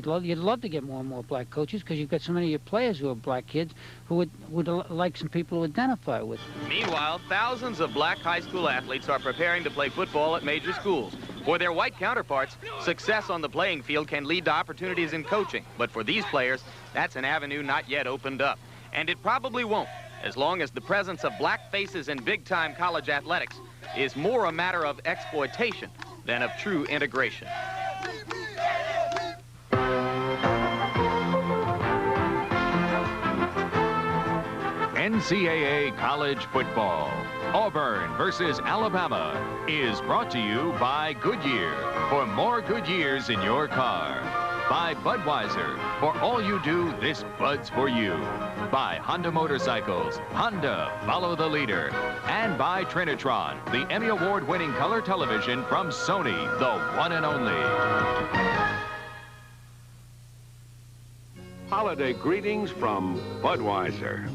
Speaker 3: love to get more and more black coaches, because you've got so many of your players who are black kids who would like some people to identify with.
Speaker 12: Meanwhile, thousands of black high school athletes are preparing to play football at major schools. For their white counterparts, success on the playing field can lead to opportunities in coaching. But for these players, that's an avenue not yet opened up. And it probably won't, as long as the presence of black faces in big-time college athletics is more a matter of exploitation than of true integration.
Speaker 7: NCAA college football. Auburn versus Alabama is brought to you by Goodyear. For more good years in your car. By Budweiser. For all you do, this Bud's for you. By Honda Motorcycles. Honda, follow the leader. And by Trinitron, the Emmy Award-winning color television from Sony, the one and only.
Speaker 11: Holiday greetings from Budweiser.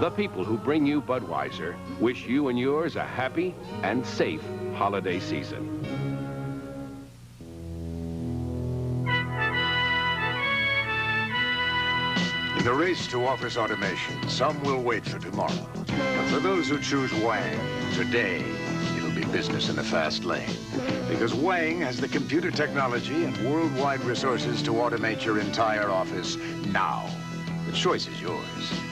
Speaker 11: The people who bring you Budweiser wish you and yours a happy and safe holiday season.
Speaker 20: In the race to office automation, some will wait for tomorrow. But for those who choose Wang, today, it'll be business in the fast lane. Because Wang has the computer technology and worldwide resources to automate your entire office now. The choice is yours.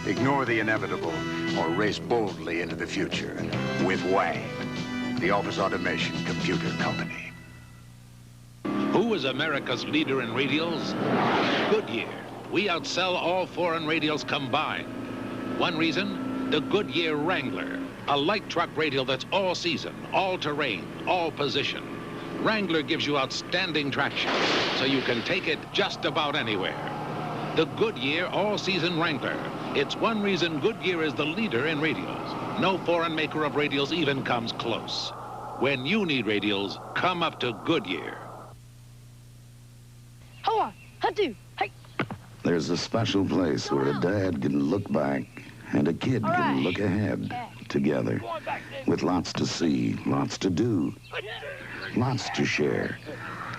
Speaker 20: Ignore the inevitable or race boldly into the future with Wang, the office automation computer company.
Speaker 21: Who is America's leader in radials? Goodyear. We outsell all foreign radials combined. One reason, the Goodyear Wrangler, a light truck radial that's all season, all terrain, all position. Wrangler gives you outstanding traction, so you can take it just about anywhere. The Goodyear all-season Wrangler. It's one reason Goodyear is the leader in radials. No foreign maker of radials even comes close. When you need radials, come up to Goodyear.
Speaker 26: Hoa, hatu, hey.
Speaker 29: There's a special place where a dad can look back and a kid can look ahead together, with lots to see, lots to do, lots to share.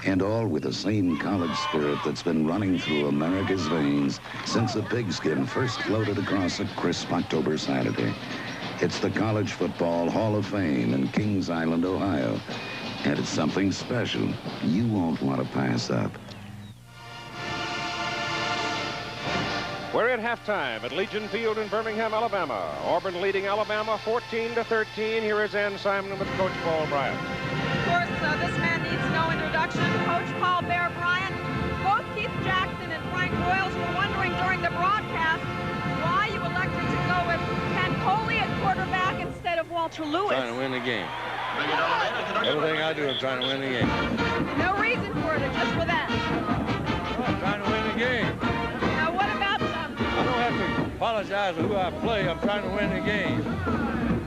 Speaker 29: And all with the same college spirit that's been running through America's veins since the pigskin first floated across a crisp October Saturday. It's the College Football Hall of Fame in Kings Island, Ohio. And it's something special you won't want to pass up.
Speaker 11: We're at halftime at Legion Field in Birmingham, Alabama. Auburn leading Alabama 14-13. Here is Ann Simon with Coach Paul Bryant.
Speaker 4: Of course, this man needs no introduction. Coach Paul Bear Bryant. Both Keith Jackson and Frank Royals were wondering during the broadcast why you elected to go with Ken Coley at quarterback instead of Walter Lewis.
Speaker 5: Trying to win the game. Everything I do, I'm trying to win the game.
Speaker 4: No reason for it, just for that.
Speaker 5: I'm trying to win the game.
Speaker 4: Now, what about
Speaker 5: I don't have to apologize for who I play. I'm trying to win the game.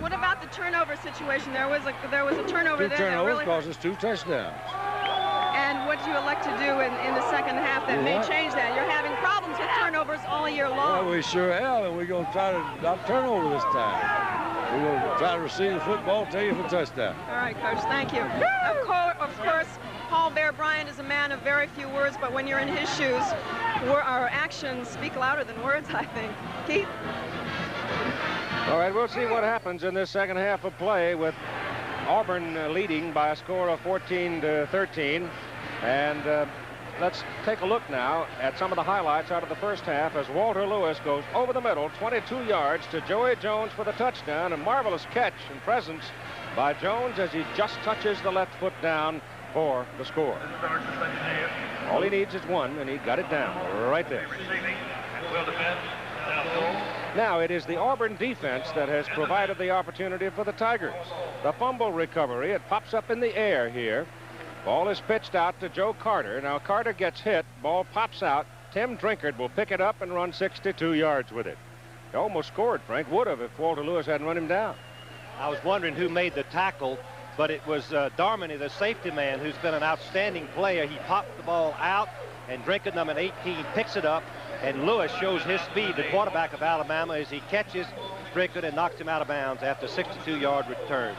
Speaker 4: what about the turnover situation? There was a turnover
Speaker 5: Two
Speaker 4: there.
Speaker 5: turnovers
Speaker 4: that really
Speaker 5: cost us 2 touchdowns.
Speaker 4: And what do you elect to do in the second half that may change that? You're having problems with turnovers all year long.
Speaker 5: Well, we sure have, and we're going to try to not turn over this time. We're going to try to receive the football, take it for touchdown.
Speaker 4: All right, Coach, thank you. Of course, Paul Bear Bryant is a man of very few words, but when you're in his shoes, our actions speak louder than words, I think. Keith?
Speaker 11: All right, we'll see what happens in this second half of play with Auburn leading by a score of 14-13. And let's take a look now at some of the highlights out of the first half as Walter Lewis goes over the middle, 22 yards to Joey Jones for the touchdown. A marvelous catch and presence by Jones as he just touches the left foot down for the score. All he needs is one, and he got it down right there. Now, it is the Auburn defense that has provided the opportunity for the Tigers. The fumble recovery, it pops up in the air here. Ball is pitched out to Joe Carter. Now, Carter gets hit. Ball pops out. Tim Drinkard will pick it up and run 62 yards with it. He almost scored, Frank. Would have if Walter Lewis hadn't run him down.
Speaker 29: I was wondering who made the tackle, but it was Darmany, the safety man, who's been an outstanding player. He popped the ball out, and Drinkard, number 18, picks it up. And Lewis shows his speed, the quarterback of Alabama, as he catches Drinkard and knocks him out of bounds after a 62-yard return.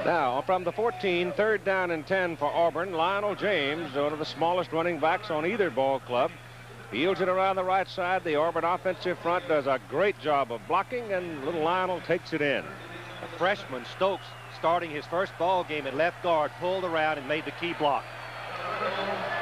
Speaker 11: Now, from the 14, 3rd down and 10 for Auburn. Lionel James, one of the smallest running backs on either ball club, fields it around the right side. The Auburn offensive front does a great job of blocking, and little Lionel takes it in.
Speaker 29: The freshman, Stokes, starting his first ball game at left guard, pulled around and made the key block.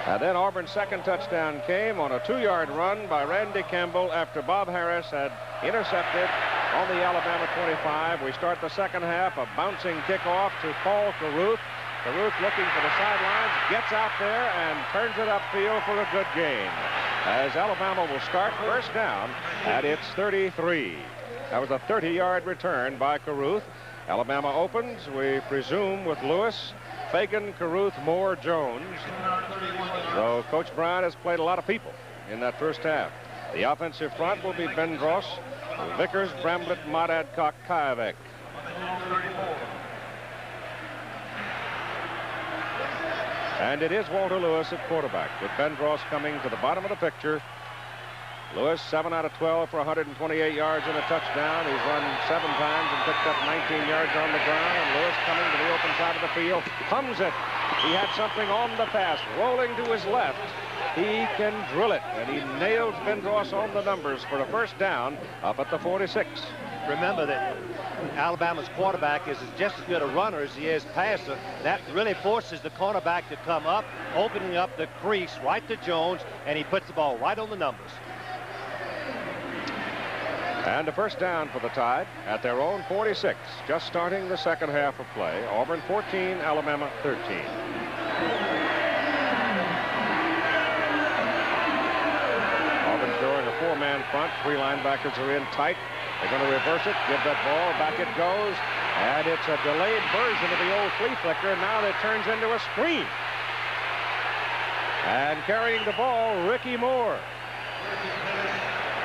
Speaker 11: And then Auburn's second touchdown came on a 2-yard run by Randy Campbell after Bob Harris had intercepted on the Alabama 25. We start the second half, a bouncing kickoff to Paul Carruth. Carruth looking for the sidelines, gets out there and turns it upfield for a good gain. As Alabama will start first down at its 33. That was a 30-yard return by Carruth. Alabama opens, we presume, with Lewis, Fagan, Carruth, Moore, Jones. So Coach Brown has played a lot of people in that first half. The offensive front will be Bendross, Vickers, Bramblett, Mott Adcock, Kayavek. And it is Walter Lewis at quarterback, with Bendross coming to the bottom of the picture. Lewis, 7 out of 12 for 128 yards and a touchdown. He's run 7 times and picked up 19 yards on the ground. And Lewis coming to the open side of the field, hums it. He had something on the pass, rolling to his left. He can drill it, and he nails Bendross on the numbers for a first down up at the 46.
Speaker 29: Remember that Alabama's quarterback is just as good a runner as he is passer. That really forces the cornerback to come up, opening up the crease right to Jones, and he puts the ball right on the numbers.
Speaker 11: And a first down for the Tide at their own 46, just starting the second half of play. Auburn 14, Alabama 13. Auburn throwing a 4-man front. 3 linebackers are in tight. They're going to reverse it, give that ball, back it goes. And it's a delayed version of the old flea flicker. Now that turns into a screen. And carrying the ball, Ricky Moore.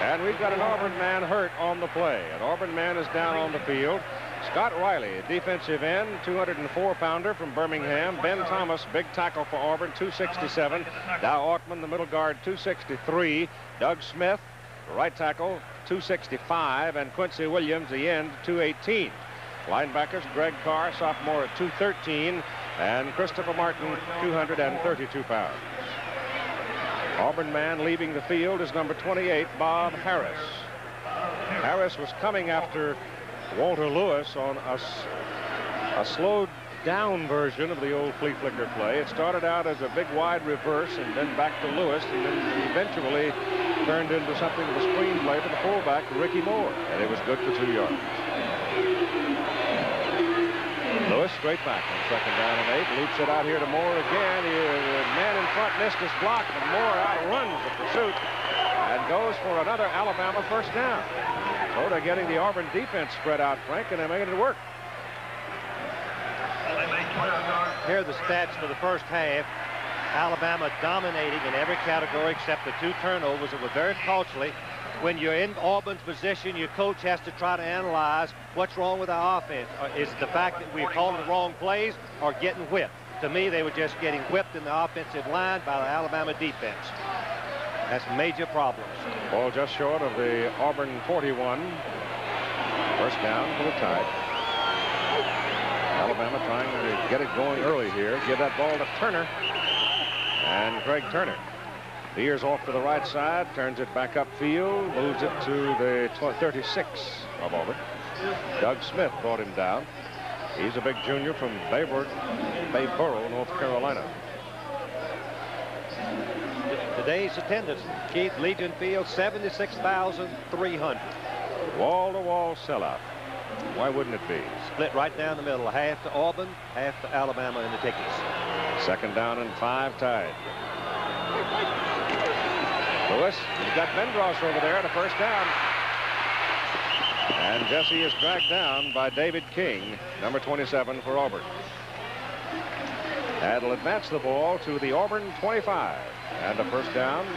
Speaker 11: And we've got an Auburn man hurt on the play. An Auburn man is down on the field. Scott Riley, defensive end, 204-pounder from Birmingham. Ben Thomas, big tackle for Auburn, 267. Dow Ortman, the middle guard, 263. Doug Smith, right tackle, 265. And Quincy Williams, the end, 218. Linebackers, Greg Carr, sophomore at 213. And Christopher Martin, 232 pounds. Auburn man leaving the field is number 28, Bob Harris. Harris was coming after Walter Lewis on a slow down version of the old flea flicker play. It started out as a big wide reverse and then back to Lewis, and then eventually turned into something of a screenplay for the fullback, Ricky Moore, and it was good for 2 yards. Lewis straight back on 2nd down and 8. Loops it out here to Moore again. The man in front missed his block, but Moore outruns the pursuit and goes for another Alabama first down. So they're getting the Auburn defense spread out, Frank, and they're making it work.
Speaker 6: Here are the stats for the first half. Alabama dominating in every category except the 2 turnovers that were very costly. When you're in Auburn's position, your coach has to try to analyze what's wrong with our offense. Is it the fact that we're calling the wrong plays or getting whipped? To me, they were just getting whipped in the offensive line by the Alabama defense. That's major problems.
Speaker 11: Ball just short of the Auburn 41. First down for the Tide. Alabama trying to get it going early here. Give that ball to Turner. And Craig Turner veers off to the right side, turns it back upfield, moves it to the 36 of Auburn. Doug Smith brought him down. He's a big junior from Bayboro, North Carolina.
Speaker 6: Today's attendance, Keith, Legion Field, 76,300.
Speaker 11: Wall-to-wall sellout. Why wouldn't it be?
Speaker 6: Split right down the middle, half to Auburn, half to Alabama in the tickets.
Speaker 11: 2nd down and 5, Tide. Lewis, he's got Bendross over there at a first down. And Jesse is dragged down by David King, number 27 for Auburn. That'll advance the ball to the Auburn 25. And a first down.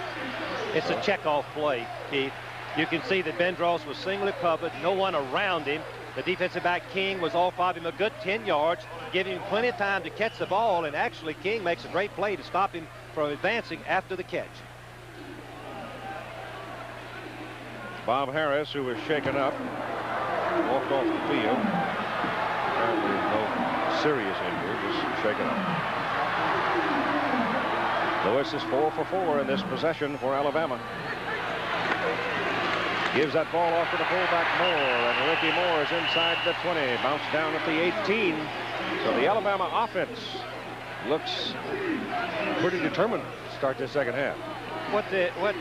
Speaker 6: It's a checkoff play, Keith. You can see that Bendross was singly covered, no one around him. The defensive back King was off of him a good 10 yards, giving him plenty of time to catch the ball, and actually King makes a great play to stop him from advancing after the catch.
Speaker 11: Bob Harris, who was shaken up, walked off the field. Apparently no serious injury, just shaken up. Lewis is 4 for 4 in this possession for Alabama. Gives that ball off to the fullback Moore, and Ricky Moore is inside the 20, bounced down at the 18. So the Alabama offense looks pretty determined to start this second half.
Speaker 6: What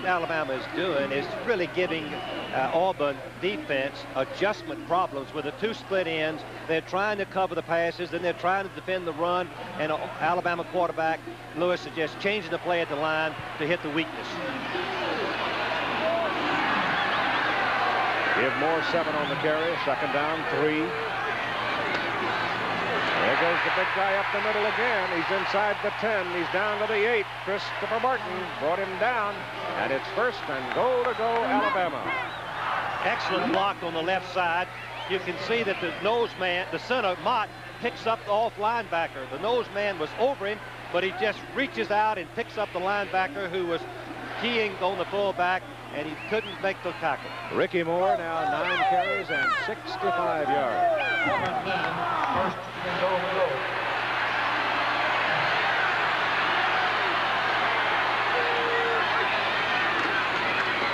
Speaker 6: Alabama is doing is really giving Auburn defense adjustment problems with the 2 split ends. They're trying to cover the passes, then they're trying to defend the run, and Alabama quarterback Lewis is just changing the play at the line to hit the weakness.
Speaker 11: Give Moore 7 on the carry, 2nd down, 3. There goes the big guy up the middle again. He's inside the 10. He's down to the 8. Christopher Martin brought him down. And it's 1st and goal to go, Alabama.
Speaker 6: Excellent block on the left side. You can see that the nose man, the center, Mott, picks up the off linebacker. The nose man was over him, but he just reaches out and picks up the linebacker who was keying on the fullback, and he couldn't make the tackle.
Speaker 11: Ricky Moore now 9 carries and 65 yards.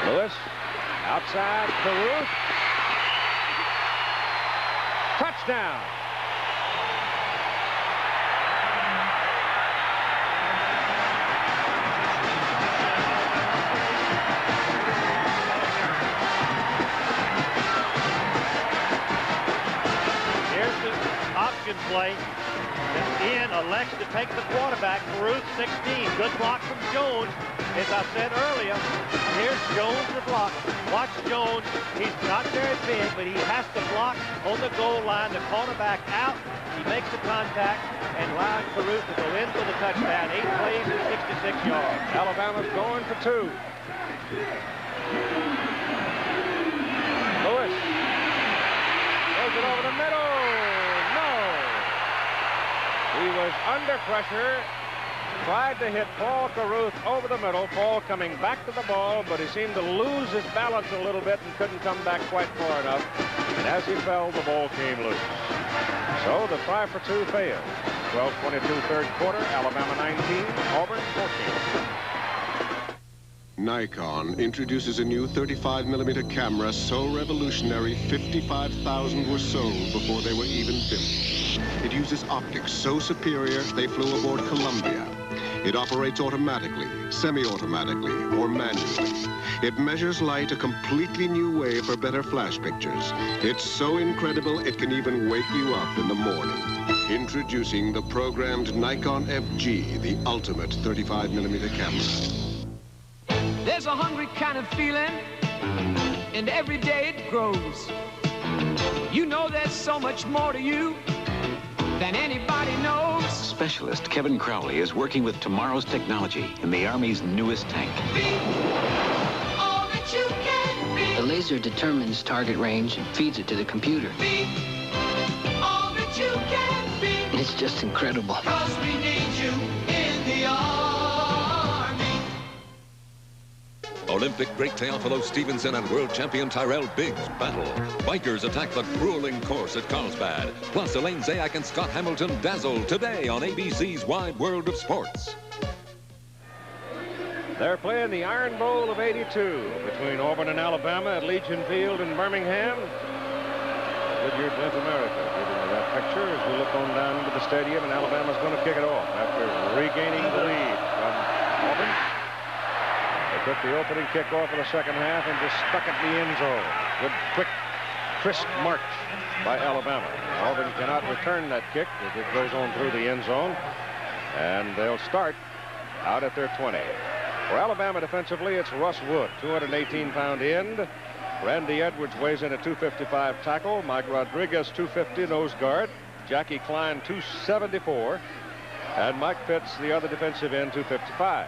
Speaker 11: Lewis outside, Caruth. Touchdown.
Speaker 6: Play. Ian elects to take the quarterback, Caruth 16. Good block from Jones. As I said earlier, here's Jones to block. Watch Jones. He's not very big, but he has to block on the goal line. The quarterback out. He makes the contact and allows Caruth to go in for the touchdown. 8 plays and 66 yards.
Speaker 11: Alabama's going for 2. Lewis throws it over the middle. He was under pressure, tried to hit Paul Caruth over the middle. Paul coming back to the ball, but he seemed to lose his balance a little bit and couldn't come back quite far enough. And as he fell, the ball came loose. So the try for 2 failed. 12:22 third quarter, Alabama 19, Auburn 14.
Speaker 9: Nikon introduces a new 35mm camera so revolutionary 55,000 were sold before they were even built. It uses optics so superior they flew aboard Columbia. It operates automatically, semi-automatically, or manually. It measures light a completely new way for better flash pictures. It's so incredible it can even wake you up in the morning. Introducing the programmed Nikon FG, the ultimate 35mm camera.
Speaker 10: There's a hungry kind of feeling, and every day it grows. You know there's so much more to you than anybody knows.
Speaker 13: Specialist Kevin Crowley is working with tomorrow's technology in the Army's newest tank.
Speaker 10: All that you can be.
Speaker 22: The laser determines target range and feeds it to the computer.
Speaker 10: All that you can be.
Speaker 22: It's just incredible.
Speaker 10: 'Cause we need you in the Army.
Speaker 23: Olympic great Teofilo Stevenson and world champion Tyrell Biggs battle. Bikers attack the grueling course at Carlsbad. Plus, Elaine Zayak and Scott Hamilton dazzle today on ABC's Wide World of Sports.
Speaker 11: They're playing the Iron Bowl of '82 between Auburn and Alabama at Legion Field in Birmingham. Goodyear Blimp America giving you that picture as we look on down into the stadium, and Alabama's going to kick it off after regaining the lead from Auburn. They took the opening kickoff of the second half and just stuck it in the end zone. Good, quick, crisp march by Alabama. Auburn cannot return that kick as it goes on through the end zone, and they'll start out at their 20. For Alabama defensively, it's Russ Wood, 218-pound end. Randy Edwards weighs in at 255 tackle. Mike Rodriguez, 250 nose guard. Jackie Klein, 274. And Mike Pitts, the other defensive end, 255.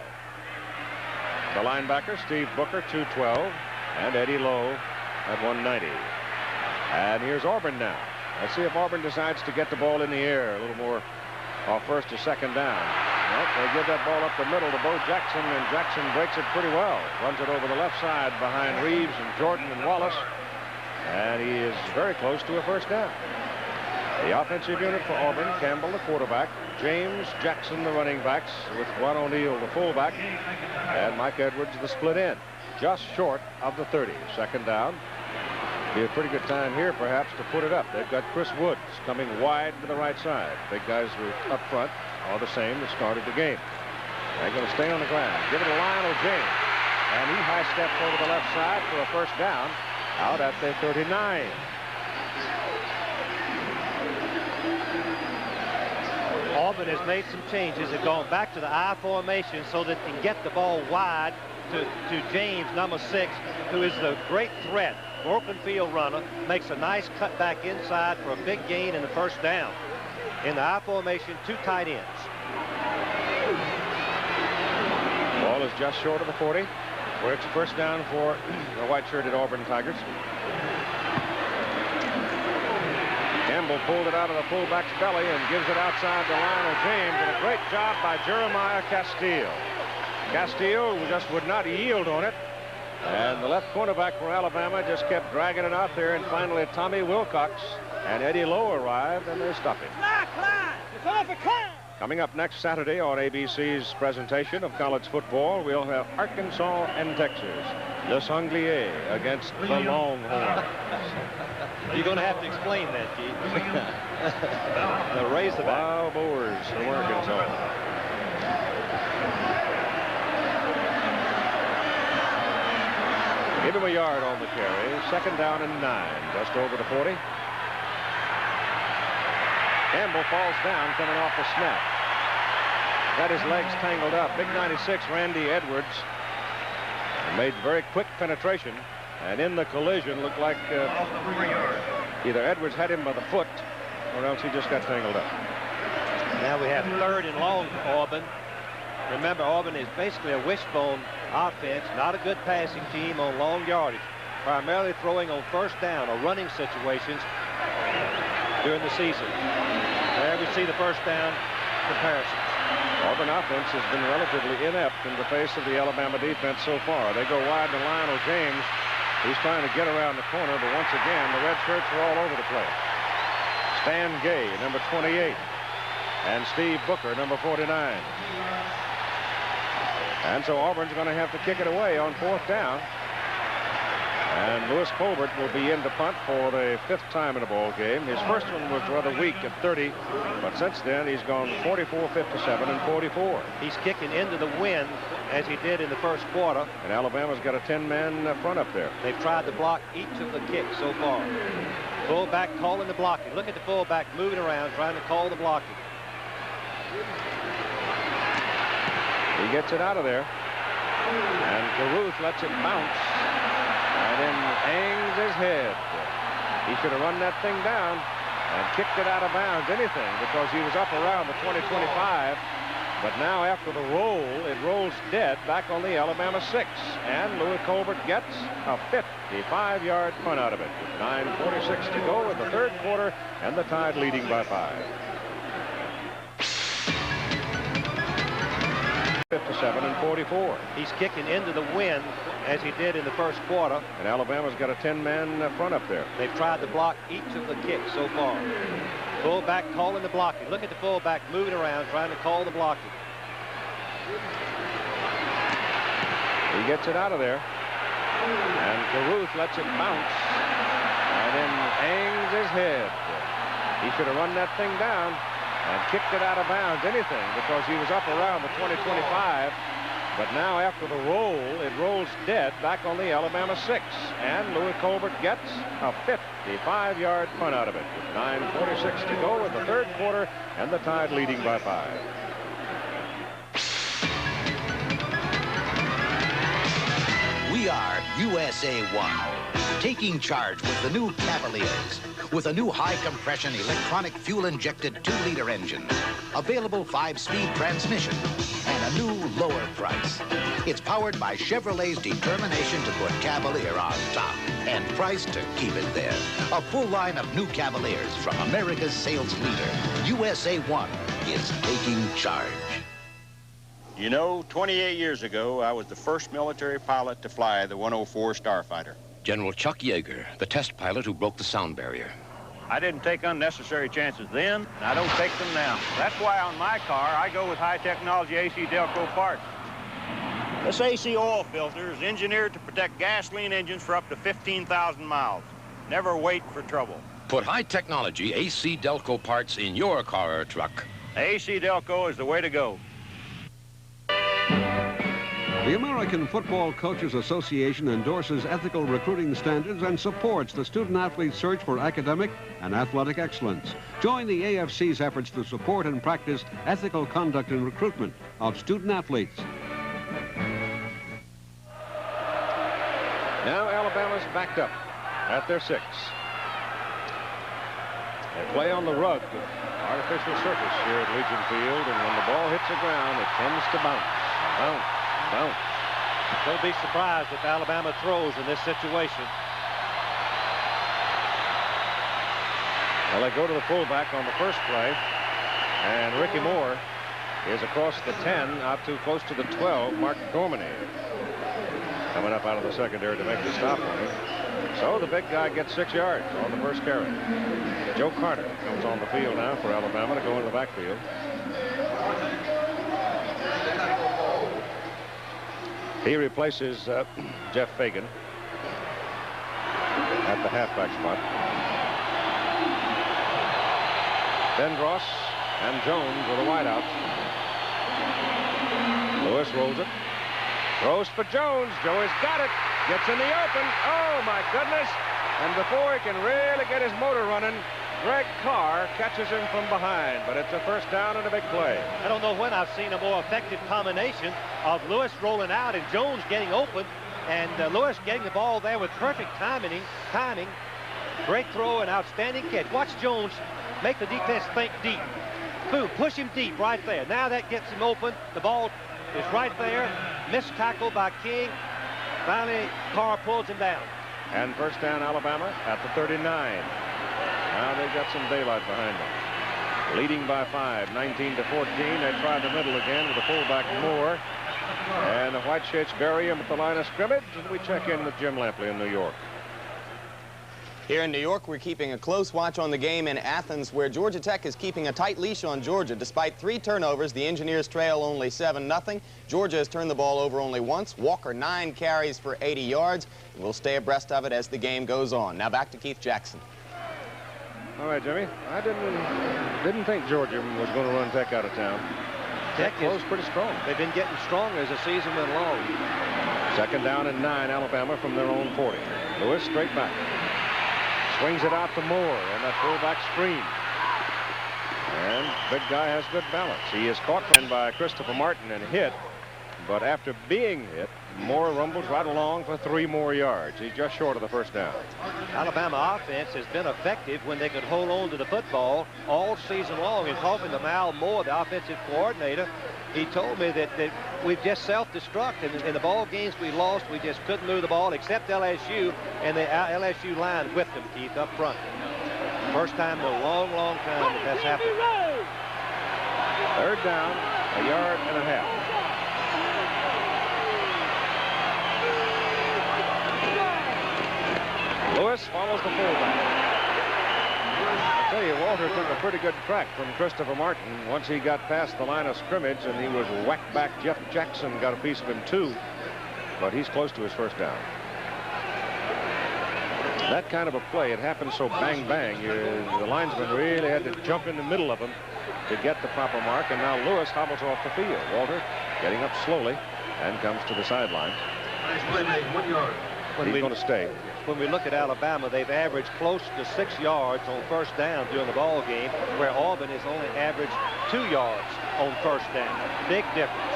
Speaker 11: The linebacker, Steve Booker, 212. And Eddie Lowe at 190. And here's Auburn now. Let's see if Auburn decides to get the ball in the air a little more off first or second down. Nope, they give that ball up the middle to Bo Jackson, and Jackson breaks it pretty well. Runs it over the left side behind Reeves and Jordan and Wallace. And he is very close to a first down. The offensive unit for Auburn, Campbell, the quarterback, James, Jackson, the running backs, with Juan O'Neal, the fullback, and Mike Edwards, the split end. Just short of the 30. Second down. Be a pretty good time here, perhaps, to put it up. They've got Chris Woods coming wide to the right side. Big guys were up front, all the same, that started the game. They're going to stay on the ground. Give it to Lionel James. And he high steps over the left side for a first down out at the 39.
Speaker 6: Auburn has made some changes. They've gone back to the I formation so that they can get the ball wide to James, number 6, who is the great threat. Open field runner, makes a nice cut back inside for a big gain in the first down. In the I formation, 2 tight ends.
Speaker 11: Ball is just short of the 40, where it's a first down for the white-shirted Auburn Tigers. Campbell pulled it out of the fullback's belly and gives it outside to Lionel James, and a great job by Jeremiah Castile. Castile just would not yield on it. And the left cornerback for Alabama just kept dragging it out there, and finally Tommy Wilcox and Eddie Lowe arrived, and they stopped him. Coming up next Saturday on ABC's presentation of college football, we'll have Arkansas and Texas. Le Sanglier against the Longhorns.
Speaker 6: You're going to have to explain that, Keith. The Razorback.
Speaker 11: Wild Boars from Arkansas. Give him a yard on the carry. Second down and 9. Just over to 40. Campbell falls down coming off the snap. Got his legs tangled up. Big 96 Randy Edwards made very quick penetration. And in the collision, looked like either Edwards had him by the foot or else he just got tangled up.
Speaker 6: Now we have 3rd and long for Auburn. Remember, Auburn is basically a wishbone offense, not a good passing team on long yardage, primarily throwing on first down or running situations during the season. There we see the first down comparisons.
Speaker 11: Auburn offense has been relatively inept in the face of the Alabama defense so far. They go wide to Lionel James. He's trying to get around the corner, but once again, the red shirts are all over the place. Stan Gay, number 28, and Steve Booker, number 49. And so Auburn's going to have to kick it away on 4th down. And Lewis Colbert will be in to punt for the 5th time in a ball game. His first one was rather weak at 30, but since then he's gone 44, 57, and 44.
Speaker 6: He's kicking into the wind as he did in the first quarter.
Speaker 11: And Alabama's got a 10-man front up there.
Speaker 6: They've tried to block each of the kicks so far. Fullback calling the blocking. Look at the fullback moving around, trying to call the blocking.
Speaker 11: He gets it out of there. And Caruth lets it bounce. And then hangs his head. He should have run that thing down and kicked it out of bounds, anything, because he was up around the 20-25. But now after the roll, it rolls dead back on the Alabama 6. And Lewis Colbert gets a 55-yard punt out of it with 9:46 to go in the 3rd quarter and the Tide leading by 5. 57 and 44.
Speaker 6: He's kicking into the wind as he did in the first quarter.
Speaker 11: And Alabama's got a 10-man front up there.
Speaker 6: They've tried to block each of the kicks so far. Fullback calling the blocking. Look at the fullback moving around, trying to call the blocking.
Speaker 11: He gets it out of there. And Caruth lets it bounce. And then hangs his head. He should have run that thing down and kicked it out of bounds, anything, because he was up around the 20-25. But now after the roll, it rolls dead back on the Alabama 6. And Lewis Colbert gets a 55-yard punt out of it with 9:46 to go in the 3rd quarter and the Tide leading by 5.
Speaker 8: We are USA 1, taking charge with the new Cavaliers, with a new high-compression electronic fuel-injected 2-liter engine, available 5-speed transmission, and a new lower price. It's powered by Chevrolet's determination to put Cavalier on top and priced to keep it there. A full line of new Cavaliers from America's sales leader. USA 1 is taking charge.
Speaker 15: You know, 28 years ago, I was the first military pilot to fly the 104 Starfighter.
Speaker 16: General Chuck Yeager, the test pilot who broke the sound barrier.
Speaker 15: I didn't take unnecessary chances then, and I don't take them now. That's why on my car, I go with high-technology AC Delco parts. This AC oil filter is engineered to protect gasoline engines for up to 15,000 miles. Never wait for trouble.
Speaker 16: Put high-technology AC Delco parts in your car or truck.
Speaker 15: AC Delco is the way to go.
Speaker 17: The American Football Coaches Association endorses ethical recruiting standards and supports the student-athlete search for academic and athletic excellence. Join the AFC's efforts to support and practice ethical conduct and recruitment of student-athletes.
Speaker 11: Now Alabama's backed up at their 6. They play on the rug, artificial surface here at Legion Field, and when the ball hits the ground, it tends to bounce. Bounce. Bounce.
Speaker 6: Don't be surprised if Alabama throws in this situation.
Speaker 11: Well, they go to the fullback on the first play, and Ricky Moore is across the 10, out to close to the 12, Mark Dorminey, coming up out of the secondary to make the stop on him. So the big guy gets 6 yards on the first carry. Joe Carter comes on the field now for Alabama to go into the backfield. He replaces Jeff Fagan at the halfback spot. Vendross and Jones are the wideouts. Lewis rolls it. Throws for Jones. Joey's got it. Gets in the open. Oh, my goodness. And before he can really get his motor running, Greg Carr catches him from behind, but it's a first down and a big play.
Speaker 6: I don't know when I've seen a more effective combination of Lewis rolling out and Jones getting open, and Lewis getting the ball there with perfect timing. Great throw and outstanding catch. Watch Jones make the defense think deep. Boom, push him deep right there. Now that gets him open. The ball is right there. Missed tackle by King. Finally, Carr pulls him down.
Speaker 11: And first down, Alabama at the 39. Now they've got some daylight behind them. Leading by 5, 19-14. They try the middle again with the fullback Moore. And the White Shirts bury him at the line of scrimmage. And we check in with Jim Lampley in New York.
Speaker 12: Here in New York, we're keeping a close watch on the game in Athens, where Georgia Tech is keeping a tight leash on Georgia. Despite 3 turnovers, the Engineers trail only 7-0. Georgia has turned the ball over only once. Walker 9 carries for 80 yards. We'll stay abreast of it as the game goes on. Now back to Keith Jackson.
Speaker 11: All right, Jimmy. I didn't think Georgia was going to run Tech out of town. Tech closed pretty strong.
Speaker 6: They've been getting stronger as the season went along.
Speaker 11: 2nd down and 9, Alabama from their own 40. Lewis straight back. Swings it out to Moore on that fullback screen. And big guy has good balance. He is caught by Christopher Martin and hit. But after being hit, Moore rumbles right along for 3 more yards. He's just short of the first down.
Speaker 6: Alabama offense has been effective when they could hold on to the football all season long. And talking to Mal Moore, the offensive coordinator, he told me that we've just self-destruct. In the ball games we lost, we just couldn't move the ball except LSU, and the LSU line whipped them, Keith, up front. First time in a long, long time that that's happened.
Speaker 11: 3rd down, 1.5 yards. Lewis follows the fullback. I tell you, Walter took a pretty good crack from Christopher Martin once he got past the line of scrimmage, and he was whacked back. Jeff Jackson got a piece of him too, but he's close to his first down. That kind of a play, it happened so bang bang. The linesman really had to jump in the middle of him to get the proper mark, and now Lewis hobbles off the field. Walter getting up slowly and comes to the sideline.
Speaker 21: Nice play made, 1 yard.
Speaker 11: He's going to stay.
Speaker 6: When we look at Alabama, they've averaged close to 6 yards on first down during the ball game, where Auburn has only averaged 2 yards on first down. Big difference.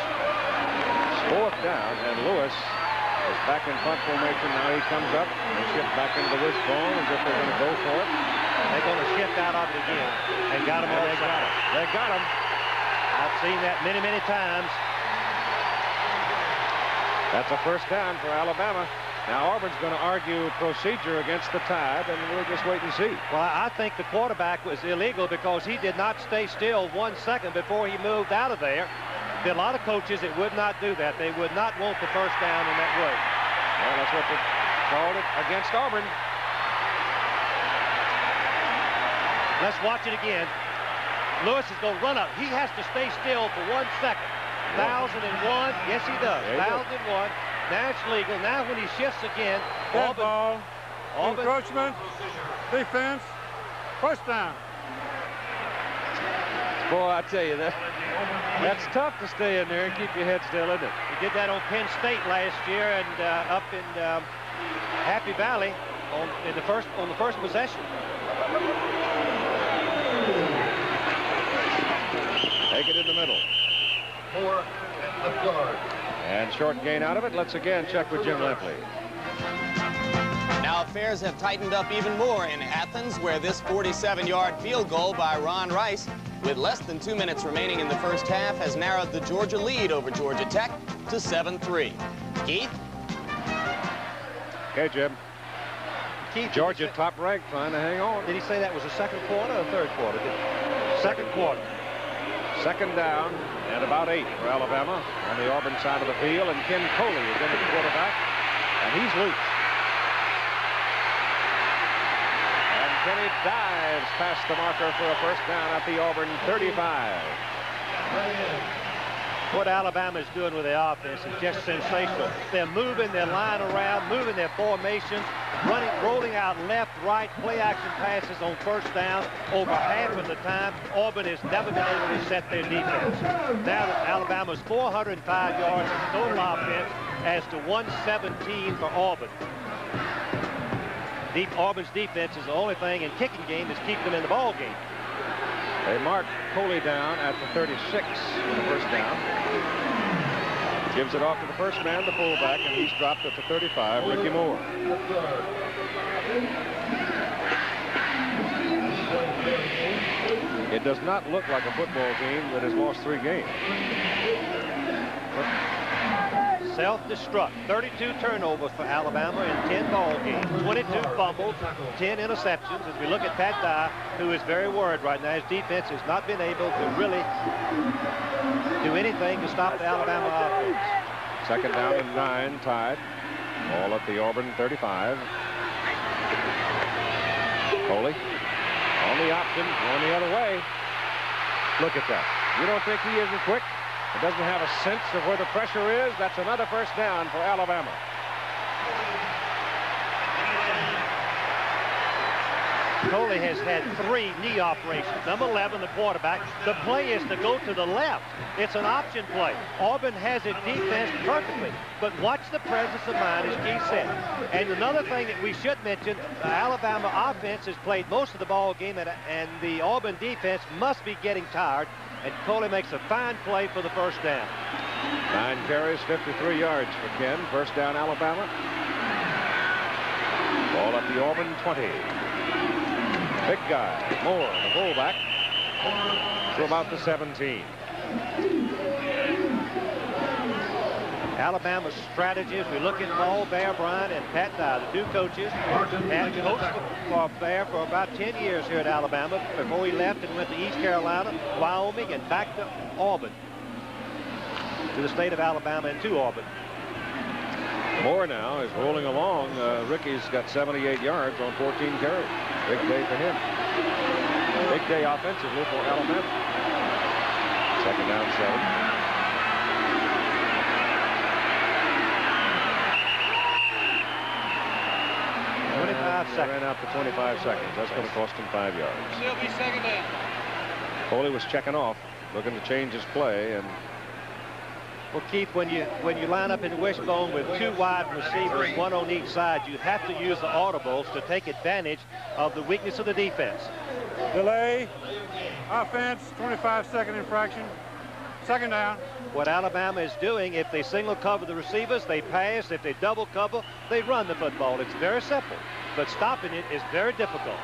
Speaker 11: 4th down, and Lewis is back in front formation. Now he comes up and shifts back into the wishbone as if they're going to go for it.
Speaker 6: They're going to shift out of it again and got him.
Speaker 11: They got him. They got him.
Speaker 6: I've seen that many, many times.
Speaker 11: That's a first down for Alabama. Now Auburn's going to argue procedure against the Tide, and we'll just wait and see.
Speaker 6: Well, I think the quarterback was illegal because he did not stay still 1 second before he moved out of there. There are a lot of coaches that would not do that. They would not want the first down in that way.
Speaker 11: Well, that's what they called it against Auburn.
Speaker 6: Let's watch it again. Lewis is going to run up. He has to stay still for 1 second. 1,001. Yes, he does. 1,001. Now it's legal. Now when he shifts again,
Speaker 5: Auburn, ball, encroachment, defense, first down. Boy, I tell you, that's tough to stay in there and keep your head still, isn't it?
Speaker 6: He did that on Penn State last year and up in Happy Valley on the first possession.
Speaker 11: Take it in the middle.
Speaker 21: 4 left guard.
Speaker 11: And short gain out of it. Let's again check with Jim Lampley.
Speaker 12: Now affairs have tightened up even more in Athens, where this 47-yard field goal by Ron Rice, with less than 2 minutes remaining in the first half, has narrowed the Georgia lead over Georgia Tech to 7-3. Keith?
Speaker 11: Okay, Jim.
Speaker 6: Keith,
Speaker 11: Georgia top ranked, trying to hang on.
Speaker 6: Did he say that was the second quarter or third quarter? Second quarter.
Speaker 11: 2nd down and about 8 for Alabama on the Auburn side of the field, and Ken Coley is in at quarterback, and he's loose. And Kenny dives past the marker for a first down at the Auburn 35.
Speaker 6: What Alabama is doing with their offense is just sensational. They're moving their line around, moving their formations, rolling out left, right, play-action passes on first down. Over half of the time, Auburn has never been able to set their defense. Now that Alabama's 405 yards in total offense as to 117 for Auburn. Auburn's defense is the only thing in kicking game that's keeping them in the ball game.
Speaker 11: They mark Coley down at the 36 for the first down. Gives it off to the first man, the fullback, and he's dropped at the 35, Ricky Moore. It does not look like a football team that has lost 3 games.
Speaker 6: Self-destruct. 32 turnovers for Alabama in 10 ball games. 22 fumbles, 10 interceptions. As we look at Pat Dye, who is very worried right now, his defense has not been able to really do anything to stop the Alabama offense.
Speaker 11: 2nd down and 9, Tide. All at the Auburn 35. Coley on the option, going the other way. Look at that. You don't think he isn't quick? He doesn't have a sense of where the pressure is. That's another first down for Alabama.
Speaker 6: Coley has had 3 knee operations. Number 11, the quarterback. The play is to go to the left. It's an option play. Auburn has it defensed perfectly. But watch the presence of mind, as Keith said. And another thing that we should mention, the Alabama offense has played most of the ball game, and the Auburn defense must be getting tired. And Coley makes a fine play for the first down.
Speaker 11: 9 carries, 53 yards for Ken. First down, Alabama. Ball up the Auburn 20. Big guy, Moore, the fullback, to about the 17.
Speaker 6: Alabama's strategy, as we look at Paul Bear Bryant and Pat Dye, the 2 coaches. Pat coached for Bear for about 10 years here at Alabama before he left and went to East Carolina, Wyoming, and back to Auburn, to the state of Alabama and to Auburn.
Speaker 11: Moore now is rolling along. Ricky's got 78 yards on 14 carries. Big day for him. Big day offensively for Alabama. Second down, 7.
Speaker 6: Ran
Speaker 11: out to 25 seconds. That's going to cost him 5 yards.
Speaker 10: Still be second down.
Speaker 11: Coley was checking off, looking to change his play, and
Speaker 6: well, Keith, when you line up in the wishbone with 2 wide receivers, 1 on each side, you have to use the audibles to take advantage of the weakness of the defense.
Speaker 1: Delay, offense, 25-second infraction, second down.
Speaker 6: What Alabama is doing, if they single cover the receivers, they pass. If they double cover, they run the football. It's very simple, but stopping it is very difficult.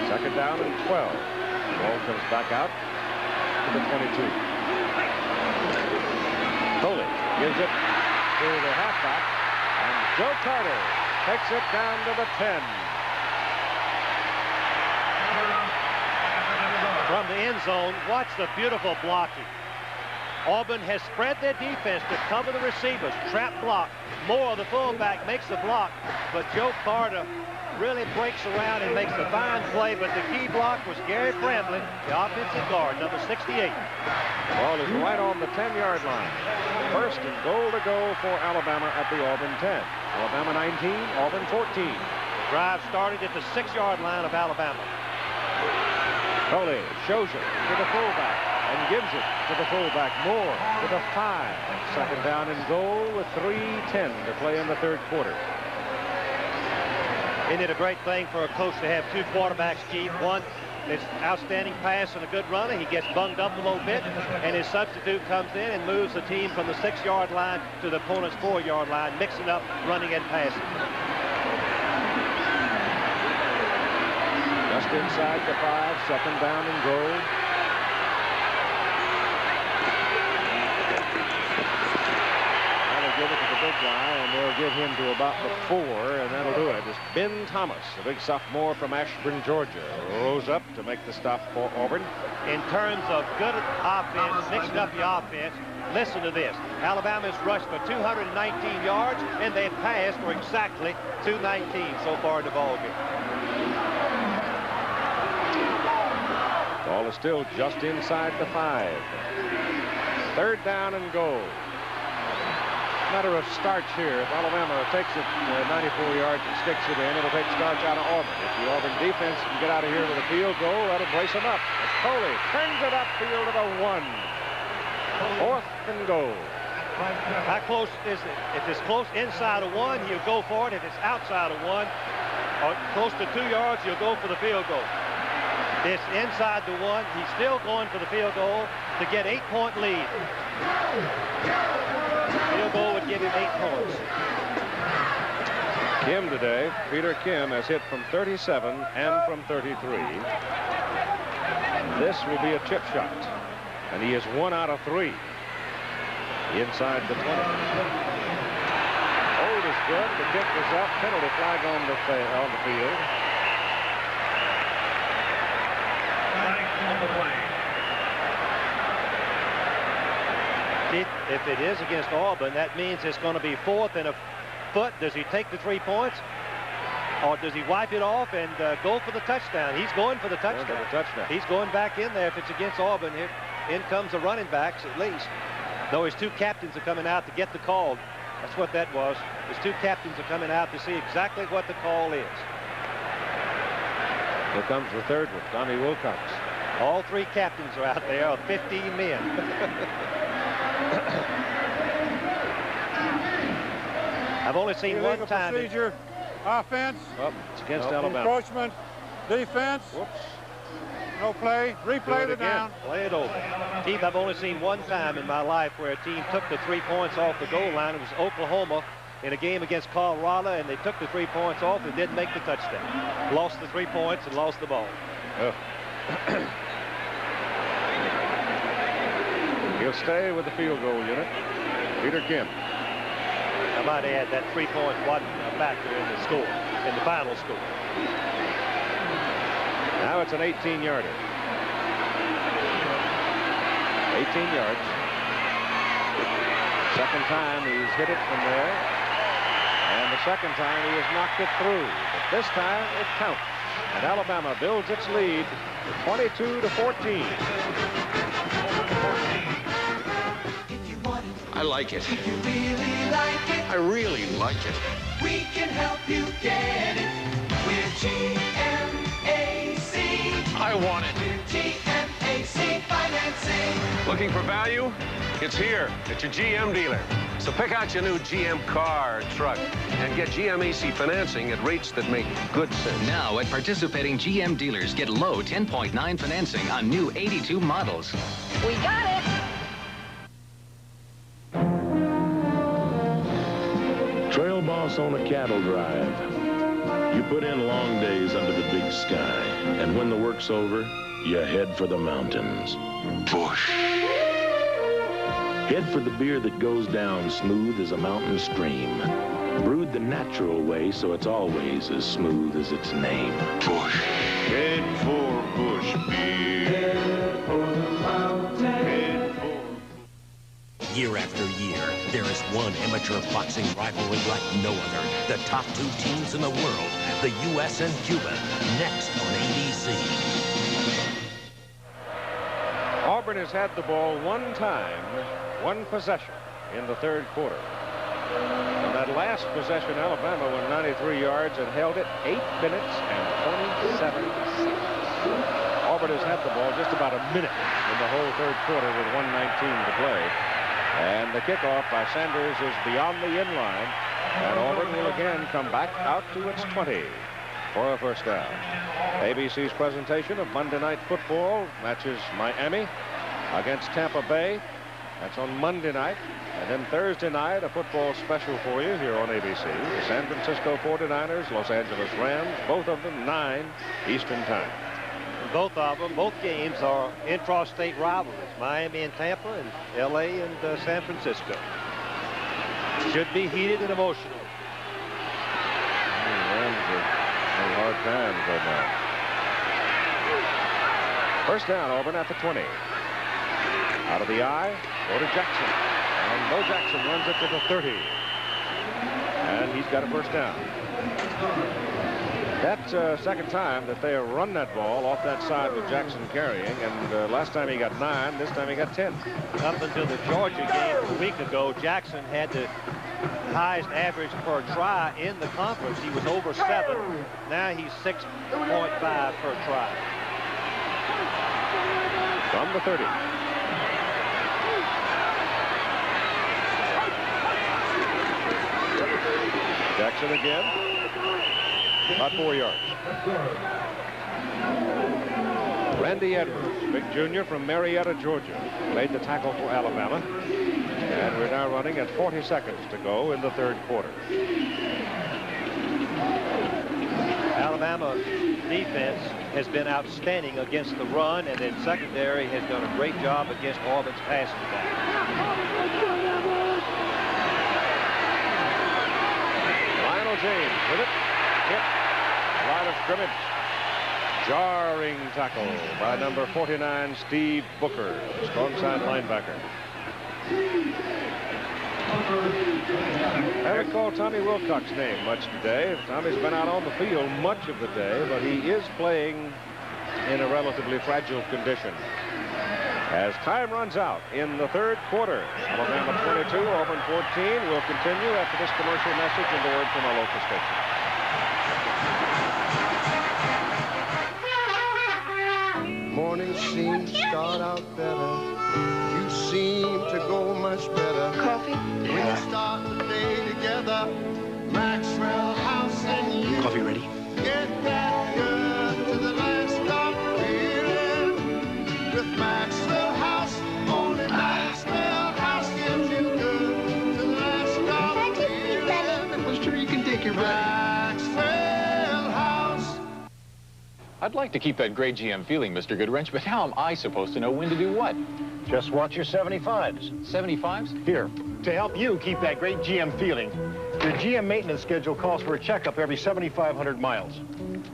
Speaker 11: Second down and 12. The ball comes back out to the 22. Coley gives it to the halfback, and Joe Carter takes it down to the 10.
Speaker 6: From the end zone, watch the beautiful blocking. Auburn has spread their defense to cover the receivers. Trap block. Moore, the fullback, makes the block, but Joe Carter really breaks around and makes a fine play, but the key block was Gary Bramlett, the offensive guard, number 68.
Speaker 11: The ball is right on the 10-yard line. First and goal to go for Alabama at the Auburn 10. Alabama 19, Auburn 14.
Speaker 6: The drive started at the 6-yard line of Alabama.
Speaker 11: Coley shows it to the fullback and gives it to the fullback. Moore to the 5. Second down and goal with 3:10 to play in the third quarter.
Speaker 6: Isn't it a great thing for a coach to have 2 quarterbacks, Keith? One is outstanding pass and a good runner. He gets bunged up a little bit, and his substitute comes in and moves the team from the 6-yard line to the opponent's 4-yard line, mixing up running and passing.
Speaker 11: Just inside the 5, second down and goal. Give it to the big guy, and they'll get him to about the 4, and that'll do it. It's Ben Thomas, the big sophomore from Ashburn, Georgia, rose up to make the stop for Auburn.
Speaker 6: In terms of good offense, mixing up the offense, listen to this. Alabama's rushed for 219 yards, and they've passed for exactly 219 so far in the ballgame.
Speaker 11: Ball is still just inside the 5. Third down and goal. Matter of starch here. If Alabama takes it 94 yards and sticks it in, it'll take starch out of Auburn. If the Auburn defense can get out of here with a field goal, that'll brace them up. As Coley turns it upfield to the 1. Fourth and goal.
Speaker 6: How close is it? If it's close inside of 1, he'll go for it. If it's outside of 1, or close to 2 yards, he'll go for the field goal. It's inside the 1. He's still going for the field goal to get 8-point lead. Field goal would give him 8 points.
Speaker 11: Kim today, Peter Kim, has hit from 37 and from 33. This will be a chip shot, and he is 1 out of 3 inside the 20. Hold is good. The kick is up. Penalty flag on the field.
Speaker 6: If it is against Auburn, that means it's going to be 4th and a foot. Does he take the 3 points? Or does he wipe it off and go for the touchdown? He's going for the touchdown. He's going back in there if it's against Auburn. Here, in comes the running backs at least. Though his two captains are coming out to get the call. That's what that was. His two captains are coming out to see exactly what the call is.
Speaker 11: Here comes the third one, Tommy Wilcox.
Speaker 6: All three captains are out there, 15 men. I've only seen one time.
Speaker 1: Procedure, offense.
Speaker 11: Oh, it's against Alabama.
Speaker 1: Encroachment, defense.
Speaker 11: Whoops.
Speaker 1: No play. Replay the down.
Speaker 6: Play it over. Keith, I've only seen one time in my life where a team took the 3 points off the goal line. It was Oklahoma in a game against Colorado, and they took the 3 points off and didn't make the touchdown. Lost the 3 points and lost the ball.
Speaker 11: Oh. He'll stay with the field goal unit. Peter Kim.
Speaker 6: I might add that 3 points wasn't a factor in the score, in the final score.
Speaker 11: Now it's an 18-yarder. 18 yards. Second time he's hit it from there. And the second time he has knocked it through. But this time it counts. And Alabama builds its lead 22-14.
Speaker 2: I like it.
Speaker 3: If you really like it,
Speaker 2: I really like it.
Speaker 3: we can help you get it. We're GMAC.
Speaker 2: I want it.
Speaker 3: We're GMAC Financing.
Speaker 2: Looking for value? It's here at your GM dealer. So pick out your new GM car or truck and get GMAC financing at rates that make good sense.
Speaker 22: Now at participating GM dealers, get low 10.9 financing on new 82 models.
Speaker 4: We got it.
Speaker 14: Trail boss on a cattle drive. You put in long days under the big sky, and when the work's over, you head for the mountains.
Speaker 2: Bush.
Speaker 14: Head for the beer that goes down smooth as a mountain stream. Brewed the natural way, so it's always as smooth as its name.
Speaker 2: Bush.
Speaker 14: Head for Bush beer.
Speaker 3: Head for the mountain.
Speaker 14: Head for...
Speaker 18: Year after year, there is one amateur boxing rivalry like no other. The top two teams in the world, the U.S. and Cuba, next on ABC.
Speaker 11: Auburn has had the ball one time, one possession in the third quarter. And that last possession, Alabama went 93 yards and held it 8 minutes and 27 seconds. Auburn has had the ball just about a minute in the whole third quarter with 1:19 to play. And the kickoff by Sanders is beyond the in line. And Auburn will again come back out to its 20 for a first down. ABC's presentation of Monday Night Football matches Miami against Tampa Bay. That's on Monday night. And then Thursday night, a football special for you here on ABC. The San Francisco 49ers, Los Angeles Rams, both of them 9 Eastern time.
Speaker 6: Both of them, both games are intra-state rivalries. Miami and Tampa, and L.A. and San Francisco. Should be heated and emotional.
Speaker 11: The Rams are having hard times right now. First down, Auburn at the 20. Out of the eye, go to Jackson. And Bo Jackson runs it to the 30. And he's got a first down. That's second time that they have run that ball off that side with Jackson carrying. And last time he got 9, this time he got 10.
Speaker 6: Up until the Georgia game a week ago, Jackson had the highest average per try in the conference. He was over 7. Now he's 6.5 per try.
Speaker 11: From the 30. Jackson again. About 4 yards. Randy Edwards, big junior from Marietta, Georgia, made the tackle for Alabama. And we're now running at 40 seconds to go in the third quarter.
Speaker 6: Alabama defense has been outstanding against the run, and then secondary has done a great job against Auburn's passing attack.
Speaker 11: Lionel James with it. Hit. Line of scrimmage. Jarring tackle by number 49, Steve Booker, strong side linebacker. Haven't called Tommy Wilcox's name much today. Tommy's been out on the field much of the day, but he is playing in a relatively fragile condition. As time runs out in the third quarter, Alabama 22, Auburn 14. Will continue after this commercial message and the word from our local station.
Speaker 7: Morning seems to start out better. You seem to go much better. Coffee? When you start the day together, Maxwell House and you.
Speaker 19: Coffee ready?
Speaker 7: Get that good to the last stop feeling. With Maxwell House, only Maxwell House gives you good to the last stop feeling.
Speaker 19: Well, sure you can take your breath.
Speaker 7: Maxwell House.
Speaker 20: I'd like to keep that great GM feeling, Mr. Goodwrench, but how am I supposed to know when to do what?
Speaker 6: Just watch your 75s.
Speaker 20: 75s?
Speaker 6: Here, to help you keep that great GM feeling, your GM maintenance schedule calls for a checkup every 7,500 miles.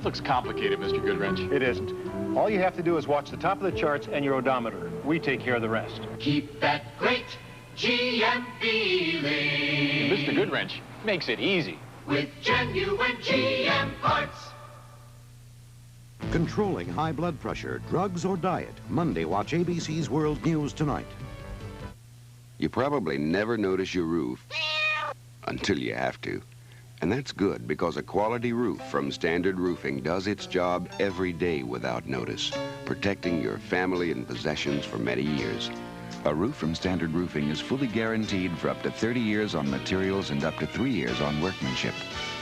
Speaker 20: Looks complicated, Mr. Goodwrench.
Speaker 6: It isn't. All you have to do is watch the top of the charts and your odometer. We take care of the rest.
Speaker 3: Keep that great GM feeling.
Speaker 20: Mr. Goodwrench makes it easy.
Speaker 3: With genuine GM parts.
Speaker 24: Controlling high blood pressure, drugs, or diet. Monday, watch ABC's World News Tonight.
Speaker 25: You probably never notice your roof until you have to. And that's good, because a quality roof from Standard Roofing does its job every day without notice, protecting your family and possessions for many years.
Speaker 26: A roof from Standard Roofing is fully guaranteed for up to 30 years on materials and up to 3 years on workmanship.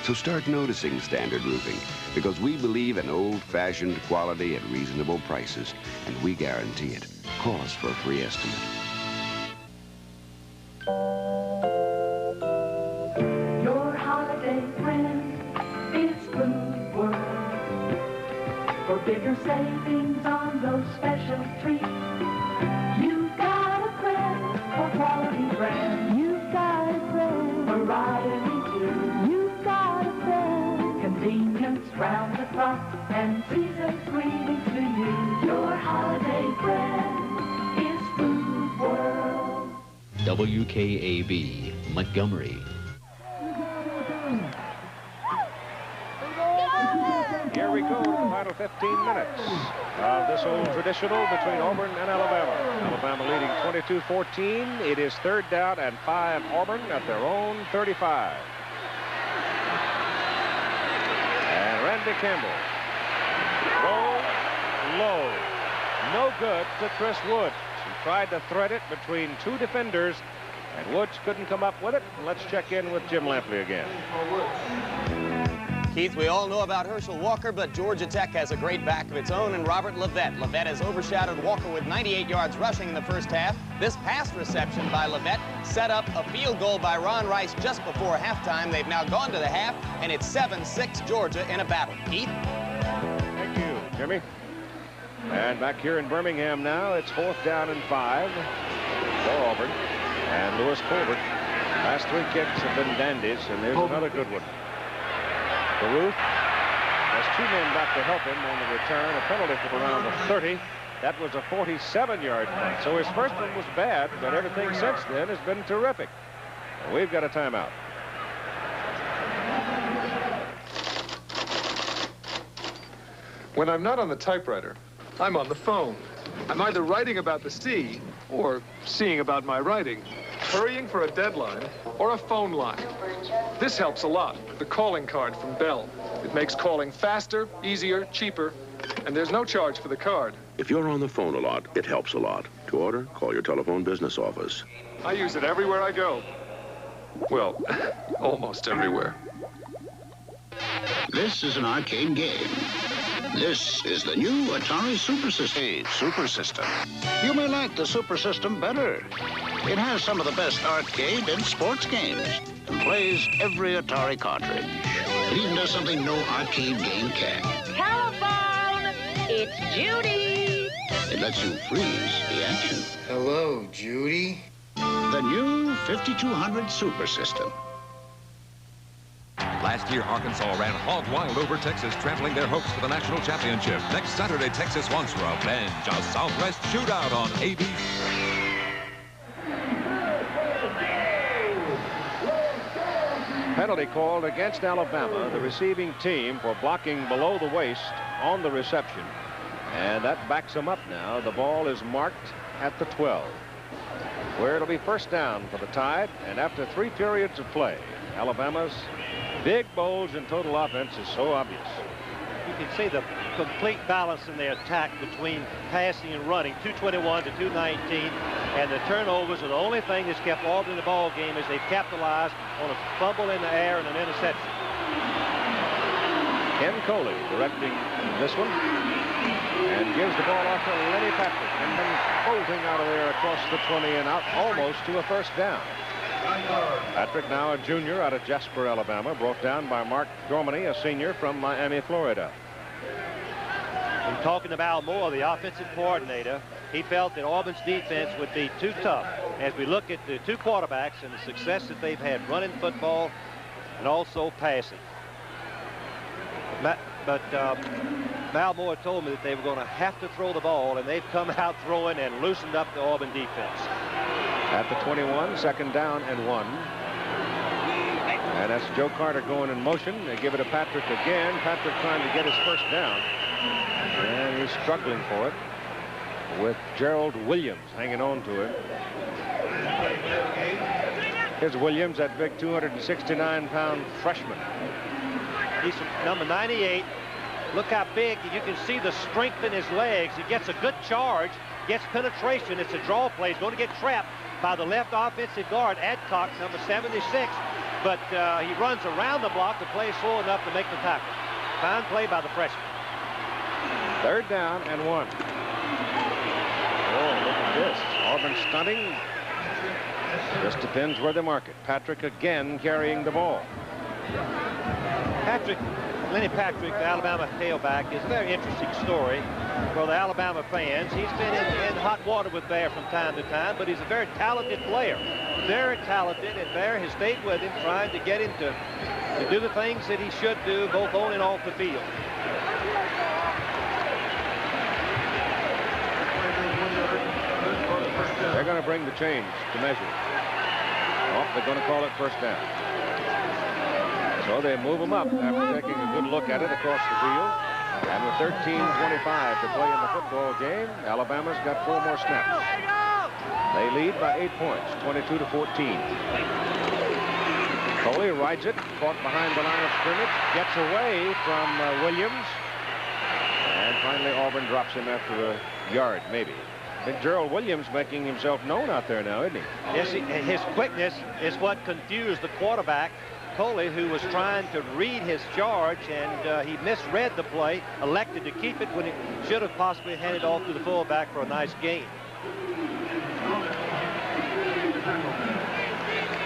Speaker 25: So start noticing Standard Roofing, because we believe in old-fashioned quality at reasonable prices, and we guarantee it. Call us for a free estimate.
Speaker 3: Your holiday friend is Food World. For bigger savings on those special treats, you've got a friend for quality brand. You've got a friend. Variety too. You've got a friend. Convenience round the clock and season's greetings to you. Your holiday friend is Food World.
Speaker 13: WKAB, Montgomery.
Speaker 11: Here we go to the final 15 minutes of this old traditional between Auburn and Alabama. Alabama leading 22-14. It is third down and 5 Auburn at their own 35. And Randy Campbell. Roll low. No good to Chris Woods. He tried to thread it between two defenders, and Woods couldn't come up with it. Let's check in with Jim Lampley again.
Speaker 12: Keith, we all know about Herschel Walker, but Georgia Tech has a great back of its own in Robert Levette. Levette has overshadowed Walker with 98 yards rushing in the first half. This pass reception by Levette set up a field goal by Ron Rice just before halftime. They've now gone to the half, and it's 7-6 Georgia in a battle. Keith?
Speaker 11: Thank you, Jimmy. And back here in Birmingham now, it's fourth down and 5 for Auburn. And Lewis Colbert. Last 3 kicks have been dandies, and there's another good one. Baruch has 2 men back to help him on the return. A penalty from around the 30. That was a 47-yard punt. So his first one was bad, but everything since then has been terrific. And we've got a timeout.
Speaker 27: When I'm not on the typewriter, I'm on the phone. I'm either writing about the sea or seeing about my writing, hurrying for a deadline or a phone line. This helps a lot, the calling card from Bell. It makes calling faster, easier, cheaper, and there's no charge for the card.
Speaker 14: If you're on the phone a lot, it helps a lot. To order, call your telephone business office.
Speaker 27: I use it everywhere I go. Well, almost everywhere.
Speaker 28: This is an arcade game. This is the new Atari Super System. Hey, Super System. You may like the Super System better. It has some of the best arcade and sports games and plays every Atari cartridge. It even does something no arcade game can.
Speaker 4: Telephone! It's Judy!
Speaker 28: It lets you freeze the action.
Speaker 7: Hello, Judy.
Speaker 28: The new 5200 Super System.
Speaker 23: Last year, Arkansas ran hog wild over Texas, trampling their hopes for the national championship. Next Saturday, Texas wants revenge. A Southwest shootout on ABC.
Speaker 11: Penalty called against Alabama, the receiving team, for blocking below the waist on the reception. And that backs them up now. The ball is marked at the 12, where it'll be first down for the Tide. And after 3 periods of play, Alabama's big bulge in total offense is so obvious.
Speaker 6: You can see the complete balance in their attack between passing and running, 221 to 219, and the turnovers are the only thing that's kept Auburn in the ball game as they've capitalized on a fumble in the air and an interception.
Speaker 11: Ken Coley directing this one, and gives the ball off to Lenny Patrick, and then bolting out of there across the 20 and out almost to a first down. Patrick, now a junior out of Jasper, Alabama, brought down by Mark Dorminey, a senior from Miami, Florida.
Speaker 6: And talking about Moore, the offensive coordinator, he felt that Auburn's defense would be too tough. As we look at the 2 quarterbacks and the success that they've had running football and also passing. But Mal Moore told me that they were going to have to throw the ball, and they've come out throwing and loosened up the Auburn defense.
Speaker 11: At the 21, second down and 1. And that's Joe Carter going in motion. They give it to Patrick again. Patrick trying to get his first down. And he's struggling for it with Gerald Williams hanging on to it. Here's Williams, that big 269-pound freshman.
Speaker 6: He's number 98. Look how big. You can see the strength in his legs. He gets a good charge, gets penetration. It's a draw play. He's going to get trapped by the left offensive guard, Adcock, number 76. But he runs around the block. The play is slow enough to make the tackle. Fine play by the freshman.
Speaker 11: Third down and 1. Oh, look at this. Auburn stunting. Just depends where they mark it. Patrick again carrying the ball.
Speaker 6: Lenny Patrick, the Alabama tailback, is a very interesting story for the Alabama fans. He's been in hot water with Bear from time to time, but he's a very talented player. Very talented, and Bear has stayed with him, trying to get him to do the things that he should do, both on and off the field.
Speaker 11: They're going to bring the change to measure. Oh, they're going to call it first down. So they move him up after taking a good look at it across the field. And with 13:25 to play in the football game, Alabama's got 4 more snaps. They lead by 8 points, 22 to 14. Coley rides it, caught behind the line of scrimmage, gets away from Williams. And finally, Auburn drops him after a yard, maybe. I think Gerald Williams making himself known out there now, isn't he?
Speaker 6: Yes, his quickness is what confused the quarterback, Coley, who was trying to read his charge, and he misread the play, elected to keep it when he should have possibly handed off to the fullback for a nice gain.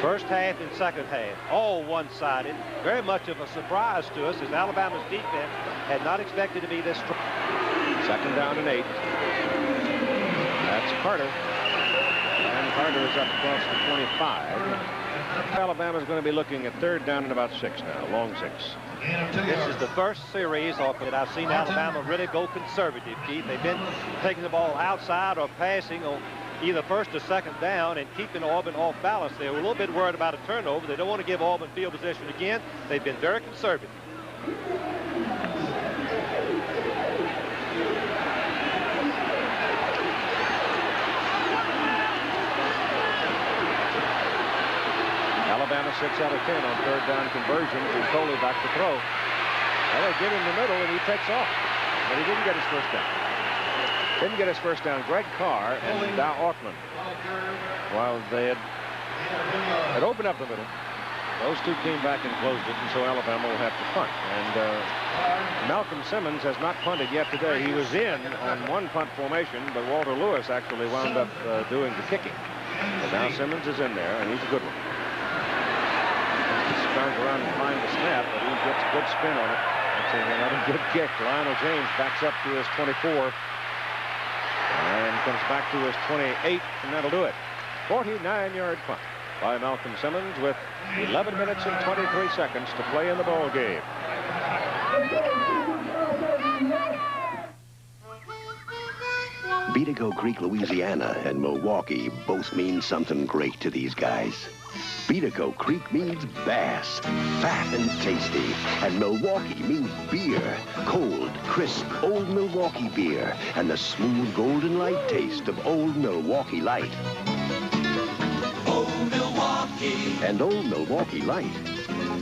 Speaker 6: First half and second half, all one-sided. Very much of a surprise to us, as Alabama's defense had not expected to be this strong.
Speaker 11: Second down and 8. That's Carter. And Carter is up across the 25. Alabama's going to be looking at third down and about 6 now, long 6.
Speaker 6: This is the first series that I've seen Alabama really go conservative, Keith. They've been taking the ball outside or passing on either first or second down and keeping Auburn off balance. They were a little bit worried about a turnover. They don't want to give Auburn field position again. They've been very conservative.
Speaker 11: Alabama 6 out of 10 on third down conversions, and Coley back to throw. Well, they give him the middle, and he takes off. But he didn't get his first down. Didn't get his first down. Greg Carr and Dow Ortman, while they had opened up the middle, those two came back and closed it, and so Alabama will have to punt. And Malcolm Simmons has not punted yet today. He was in on one punt formation, but Walter Lewis actually wound up doing the kicking. But now Simmons is in there, and he's a good one. He's trying to run and find the snap, but he gets a good spin on it. That's another good kick. Lionel James backs up to his 24 and comes back to his 28, and that'll do it. 49-yard punt by Malcolm Simmons with 11 minutes and 23 seconds to play in the ball game.
Speaker 28: Beatigo Creek, Louisiana and Milwaukee both mean something great to these guys.
Speaker 5: Beatico Creek means bass, fat and tasty. And Milwaukee means beer, cold, crisp, Old Milwaukee beer, and the smooth golden light taste of Old Milwaukee Light.
Speaker 7: Old Milwaukee.
Speaker 5: And Old Milwaukee Light.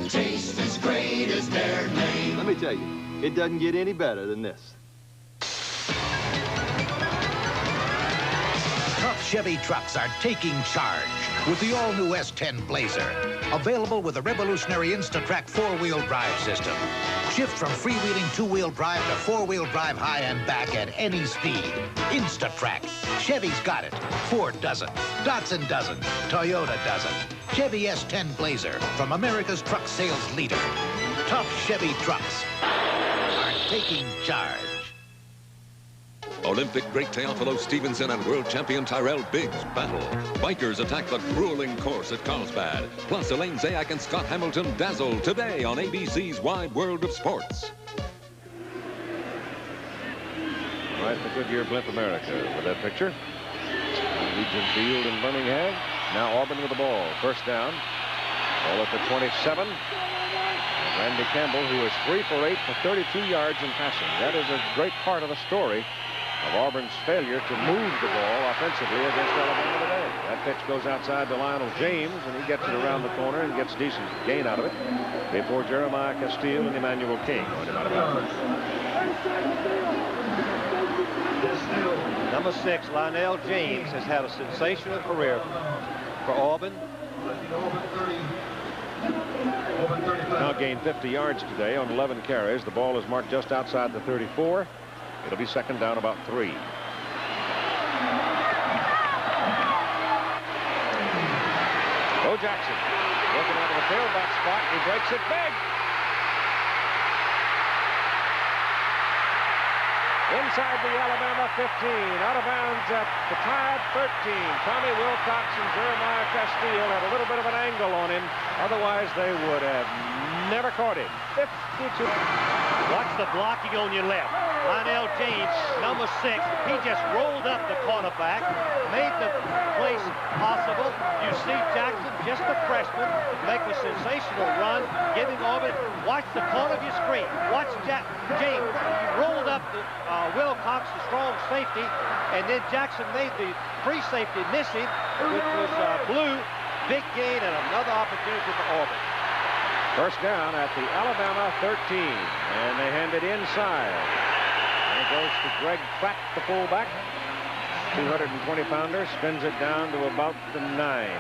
Speaker 7: Taste as great as their name.
Speaker 8: Let me tell you, it doesn't get any better than this.
Speaker 9: Tough Chevy trucks are taking charge with the all-new S10 Blazer. Available with a revolutionary InstaTrack four-wheel drive system. Shift from freewheeling two-wheel drive to four-wheel drive high and back at any speed. InstaTrack. Chevy's got it. Ford doesn't. Datsun doesn't. Toyota doesn't. Chevy S10 Blazer from America's truck sales leader. Tough Chevy trucks are taking charge.
Speaker 23: Olympic great Teofilo Stevenson and world champion Tyrell Biggs battle. Bikers attack the grueling course at Carlsbad. Plus, Elaine Zayak and Scott Hamilton dazzle today on ABC's Wide World of Sports.
Speaker 11: Right, the Goodyear Blimp America with that picture. Legion Field in Birmingham. Now Auburn with the ball. First down. Ball at the 27. And Randy Campbell, who is 3 for 8 for 32 yards in passing. That is a great part of the story of Auburn's failure to move the ball offensively against Alabama today. That pitch goes outside to Lionel James, and he gets it around the corner and gets decent gain out of it before Jeremiah Castile and Emmanuel King on him out of bounds.
Speaker 6: Number 6, Lionel James, has had a sensational career for Auburn.
Speaker 11: Now gained 50 yards today on 11 carries. The ball is marked just outside the 34. It'll be second down about 3. Bo Jackson working out of the tailback spot. He breaks it big. Inside the Alabama 15, out of bounds at the Tide 13. Tommy Wilcox and Jeremiah Castile had a little bit of an angle on him. Otherwise, they would have never caught him. 52.
Speaker 6: Watch the blocking on your left. Lionel James, number 6, he just rolled up the cornerback, made the place possible. You see Jackson, just a freshman, make a sensational run, giving Auburn. Watch the corner of your screen. Watch James. He rolled up the Wilcox, the strong safety, and then Jackson made the free safety missing, which was Blue. Big gain and another opportunity for Auburn.
Speaker 11: First down at the Alabama 13, and they hand it inside. And it goes to Greg Pratt, the fullback. 220-pounder, spins it down to about the 9.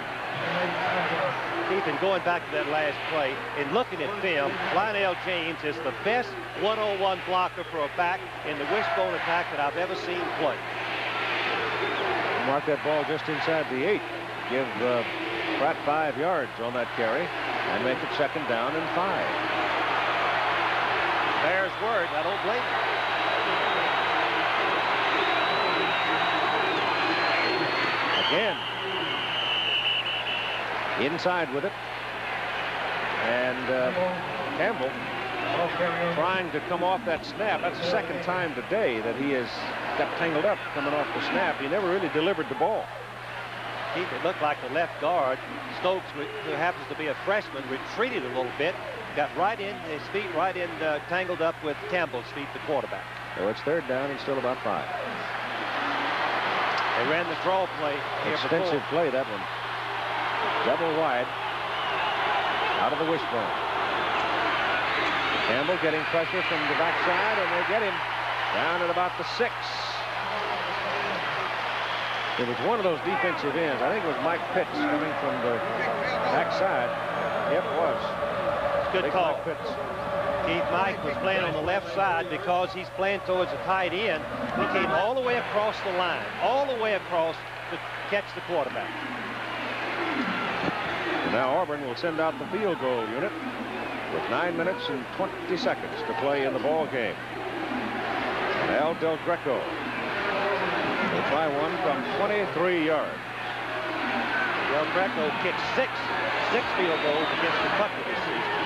Speaker 6: Keith, and going back to that last play, and looking at film, Lionel James is the best one-on-one blocker for a back in the wishbone attack that I've ever seen play.
Speaker 11: Mark that ball just inside the 8. Give Pratt 5 yards on that carry and make it second down and 5.
Speaker 6: Bears word, I don't blame
Speaker 11: him. Again, inside with it. And Campbell trying to come off that snap. That's the second time today that he has got tangled up coming off the snap. He never really delivered the ball.
Speaker 6: Keith, it looked like the left guard, Stokes, who happens to be a freshman, retreated a little bit, got right in, his feet right in, tangled up with Campbell's feet, the quarterback.
Speaker 11: So it's third down and still about 5.
Speaker 6: They ran the draw play here before.
Speaker 11: Extensive play, that one. Double wide. Out of the wishbone. Campbell getting pressure from the backside, and they get him down at about the 6. It was one of those defensive ends. I think it was Mike Pitts coming from the backside. It was.
Speaker 6: Good call.
Speaker 11: Mike Pitts.
Speaker 6: Keith, Mike was playing on the left side because he's playing towards the tight end. He came all the way across the line, all the way across to catch the quarterback.
Speaker 11: And now Auburn will send out the field goal unit with 9 minutes and 20 seconds to play in the ball game. And Al Del Greco will try one from 23 yards.
Speaker 6: Del Greco kicked six field goals against Kentucky this season.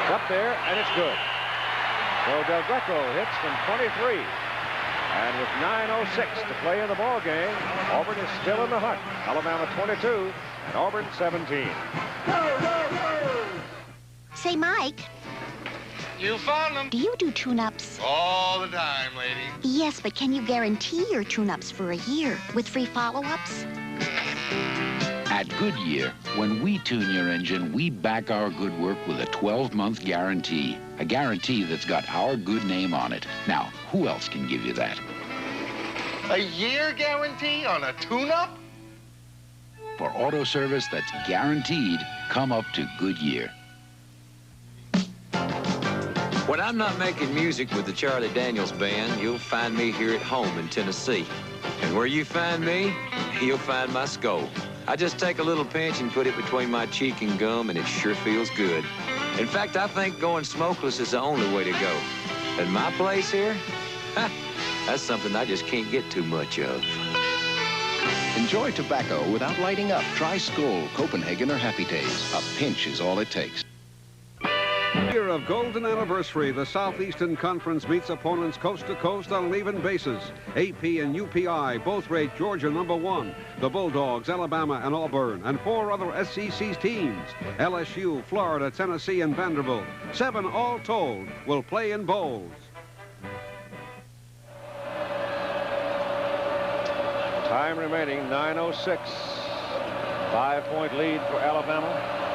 Speaker 11: It's up there, and it's good. So Del Greco hits from 23. And with 9:06 to play in the ball game, Auburn is still in the hunt. Alabama 22, and Auburn 17.
Speaker 1: Say, Mike.
Speaker 7: You found them.
Speaker 1: Do you do tune-ups?
Speaker 7: All the time, lady.
Speaker 1: Yes, but can you guarantee your tune-ups for a year with free follow-ups?
Speaker 26: At Goodyear, when we tune your engine, we back our good work with a 12-month guarantee. A guarantee that's got our good name on it. Now, who else can give you that?
Speaker 7: A year guarantee on a tune-up?
Speaker 26: For auto service that's guaranteed, come up to Goodyear.
Speaker 10: When I'm not making music with the Charlie Daniels Band, you'll find me here at home in Tennessee. And where you find me, you'll find my skull. I just take a little pinch and put it between my cheek and gum, and it sure feels good. In fact, I think going smokeless is the only way to go. And my place here, that's something I just can't get too much of.
Speaker 15: Enjoy tobacco without lighting up. Try Skoal, Copenhagen, or Happy Days. A pinch is all it takes.
Speaker 16: Year of golden anniversary, the Southeastern Conference meets opponents coast to coast on an even basis. AP and UPI both rate Georgia #1. The Bulldogs, Alabama, and Auburn, and 4 other SEC teams, LSU, Florida, Tennessee, and Vanderbilt. 7 all told will play in bowls.
Speaker 11: Time remaining, 9:06. 5-point lead for Alabama.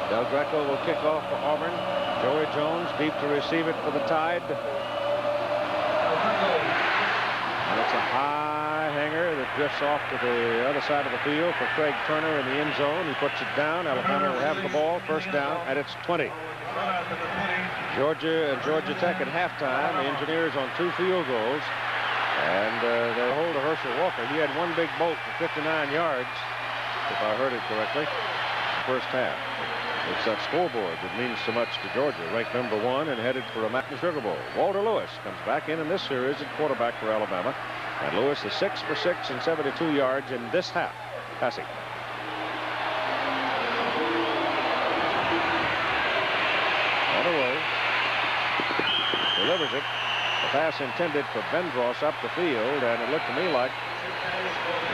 Speaker 11: Del Greco will kick off for Auburn. Joey Jones deep to receive it for the Tide. And it's a high hanger that drifts off to the other side of the field for Craig Turner in the end zone. He puts it down. Alabama will have the ball, first down at its 20. Georgia and Georgia Tech at halftime. The Engineers on 2 field goals. And they hold to Herschel Walker. He had one big bolt for 59 yards, if I heard it correctly, first half. It's that scoreboard that means so much to Georgia, ranked #1 and headed for a Magnum Sugar Bowl. Walter Lewis comes back in this series at quarterback for Alabama. And Lewis is 6 for 6 and 72 yards in this half, passing. On a roll. Delivers it. The pass intended for Bendross up the field, and it looked to me like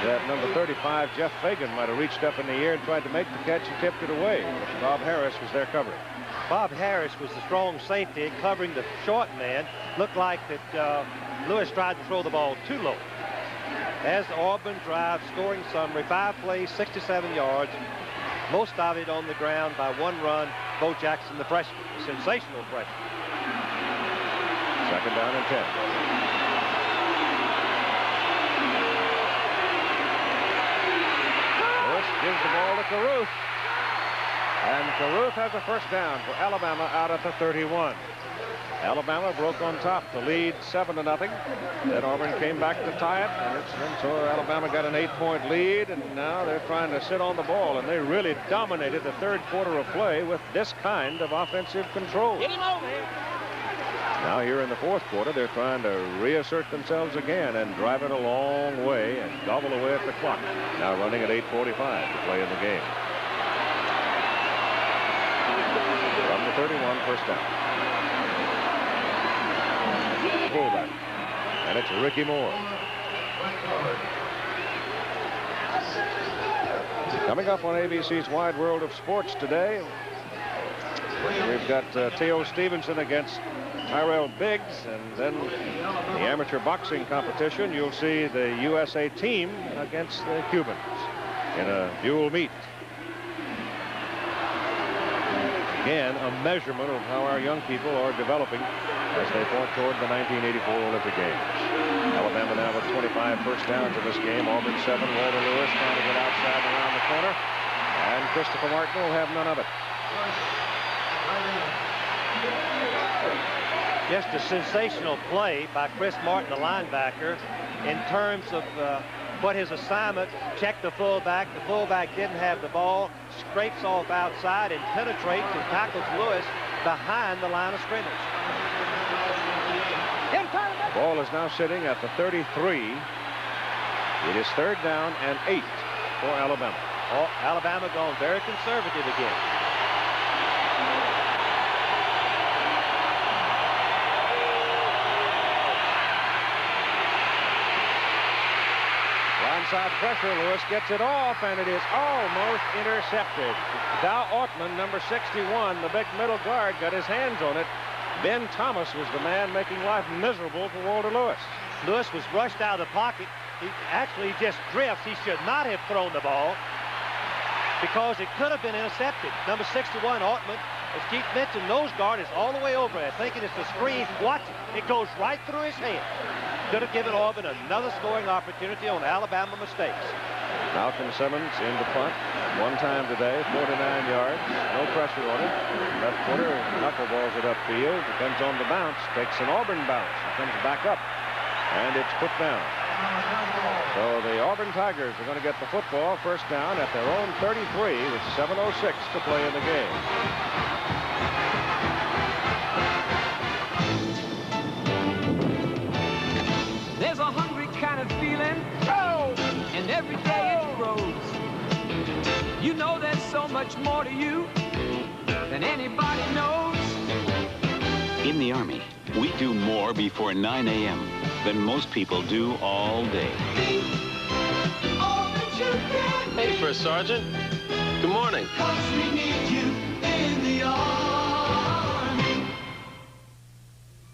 Speaker 11: that number 35, Jeff Fagan, might have reached up in the air and tried to make the catch and tipped it away. Bob Harris was there covering.
Speaker 6: Bob Harris was the strong safety covering the short man. Looked like that Lewis tried to throw the ball too low. As the Auburn drive, scoring summary, 5 plays, 67 yards, most of it on the ground by 1 run. Bo Jackson, the freshman, a sensational freshman.
Speaker 11: Second down and 10. Gives the ball to Caruth. And Caruth has a first down for Alabama out at the 31. Alabama broke on top to lead 7-0. Then Auburn came back to tie it, and so Alabama got an 8-point lead, and now they're trying to sit on the ball, and they really dominated the third quarter of play with this kind of offensive control.
Speaker 7: Get him over here.
Speaker 11: Now here in the fourth quarter, they're trying to reassert themselves again and drive it a long way and gobble away at the clock. Now running at 8:45 to play in the game. From the 31, first down. Fullback. And it's Ricky Moore. Coming up on ABC's Wide World of Sports today, we've got Theo Stevenson against Tyrell Biggs, and then the amateur boxing competition, you'll see the USA team against the Cubans in a dual meet. Again, a measurement of how our young people are developing as they point toward the 1984 Olympic Games. Alabama now with 25 first downs in this game. Auburn 7. Walter Lewis trying to get outside and around the corner. And Christopher Martin will have none of it.
Speaker 6: Just a sensational play by Chris Martin, the linebacker, in terms of what his assignment. Checked the fullback. The fullback didn't have the ball. Scrapes off outside and penetrates and tackles Lewis behind the line of scrimmage.
Speaker 11: The ball is now sitting at the 33. It is 3rd down and 8 for Alabama.
Speaker 6: Oh, Alabama going very conservative again.
Speaker 11: onside pressure. Lewis gets it off, and it is almost intercepted. Dow Ortman, number 61, the big middle guard, got his hands on it. Ben Thomas was the man making life miserable for Walter Lewis.
Speaker 6: Lewis was rushed out of the pocket. He actually just drifts. He should not have thrown the ball because it could have been intercepted. Number 61, Ortman, as Keith mentioned, nose guard is all the way over there, thinking it's the screen. Watch it. It goes right through his head. Could have given Auburn another scoring opportunity on Alabama mistakes.
Speaker 11: Malcolm Simmons in the punt. One time today, 49 yards. No pressure on it. Left footer knuckleballs it upfield. Depends on the bounce. Takes an Auburn bounce. It comes back up. And it's put down. So the Auburn Tigers are going to get the football first down at their own 33 with 7:06 to play in the game.
Speaker 2: There's a hungry kind of feeling, and every day it grows. You know there's so much more to you than anybody knows.
Speaker 13: In the Army, we do more before 9 a.m. than most people do all day.
Speaker 17: Hey, First Sergeant. Good morning.
Speaker 2: We need you in the Army.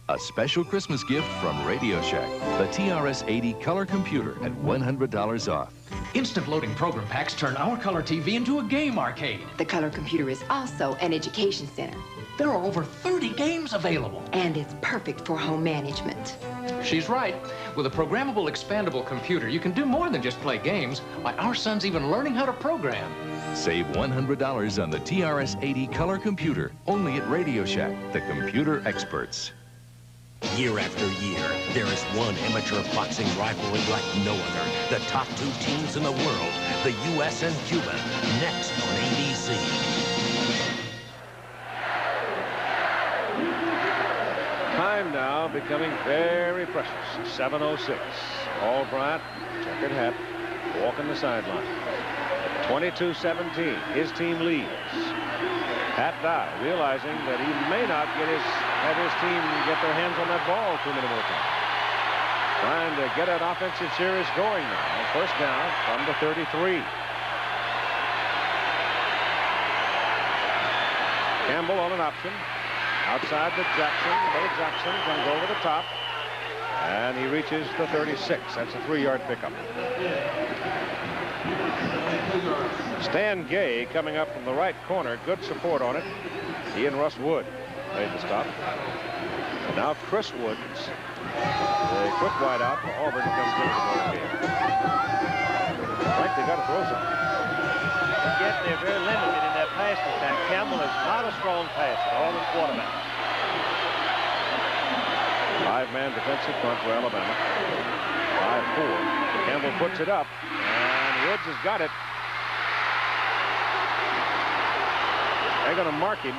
Speaker 18: A special Christmas gift from Radio Shack. The TRS-80 color computer at $100 off.
Speaker 19: Instant loading program packs turn our color TV into a game arcade.
Speaker 20: The color computer is also an education center.
Speaker 19: There are over 30 games available.
Speaker 20: And it's perfect for home management.
Speaker 19: She's right. With a programmable, expandable computer, you can do more than just play games. Why, our son's even learning how to program.
Speaker 18: Save $100 on the TRS-80 color computer, only at Radio Shack, the computer experts.
Speaker 21: Year after year, there is one amateur boxing rivalry like no other. The top two teams in the world, the U.S. and Cuba, next on ABC.
Speaker 11: Time now becoming very precious. 7:06. Paul Bryant, checkered hat, walking the sideline. 22-17. His team leads. Pat Dye realizing that he may not have his team get their hands on that ball too many more times. Trying to get an offensive series going now. First down from the 33. Campbell on an option. Outside to Jackson. Bo Jackson comes over the top. And he reaches the 36. That's a 3-yard pickup. Stan Gay coming up from the right corner. Good support on it. He and Russ Wood made the stop. And now Chris Woods, the quick wide out for Auburn, comes into the ball game. Frank, they got to throw something.
Speaker 6: Yet they're very limited in their pass attack. Campbell is not a strong passer. Auburn quarterback.
Speaker 11: 5-man defensive front for Alabama. 5-4. Campbell puts it up, and Woods has got it. They're going to mark him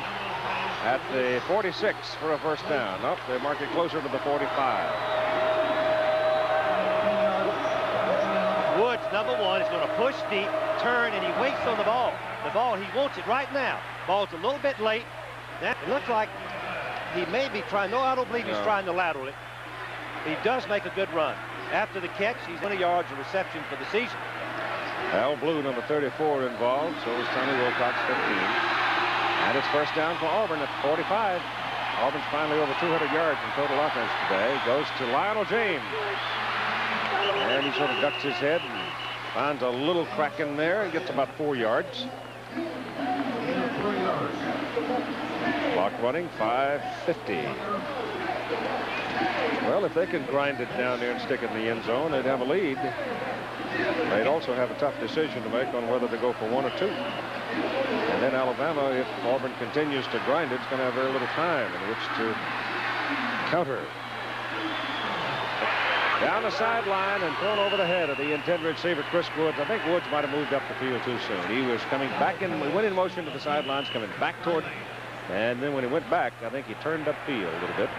Speaker 11: at the 46 for a first down. Nope, they mark it closer to the 45.
Speaker 6: Woods, number one, is going to push deep, turn, and he waits on the ball. The ball, he wants it right now. Ball's a little bit late. It looks like he may be trying. No, I don't believe he's trying to lateral it. He does make a good run. After the catch, he's 20 yards of reception for the season.
Speaker 11: Al Blue, number 34, involved. So is Tony Wilcox, 15. And it's first down for Auburn at 45. Auburn's finally over 200 yards in total offense today. Goes to Lionel James. And he sort of ducks his head and finds a little crack in there and gets about 4 yards. Clock running, 5:50. Well, if they can grind it down there and stick it in the end zone, they'd have a lead. They'd also have a tough decision to make on whether to go for 1 or 2. And then Alabama, if Auburn continues to grind it, it's going to have very little time in which to counter. Down the sideline and thrown over the head of the intended receiver, Chris Woods. I think Woods might have moved up the field too soon. He was coming back in. We went in motion to the sidelines, coming back toward. And then when he went back, I think he turned upfield a little bit.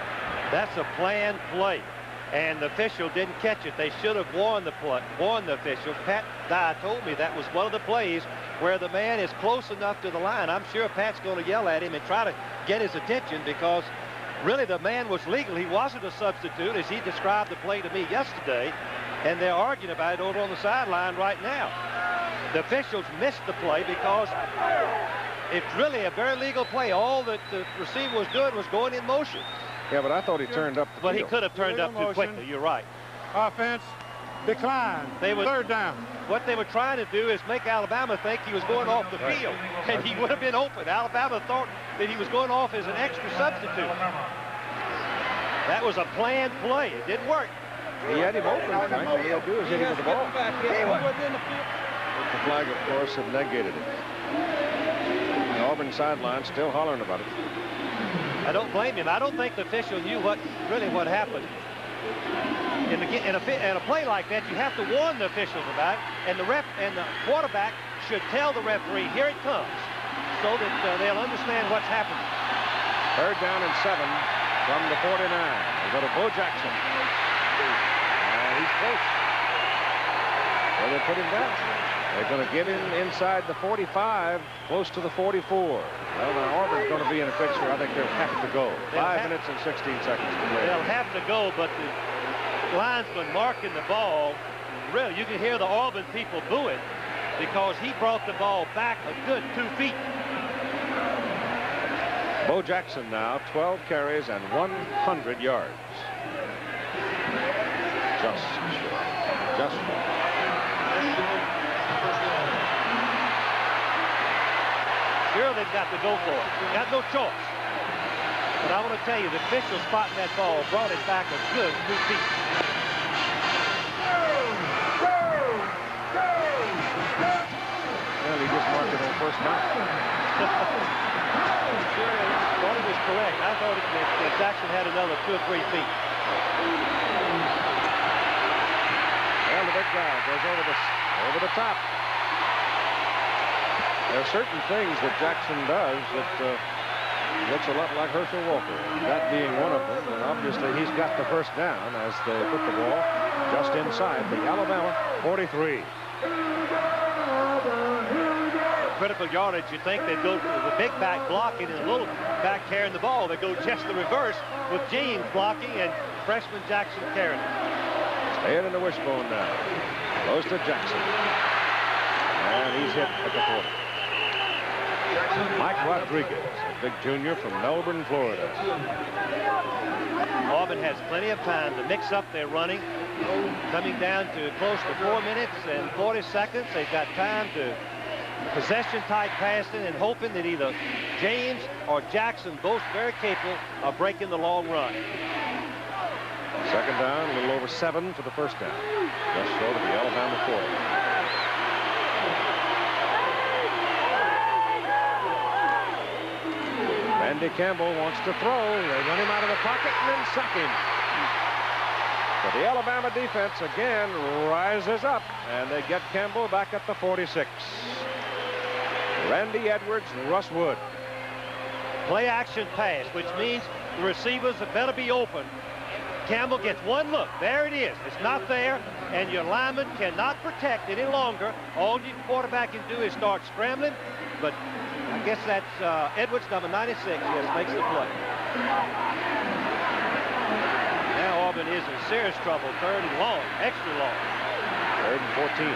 Speaker 6: That's a planned play. And the official didn't catch it. They should have warned the official. Pat Dye told me that was one of the plays where the man is close enough to the line. I'm sure Pat's going to yell at him and try to get his attention because Really, the man was legal. He wasn't a substitute, as he described the play to me yesterday, and they're arguing about it over on the sideline right now. The officials missed the play because it's really a very legal play. All that the receiver was doing was going in motion.
Speaker 11: Yeah, but I thought he turned up the
Speaker 6: But
Speaker 11: field.
Speaker 6: he could have turned up too quickly. You're right.
Speaker 7: Offense, decline. Third down.
Speaker 6: What they were trying to do is make Alabama think he was going off the field, and he would have been open. Alabama thought that he was going off as an extra substitute. That was a planned play. It didn't work.
Speaker 11: He had him open, Frank. All he had to do is hit him with the ball. The flag, of course, had negated it. The Auburn sideline still hollering about it.
Speaker 6: I don't blame him. I don't think the official knew what happened. In a play like that, you have to warn the officials about it, and the ref and the quarterback should tell the referee, here it comes, so that they'll understand what's happening.
Speaker 11: Third down and 7 from the 49. They go to Bo Jackson. And he's close. Well, they put him down. They're going to get him inside the 45, close to the 44. Well, now Auburn's going to be in a fix here. I think they'll have to go. 5 minutes and 16 seconds to play.
Speaker 6: They'll have to go, but the linesman marking the ball, really, you can hear the Auburn people booing because he brought the ball back a good 2 feet.
Speaker 11: Bo Jackson now, 12 carries and 100 yards. Just short. Just short.
Speaker 6: Sure, they've got to go for it. Got no choice. But I want to tell you, the official spotting that ball brought it back a good 2 feet.
Speaker 11: Well, he just marked it on first down.
Speaker 6: Thought it was correct. I thought that Jackson had another 2 or 3 feet.
Speaker 11: Well, the big guy goes over the top. There are certain things that Jackson does that looks a lot like Herschel Walker. That being one of them, and obviously he's got the first down as they put the ball just inside the Alabama 43.
Speaker 6: Critical yardage, you think they'd go to the big back blocking and the little back carrying the ball. They go just the reverse with James blocking and freshman Jackson carrying it.
Speaker 11: Staying in the wishbone now. Goes to Jackson. And he's hit at the 40. Mike Rodriguez, a big junior from Melbourne, Florida.
Speaker 6: Auburn has plenty of time to mix up their running. Coming down to close to 4 minutes and 40 seconds. They've got time to possession-type passing and hoping that either James or Jackson, both very capable of breaking the long run.
Speaker 11: Second down, a little over 7 for the first down. Just short of the Alabama 40. Randy Campbell wants to throw. They run him out of the pocket and then sack him. So the Alabama defense again rises up, and they get Campbell back at the 46. Randy Edwards, Russ Wood.
Speaker 6: Play action pass, which means the receivers had better be open. Campbell gets one look. There it is. It's not there, and your lineman cannot protect any longer. All your quarterback can do is start scrambling, but I guess that's Edwards, number 96, yes, makes the play. Now Auburn is in serious trouble. 3rd and long, extra long.
Speaker 11: 3rd and 14.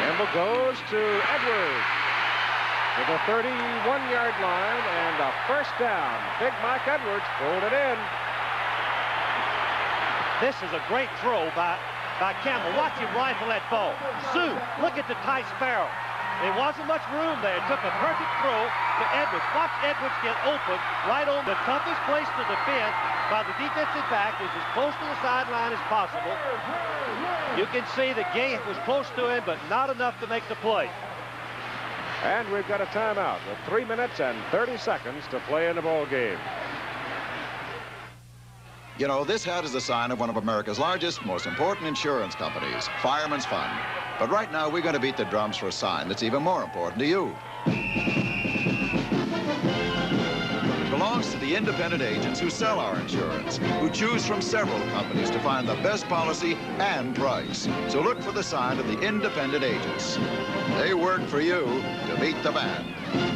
Speaker 11: Campbell goes to Edwards to the 31-yard line and a first down. Big Mike Edwards pulled it in.
Speaker 6: This is a great throw by Campbell. Watch him rifle that ball. Zoom. Look at the tight sparrow. There wasn't much room there. It took a perfect throw to Edwards. Watch Edwards get open right on the toughest place to defend by the defensive back is as close to the sideline as possible. You can see the game was close to him, but not enough to make the play.
Speaker 11: And we've got a timeout with 3 minutes and 30 seconds to play in the ball game.
Speaker 3: You know, this hat is a sign of one of America's largest, most important insurance companies, Fireman's Fund. But right now, we're going to beat the drums for a sign that's even more important to you. It belongs to the independent agents who sell our insurance, who choose from several companies to find the best policy and price. So look for the sign of the independent agents. They work for you to beat the band.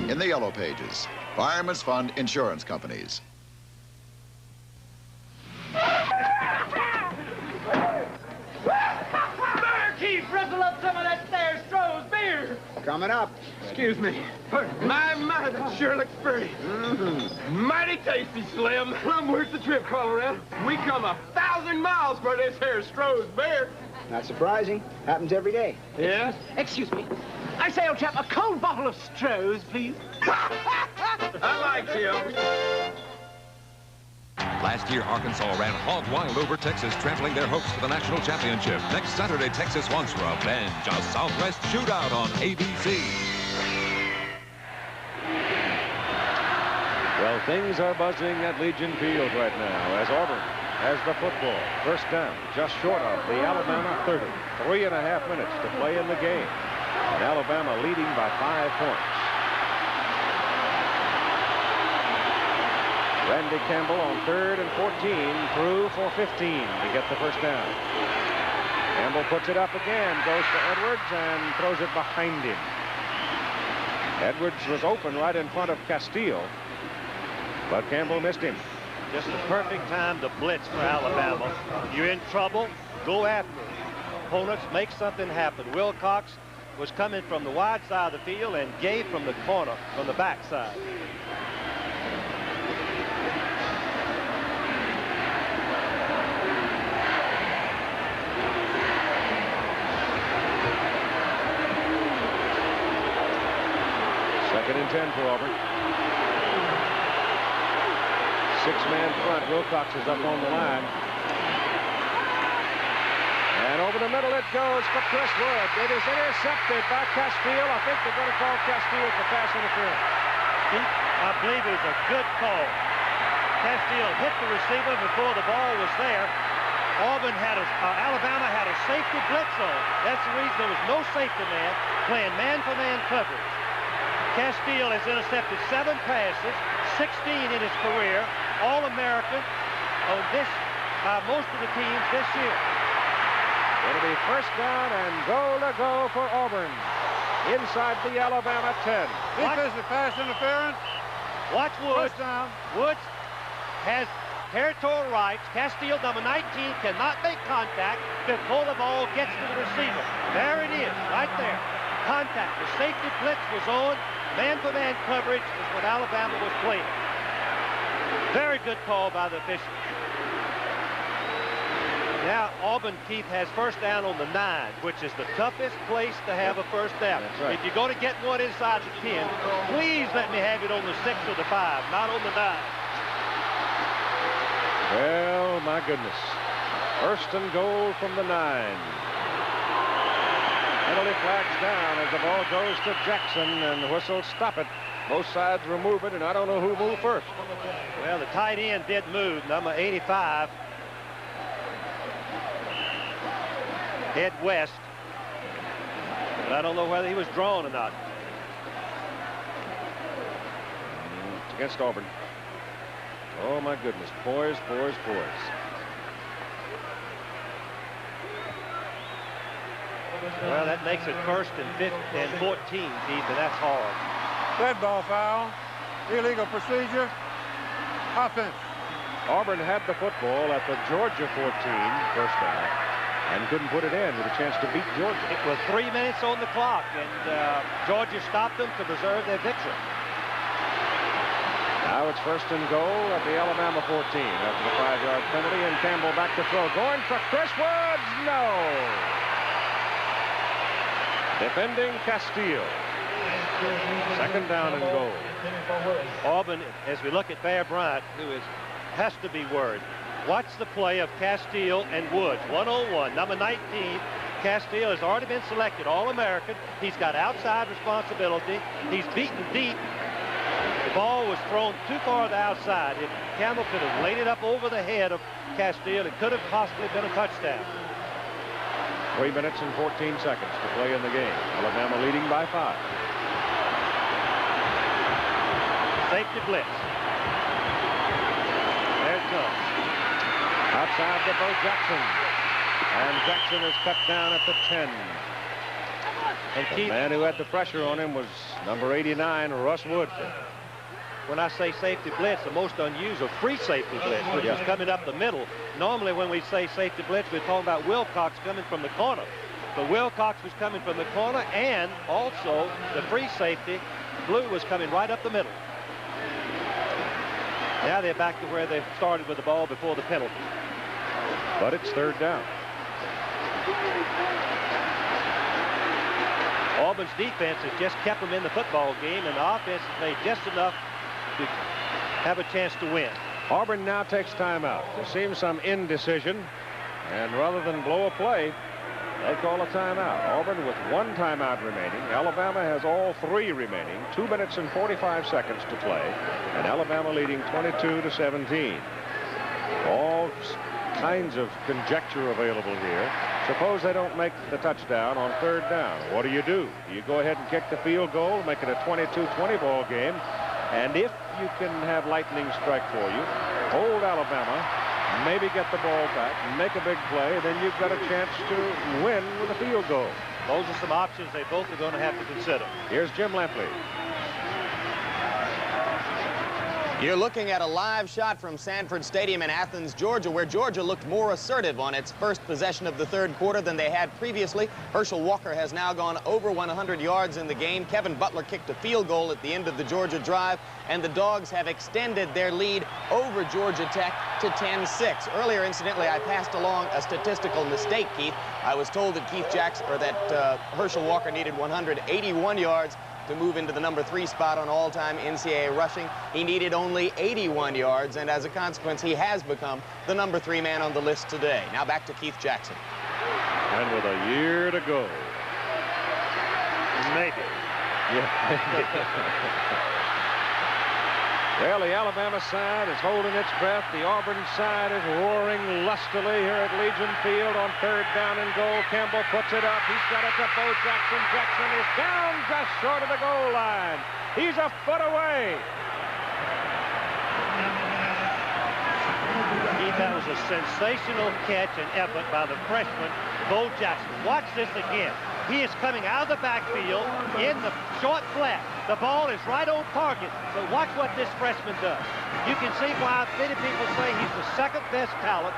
Speaker 3: In the yellow pages, Fireman's Fund Insurance Companies.
Speaker 4: Keith, rustle up some of that there Stroh's beer.
Speaker 12: Coming up. Excuse me.
Speaker 4: My, that sure looks pretty. Mighty tasty, Slim. I'm worth the trip, Colorado. We come 1,000 miles for this here Stroh's beer.
Speaker 12: Not surprising. Happens every day.
Speaker 4: Yes? Excuse me. I say, old chap, a cold bottle of Stroh's, please. I like him.
Speaker 23: Last year, Arkansas ran hog wild over Texas, trampling their hopes for the national championship. Next Saturday, Texas wants revenge. A Southwest shootout on ABC.
Speaker 11: Well, things are buzzing at Legion Field right now as Auburn has the football. First down, just short of the Alabama 30. 3.5 minutes to play in the game. And Alabama leading by 5 points. Randy Campbell on 3rd and 14 threw for 15 to get the first down. Campbell puts it up again, goes to Edwards and throws it behind him. Edwards was open right in front of Castile, but Campbell missed him.
Speaker 6: Just the perfect time to blitz for Alabama. You're in trouble, go after it. Opponents, make something happen. Wilcox was coming from the wide side of the field and gave from the corner, from the back side.
Speaker 11: Second and 10 for Auburn. 6-man front. Wilcox is up on the line. And over the middle it goes for Chris Wood. It is intercepted by Castile. I think they're going to call Castile for pass interference.
Speaker 6: I believe it was a good call. Castile hit the receiver before the ball was there. Alabama had a safety blitz on. That's the reason there was no safety man playing man-for-man coverage. Castile has intercepted 7 passes, 16 in his career, All-American on this by most of the teams this year.
Speaker 11: It'll be first down and goal to go for Auburn inside the Alabama 10.
Speaker 4: Defensive pass interference.
Speaker 6: Watch Woods. Woods has territorial rights. Castile, number 19, cannot make contact before the ball gets to the receiver. There it is, right there. Contact. The safety blitz was on. Man-for-man coverage is what Alabama was playing. Very good call by the officials. Now Auburn, Keith, has first down on the 9, which is the toughest place to have a first down.
Speaker 11: That's right.
Speaker 6: If you're going to get one inside the 10, please let me have it on the 6 or the 5, not on the 9.
Speaker 11: Well, my goodness. First and goal from the 9. Penalty flags down as the ball goes to Jackson, and the whistle stop it. Both sides were moving, and I don't know who moved first.
Speaker 6: Well, the tight end did move, number 85. Head west. But I don't know whether he was drawn or not.
Speaker 11: It's against Auburn. Oh, my goodness. Poise, poise, poise.
Speaker 6: Well, that makes it first and 14, Keith, and that's hard.
Speaker 4: Dead ball foul. Illegal procedure. Offense.
Speaker 11: Auburn had the football at the Georgia 14 first down and couldn't put it in with a chance to beat Georgia.
Speaker 6: It was 3 minutes on the clock, and Georgia stopped them to preserve their victory.
Speaker 11: Now it's first and goal at the Alabama 14 after the 5-yard penalty, and Campbell back to throw. Going for Chris Woods. No. Defending Castile. Second down and goal.
Speaker 6: Auburn, as we look at Bear Bryant, who has to be worried. Watch the play of Castile and Woods. 1-on-1. Number 19, Castile has already been selected All-American. He's got outside responsibility. He's beaten deep. The ball was thrown too far to the outside. If Campbell could have laid it up over the head of Castile, it could have possibly been a touchdown.
Speaker 11: 3 minutes and 14 seconds to play in the game. Alabama leading by 5.
Speaker 6: Safety blitz. There it comes.
Speaker 11: Outside to Bo Jackson. And Jackson is cut down at the 10.
Speaker 6: And
Speaker 11: the man who had the pressure on him was number 89, Russ Wood.
Speaker 6: When I say safety blitz, the most unusual free safety blitz, which was coming up the middle. Normally when we say safety blitz, we're talking about Wilcox coming from the corner. But Wilcox was coming from the corner, and also the free safety, Blue, was coming right up the middle. Now they're back to where they started with the ball before the penalty.
Speaker 11: But it's third down.
Speaker 6: Auburn's defense has just kept them in the football game, and the offense has made just enough to have a chance to win.
Speaker 11: Auburn now takes timeout. There seems some indecision, and rather than blow a play, they call a timeout. Auburn with 1 timeout remaining. Alabama has all 3 remaining. 2 minutes and 45 seconds to play, and Alabama leading 22-17. All kinds of conjecture available here. Suppose they don't make the touchdown on third down. What do? Do you go ahead and kick the field goal, make it a 22-20 ball game? And if you can have lightning strike for you, hold Alabama, maybe get the ball back, make a big play, then you've got a chance to win with a field goal.
Speaker 6: Those are some options they both are going to have to consider.
Speaker 11: Here's Jim Lampley.
Speaker 5: You're looking at a live shot from Sanford Stadium in Athens, Georgia, where Georgia looked more assertive on its first possession of the third quarter than they had previously. Herschel Walker has now gone over 100 yards in the game. Kevin Butler kicked a field goal at the end of the Georgia drive, and the Dogs have extended their lead over Georgia Tech to 10-6. Earlier, incidentally, I passed along a statistical mistake, Keith. I was told that Herschel Walker needed 181 yards to move into the number 3 spot on all-time NCAA rushing. He needed only 81 yards, and as a consequence, he has become the number 3 man on the list today. Now back to Keith Jackson.
Speaker 11: And with a year to go.
Speaker 6: Maybe.
Speaker 11: Yeah. Well, the Alabama side is holding its breath. The Auburn side is roaring lustily here at Legion Field on third down and goal. Campbell puts it up. He's got it to Bo Jackson. Jackson is down just short of the goal line. He's a foot away.
Speaker 6: That was a sensational catch and effort by the freshman, Bo Jackson. Watch this again. He is coming out of the backfield in the short flat. The ball is right on target. But watch what this freshman does. You can see why many people say he's the second best talent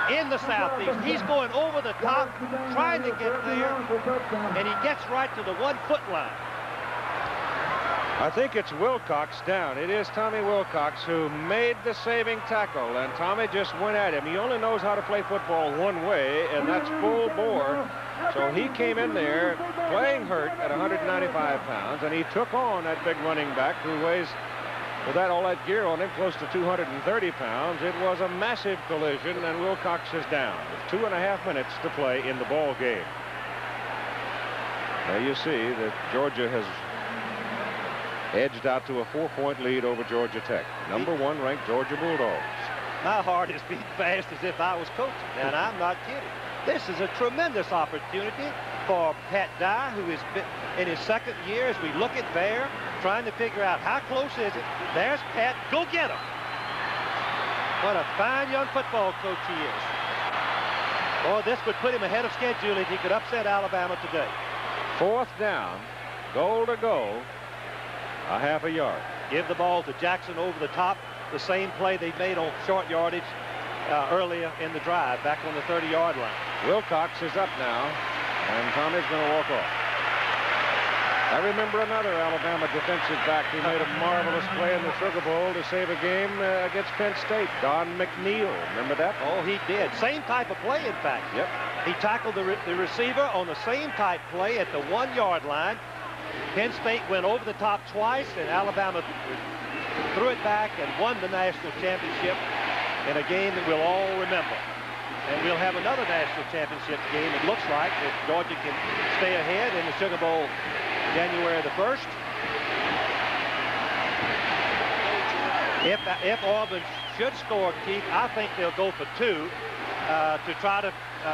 Speaker 6: in the Southeast. He's going over the top, trying to get there, and he gets right to the 1-foot line.
Speaker 11: I think it's Wilcox down. It is Tommy Wilcox who made the saving tackle, and Tommy just went at him. He only knows how to play football one way, and that's full bore. So he came in there playing hurt at 195 pounds, and he took on that big running back who weighs, with all that gear on him, close to 230 pounds. It was a massive collision, and Wilcox is down with 2.5 minutes to play in the ball game. Now you see that Georgia has edged out to a 4-point lead over Georgia Tech. Number 1 ranked Georgia Bulldogs.
Speaker 6: My heart is beating fast as if I was coaching, and I'm not kidding. This is a tremendous opportunity for Pat Dye, who is in his second year, as we look at Bear, trying to figure out how close is it. There's Pat. Go get him. What a fine young football coach he is. Boy, this would put him ahead of schedule if he could upset Alabama today.
Speaker 11: 4th down, goal to go. A half a yard.
Speaker 6: Give the ball to Jackson over the top. The same play they made on short yardage earlier in the drive, back on the 30-yard line.
Speaker 11: Wilcox is up now, and Tommy's going to walk off. I remember another Alabama defensive back who made a marvelous play in the Sugar Bowl to save a game against Penn State. Don McNeil. Remember that?
Speaker 6: Oh, he did. Same type of play, in fact.
Speaker 11: Yep.
Speaker 6: He tackled the receiver on the same type play at the 1-yard line. Penn State went over the top twice, and Alabama threw it back and won the national championship in a game that we'll all remember. And we'll have another national championship game, it looks like, if Georgia can stay ahead in the Sugar Bowl January the 1st. If Auburn should score, Keith, I think they'll go for 2 to try to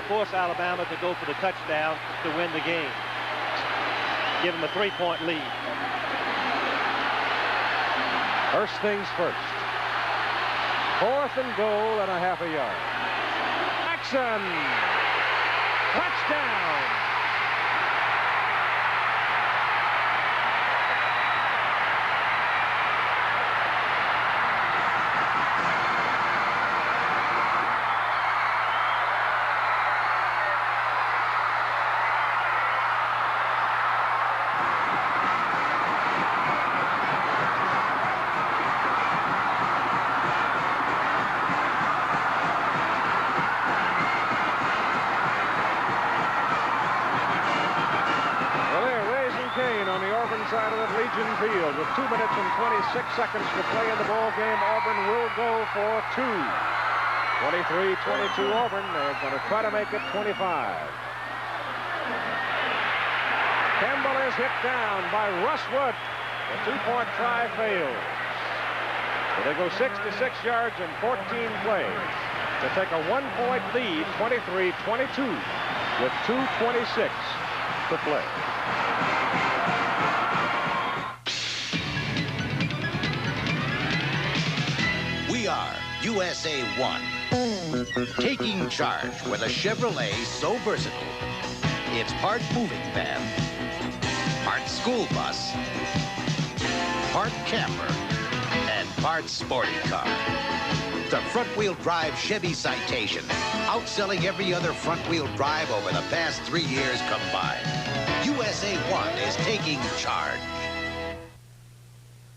Speaker 6: force Alabama to go for the touchdown to win the game. Give them a 3-point lead.
Speaker 11: First things first. 4th and goal and a half a yard. Jackson! Touchdown! 2 minutes and 26 seconds to play in the ball game. Auburn will go for 2. 23-22 Auburn. They're going to try to make it 25. Campbell is hit down by Russ Wood. The 2-point try fails. So they go 66 yards in 14 plays to take a 1-point lead, 23-22, with 2:26 to play.
Speaker 8: We are USA 1, taking charge with a Chevrolet so versatile. It's part moving van, part school bus, part camper, and part sporty car. The front-wheel drive Chevy Citation, outselling every other front-wheel drive over the past 3 years combined. USA 1 is taking charge.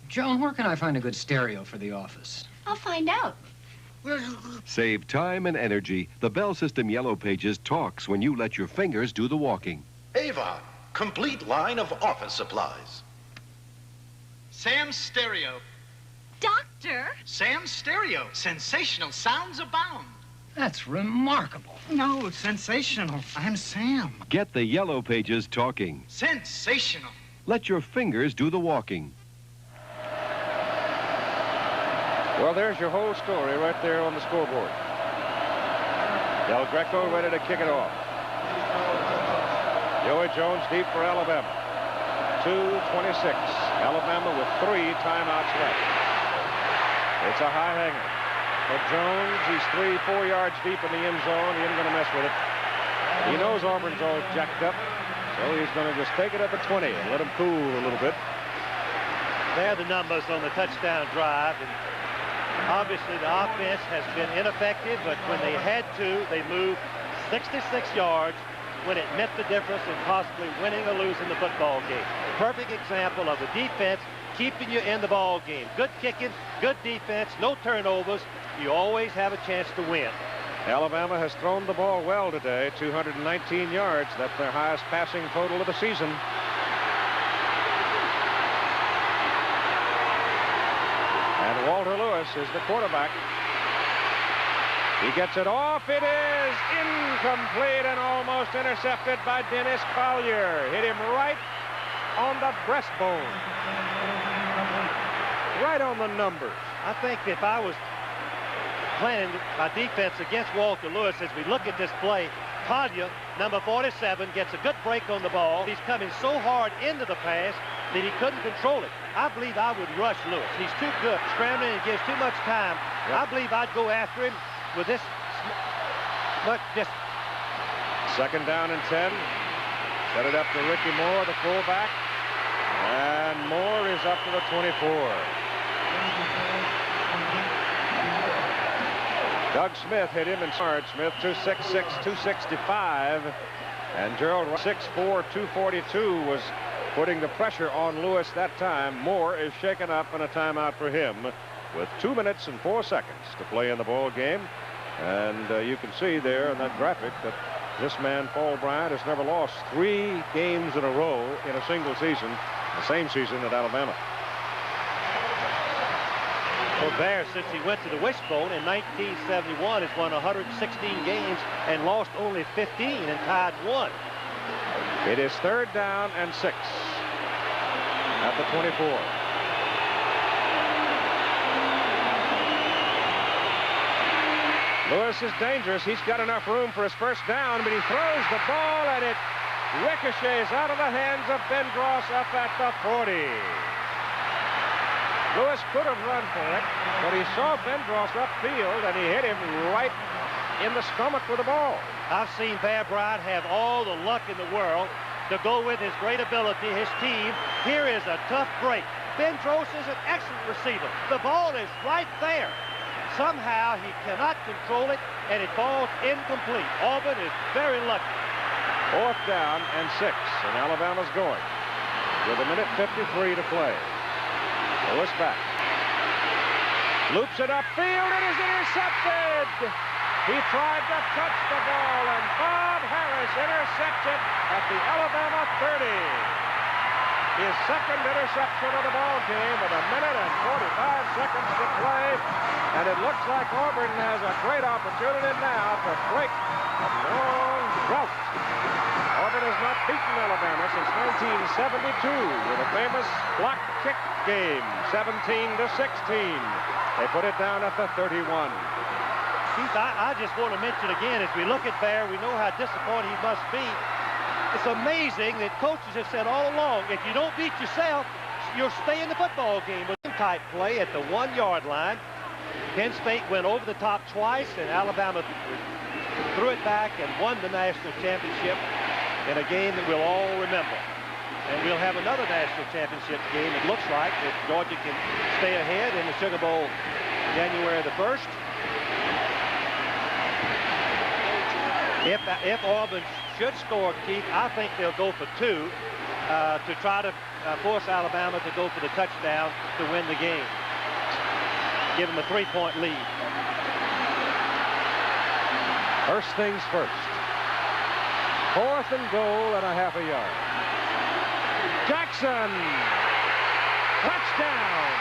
Speaker 9: Joan, where can I find a good stereo for the office?
Speaker 14: I'll find out.
Speaker 22: Save time and energy. The Bell System Yellow Pages talks when you let your fingers do the walking.
Speaker 24: Avon, complete line of office supplies.
Speaker 25: Sam's Stereo.
Speaker 14: Doctor?
Speaker 25: Sam's Stereo. Sensational sounds abound.
Speaker 9: That's remarkable.
Speaker 25: No, sensational. I'm Sam.
Speaker 22: Get the Yellow Pages talking.
Speaker 25: Sensational.
Speaker 22: Let your fingers do the walking.
Speaker 11: Well, there's your whole story right there on the scoreboard. Del Greco ready to kick it off. Joey Jones deep for Alabama. 2:26. Alabama with 3 timeouts left. It's a high hanger. For Jones, he's 3-4 yards deep in the end zone. He isn't going to mess with it. He knows Auburn's all jacked up, so he's going to just take it at the 20 and let him cool a little bit.
Speaker 6: They have the numbers on the touchdown drive, and obviously the offense has been ineffective, but when they had to, they moved 66 yards when it meant the difference in possibly winning or losing the football game. Perfect example of the defense keeping you in the ball game. Good kicking, good defense, no turnovers. You always have a chance to win.
Speaker 11: Alabama has thrown the ball well today, 219 yards. That's their highest passing total of the season. And Walter Lewis is the quarterback. He gets it off. It is incomplete and almost intercepted by Dennis Collier. Hit him right on the breastbone. Right on the numbers.
Speaker 6: I think if I was playing my defense against Walter Lewis, as we look at this play, Collier, number 47, gets a good break on the ball. He's coming so hard into the pass that he couldn't control it. I believe I would rush Lewis. He's too good. Scrambling and gives too much time. Yep. I believe I'd go after him with this. But just.
Speaker 11: Second down and 10. Set it up to Ricky Moore, the fullback. And Moore is up to the 24. Doug Smith hit him in charge. Smith 266, 265. And Gerald 6'4", 242 was putting the pressure on Lewis that time. Moore is shaken up and a timeout for him with 2 minutes and 4 seconds to play in the ball game. And you can see there in that graphic that this man, Paul Bryant, has never lost 3 games in a row in a single season, the same season at Alabama.
Speaker 6: Colbert, since he went to the Wishbone in 1971, has won 116 games and lost only 15 and tied 1.
Speaker 11: It is 3rd down and 6 at the 24. Lewis is dangerous. He's got enough room for his first down, but he throws the ball and it ricochets out of the hands of Bendross up at the 40. Lewis could have run for it, but he saw Bendross upfield and he hit him right in the stomach with the ball.
Speaker 6: I've seen Bear Bryant have all the luck in the world to go with his great ability, his team. Here is a tough break. Bendross is an excellent receiver. The ball is right there. Somehow he cannot control it, and it falls incomplete. Auburn is very lucky.
Speaker 11: 4th down and 6, and Alabama's going with 1:53 to play. Lewis back. Loops it upfield. It is intercepted. He tried to touch the ball, and Bob Harris intercepts it at the Alabama 30. his second interception of the ball game with 1 minute and 45 seconds to play. And it looks like Auburn has a great opportunity now to break a long drought. Auburn has not beaten Alabama since 1972 with a famous block kick game, 17-16. They put it down at the 31.
Speaker 6: Keith, I just want to mention again, as we look at Bear, we know how disappointed he must be. It's amazing that coaches have said all along, if you don't beat yourself, you'll stay in the football game. With type play at the 1-yard line, Penn State went over the top twice, and Alabama threw it back and won the national championship in a game that we'll all remember. And we'll have another national championship game, it looks like, if Georgia can stay ahead in the Sugar Bowl January the 1st. If Auburn should score, Keith, I think they'll go for 2 to try to force Alabama to go for the touchdown to win the game. Give them a 3-point lead.
Speaker 11: First things first. 4th and goal and a half a yard. Jackson! Touchdown!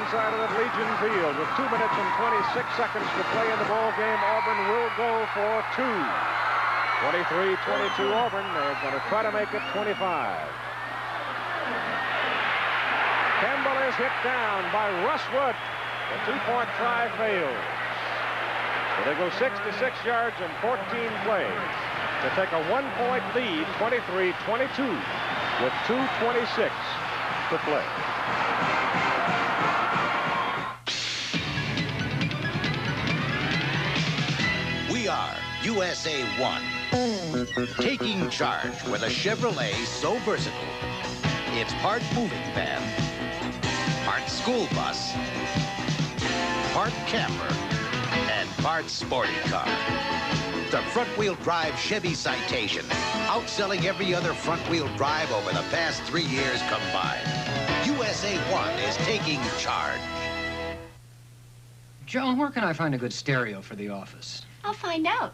Speaker 11: Side of the Legion Field with 2 minutes and 26 seconds to play in the ball game. Auburn will go for 2. 23-22 Auburn. They're going to try to make it 25. Campbell is hit down by Russ Wood. The 2-point try fails. So they go 66 yards and 14 plays to take a 1-point lead, 23-22, with 2:26 to play.
Speaker 8: We are USA 1, taking charge with a Chevrolet so versatile. It's part moving van, part school bus, part camper, and part sporty car. The front-wheel drive Chevy Citation, outselling every other front-wheel drive over the past 3 years combined. USA 1 is taking charge.
Speaker 9: Joan, where can I find a good stereo for the office?
Speaker 14: I'll find out.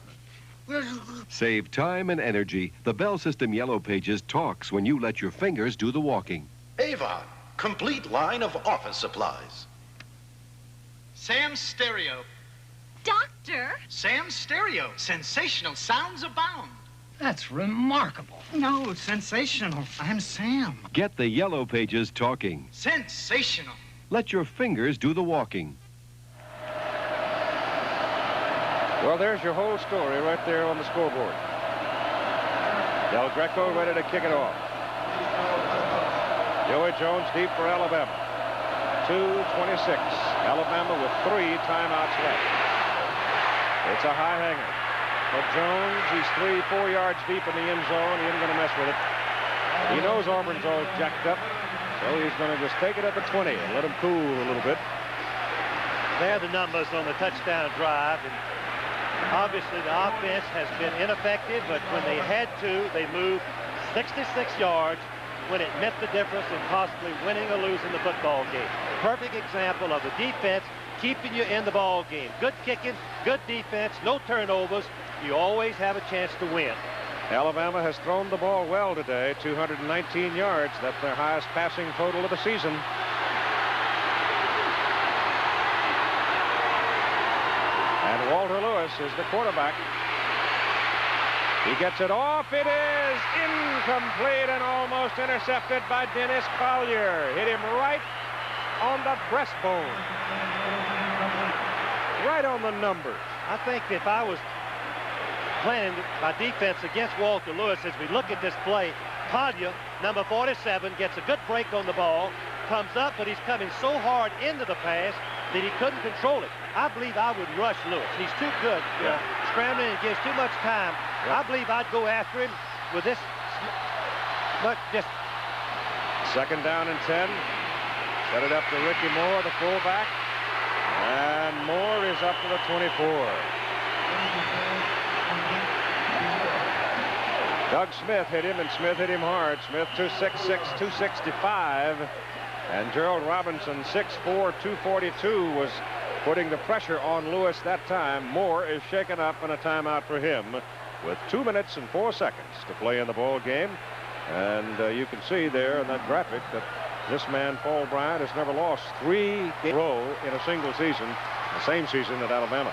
Speaker 22: Save time and energy. The Bell System Yellow Pages talks when you let your fingers do the walking.
Speaker 24: Avon, complete line of office supplies.
Speaker 25: Sam's Stereo.
Speaker 14: Doctor?
Speaker 25: Sam's Stereo. Sensational sounds abound.
Speaker 9: That's remarkable.
Speaker 25: No, sensational. I'm Sam.
Speaker 22: Get the Yellow Pages talking.
Speaker 25: Sensational.
Speaker 22: Let your fingers do the walking.
Speaker 11: Well, there's your whole story right there on the scoreboard. Del Greco ready to kick it off. Joey Jones deep for Alabama. 2:26. Alabama with 3 timeouts left. It's a high hanger. For Jones, he's 3-4 yards deep in the end zone. He isn't going to mess with it. He knows Auburn's all jacked up, so he's going to just take it up at 20 and let him cool a little bit.
Speaker 6: There are the numbers on the touchdown drive. And obviously, the offense has been ineffective, but when they had to, they moved 66 yards when it meant the difference in possibly winning or losing the football game. Perfect example of the defense keeping you in the ball game. Good kicking, good defense, no turnovers. You always have a chance to win.
Speaker 11: Alabama has thrown the ball well today, 219 yards. That's their highest passing total of the season. And Walter Lewis is the quarterback. He gets it off. It is incomplete and almost intercepted by Dennis Collier. Hit him right on the breastbone. Right on the numbers.
Speaker 6: I think if I was playing my defense against Walter Lewis, as we look at this play, Collier, number 47, gets a good break on the ball, comes up, but he's coming so hard into the pass that he couldn't control it. I believe I would rush Lewis. He's too good. Scrambling and gives too much time I believe I'd go after him with this much distance.
Speaker 11: Second down and 10. Set it up to Ricky Moore, the fullback. And Moore is up to the 24. Doug Smith hit him, and Smith hit him hard. Smith 266, 265. And Gerald Robinson, 6'4", 242, was putting the pressure on Lewis that time. Moore is shaken up, and a timeout for him with 2 minutes and 4 seconds to play in the ball game. And you can see there in that graphic that this man, Paul Bryant, has never lost 3 games in a row in a single season, the same season at Alabama.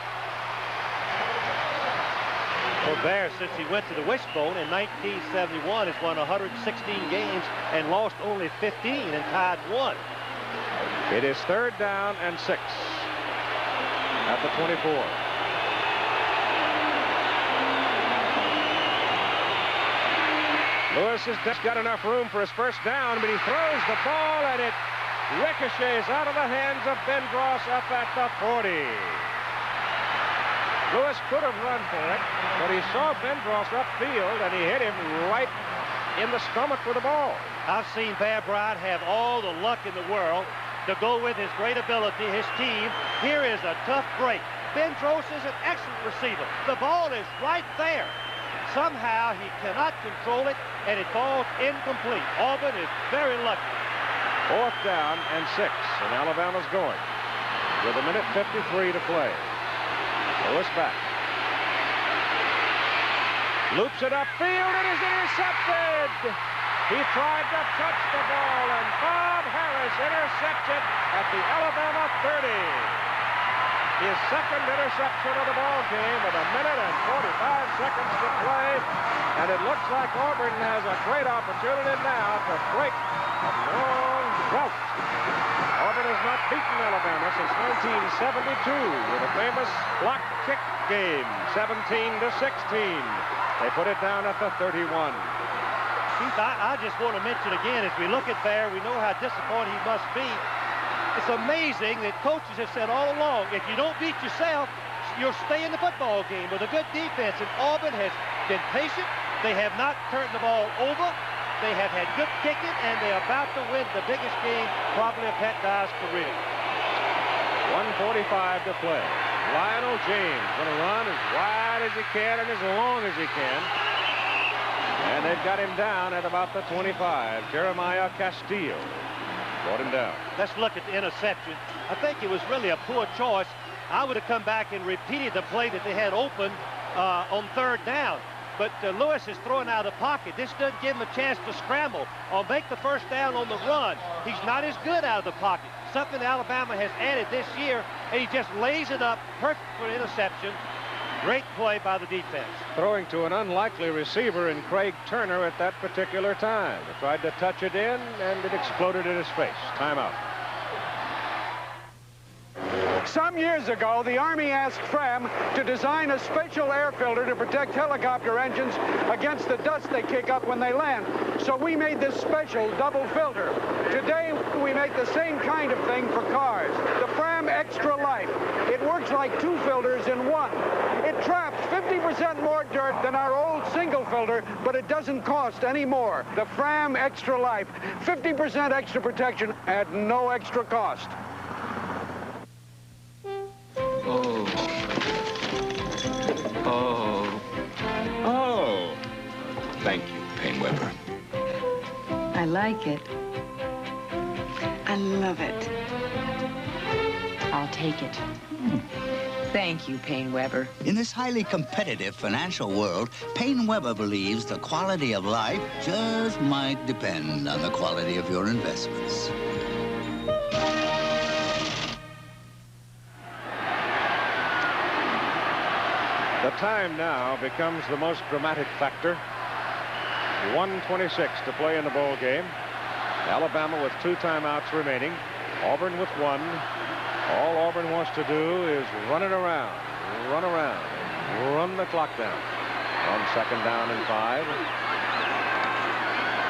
Speaker 6: Well, Bear, since he went to the Wishbone in 1971, has won 116 games and lost only 15 and tied 1.
Speaker 11: It is third down and 6 at the 24. Lewis has just got enough room for his first down, but he throws the ball, and it ricochets out of the hands of Ben Dross up at the 40. Lewis could have run for it, but he saw Ben Dross upfield, and he hit him right in the stomach with the ball.
Speaker 6: I've seen Bear Bryant have all the luck in the world to go with his great ability, his team. Here is a tough break. Ben Dross is an excellent receiver. The ball is right there. Somehow he cannot control it, and it falls incomplete. Auburn is very lucky.
Speaker 11: Fourth down and 6, and Alabama's going with 1:53 to play. Lewis back. Loops it upfield, and is intercepted. He tried to touch the ball, and Bob Harris intercepts it at the Alabama 30. His second interception of the ball game with 1:45 to play, and it looks like Auburn has a great opportunity now to break a long drought. Auburn has not beaten Alabama since 1972 with a famous block kick game, 17-16. They put it down at the 31.
Speaker 6: Keith, I just want to mention again, as we look at Bear, we know how disappointed he must be. It's amazing that coaches have said all along, if you don't beat yourself, you'll stay in the football game with a good defense. And Auburn has been patient. They have not turned the ball over. They have had good kicking, and they're about to win the biggest game probably of Pat Dye's career.
Speaker 11: 1:45 to play. Lionel James going to run as wide as he can and as long as he can. And they've got him down at about the 25. Jeremiah Castillo brought him down.
Speaker 6: Let's look at the interception. I think it was really a poor choice. I would have come back and repeated the play that they had open on third down. But Lewis is throwing out of the pocket. This doesn't give him a chance to scramble or make the first down on the run. He's not as good out of the pocket. Something Alabama has added this year, and he just lays it up perfect for an interception. Great play by the defense.
Speaker 11: Throwing to an unlikely receiver in Craig Turner at that particular time. He tried to touch it in, and it exploded in his face. Timeout.
Speaker 1: Some years ago, the Army asked Fram to design a special air filter to protect helicopter engines against the dust they kick up when they land. So we made this special double filter. Today, we make the same kind of thing for cars, the Fram Extra Life. It works like 2 filters in 1. It traps 50% more dirt than our old single filter, but it doesn't cost any more. The Fram Extra Life, 50% extra protection at no extra cost.
Speaker 3: Oh. Oh. Oh. Thank you, Paine-Webber.
Speaker 10: I like it. I love it. I'll take it. Thank you, Paine-Webber.
Speaker 8: In this highly competitive financial world, Paine-Webber believes the quality of life just might depend on the quality of your investments.
Speaker 11: The time now becomes the most dramatic factor. 1:26 to play in the ball game. Alabama with 2 timeouts remaining. Auburn with 1. All Auburn wants to do is run it around, run the clock down. On second down and 5.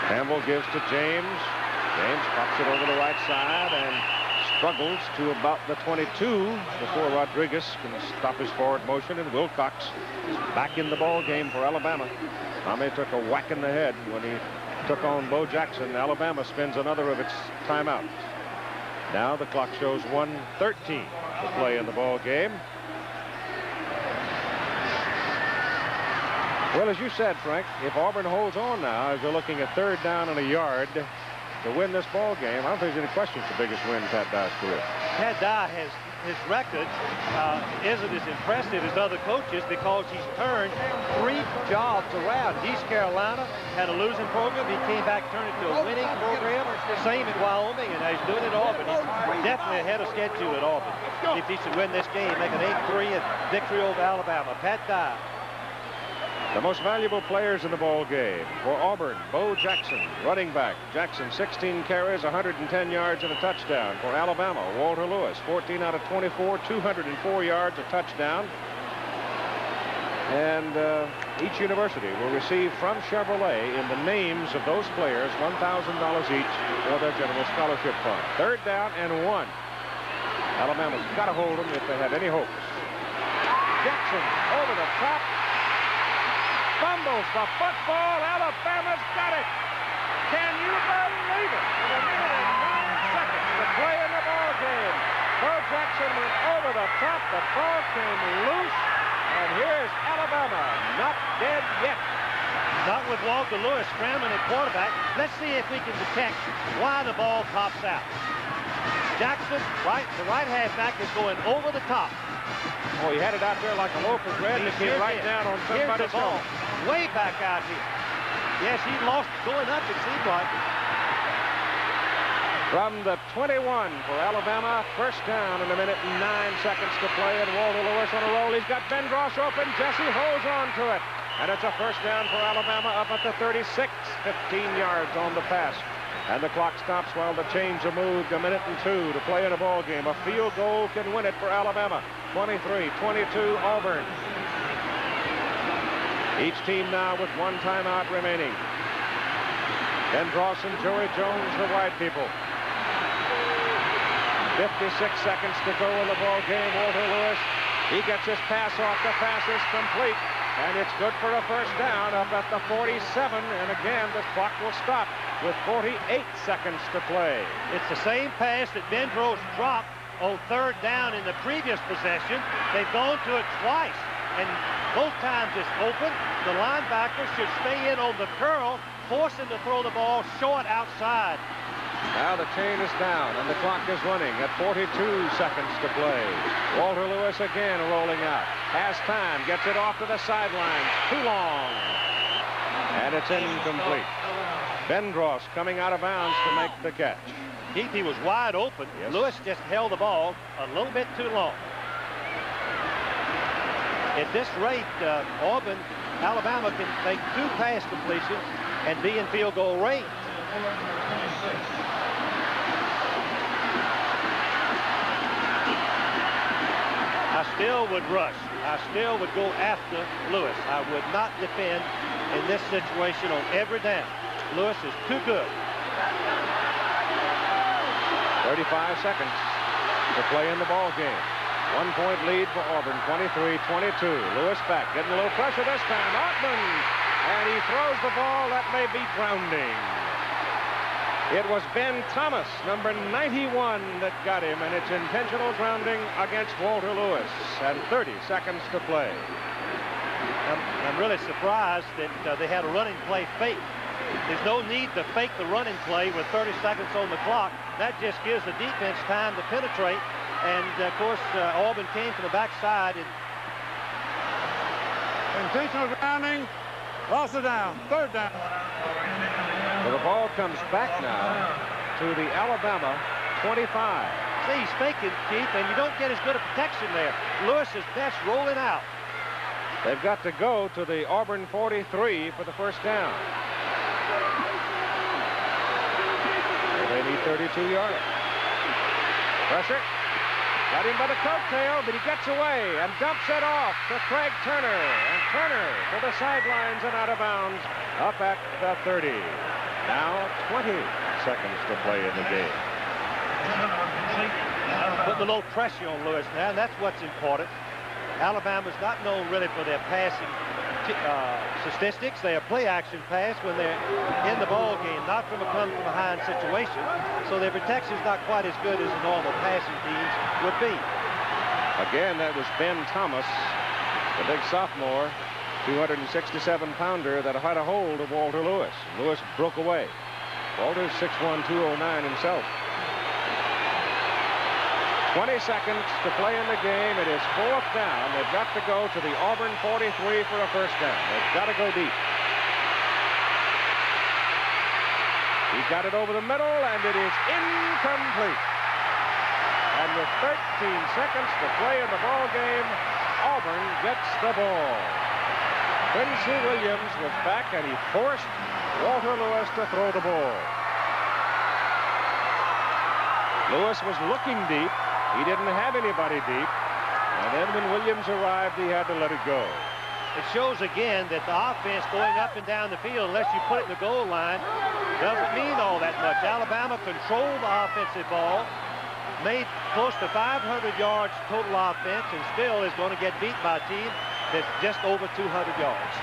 Speaker 11: Campbell gives to James. James pops it over the right side and struggles to about the 22 before Rodriguez can stop his forward motion, and Wilcox is back in the ball game for Alabama. Tommy took a whack in the head when he took on Bo Jackson. Alabama spends another of its timeouts. Now the clock shows 1:13 to play in the ball game. Well, as you said, Frank, if Auburn holds on now, as they're looking at 3rd down and a yard to win this ball game, I don't think there's any question it's the biggest win in Pat Dye's career.
Speaker 6: Pat Dye has his record isn't as impressive as other coaches because he's turned 3 jobs around. East Carolina had a losing program. He came back, turned it to a winning program. Same at Wyoming, and he's doing it at Auburn. He's definitely ahead of schedule at Auburn. If he should win this game, make an 8-3 victory over Alabama. Pat Dye.
Speaker 11: The most valuable players in the ball game for Auburn: Bo Jackson, running back. Jackson, 16 carries, 110 yards and a touchdown. For Alabama, Walter Lewis, 14 out of 24, 204 yards, a touchdown. And each university will receive from Chevrolet, in the names of those players, $1,000 each for their general scholarship fund. 3rd down and 1. Alabama's got to hold them if they have any hopes. Jackson over the top. Fumbles the football. Alabama's got it. Can you believe it? With a minute and 9 seconds to play in the ball game. Bo Jackson went over the top. The ball came loose. And here's Alabama, not dead yet.
Speaker 6: Not with Walter Lewis scrambling at quarterback. Let's see if we can detect why the ball pops out. Jackson, the right halfback, is going over the top.
Speaker 11: Oh, he had it out there like a loaf of bread, and it came right down on somebody's
Speaker 6: ball. Way back out here. Yes, he lost going up, it seemed like.
Speaker 11: From the 21 for Alabama, 1st down and a minute and 9 seconds to play, and Walter Lewis on a roll. He's got Ben Gross open. Jesse holds on to it. And it's a 1st down for Alabama up at the 36. 15 yards on the pass. And the clock stops while the chains are moved. A minute and 2 to play in a ball game. A field goal can win it for Alabama. 23-22 Auburn. Each team now with 1 timeout remaining. Ben Dross and Joey Jones, the wide people. 56 seconds to go in the ball game. Walter Lewis, he gets his pass off. The pass is complete. And it's good for a 1st down up at the 47. And again, the clock will stop with 48 seconds to play.
Speaker 6: It's the same pass that Ben Dross dropped on 3rd down in the previous possession. They've gone to it twice, and both times it's open. The linebacker should stay in on the curl, force him to throw the ball short outside.
Speaker 11: Now the chain is down, and the clock is running at 42 seconds to play. Walter Lewis again rolling out. Has time, gets it off to the sidelines. Too long. And it's incomplete. Ben Dross coming out of bounds to make the catch.
Speaker 6: He was wide open. Yes. Lewis just held the ball a little bit too long. At this rate, Auburn, Alabama can make 2 pass completions and be in field goal range. I still would rush. I still would go after Lewis. I would not defend in this situation on every down. Lewis is too good.
Speaker 11: 35 seconds to play in the ball game. 1-point lead for Auburn, 23-22. Lewis back, getting a little pressure this time. Ottman, and he throws the ball. That may be grounding. It was Ben Thomas, number 91, that got him, and it's intentional grounding against Walter Lewis. And 30 seconds to play.
Speaker 6: I'm really surprised that they had a running play fake. There's no need to fake the running play with 30 seconds on the clock. That just gives the defense time to penetrate. And, of course, Auburn came from the backside.
Speaker 1: Intentional grounding. Lost it down. 3rd down.
Speaker 11: Well, the ball comes back now to the Alabama 25.
Speaker 6: See, he's faking, Keith, and you don't get as good a protection there. Lewis is best rolling out.
Speaker 11: They've got to go to the Auburn 43 for the 1st down. They need 32 yards. Pressure. Got him by the coattail, but he gets away and dumps it off to Craig Turner. And Turner to the sidelines and out of bounds up at the 30. Now 20 seconds to play in the game.
Speaker 6: Putting a little pressure on Lewis now, and that's what's important. Alabama's not known really for their passing statistics. They are play-action pass when they're in the ball game, not from a come-from-behind situation. So their protection's not quite as good as the normal passing teams would be.
Speaker 11: Again, that was Ben Thomas, the big sophomore, 267-pounder that had a hold of Walter Lewis. Lewis broke away. Walter's 6'1", 209 himself. 20 seconds to play in the game. It is 4th down. They've got to go to the Auburn 43 for a first down. They've got to go deep. He's got it over the middle, and it is incomplete. And with 13 seconds to play in the ball game, Auburn gets the ball. Quincy Williams was back, and he forced Walter Lewis to throw the ball. Lewis was looking deep. He didn't have anybody deep. And then when Williams arrived, he had to let it go.
Speaker 6: It shows again that the offense going up and down the field, unless you put it in the goal line, doesn't mean all that much. Alabama controlled the offensive ball, made close to 500 yards total offense, and still is going to get beat by a team that's just over 200 yards.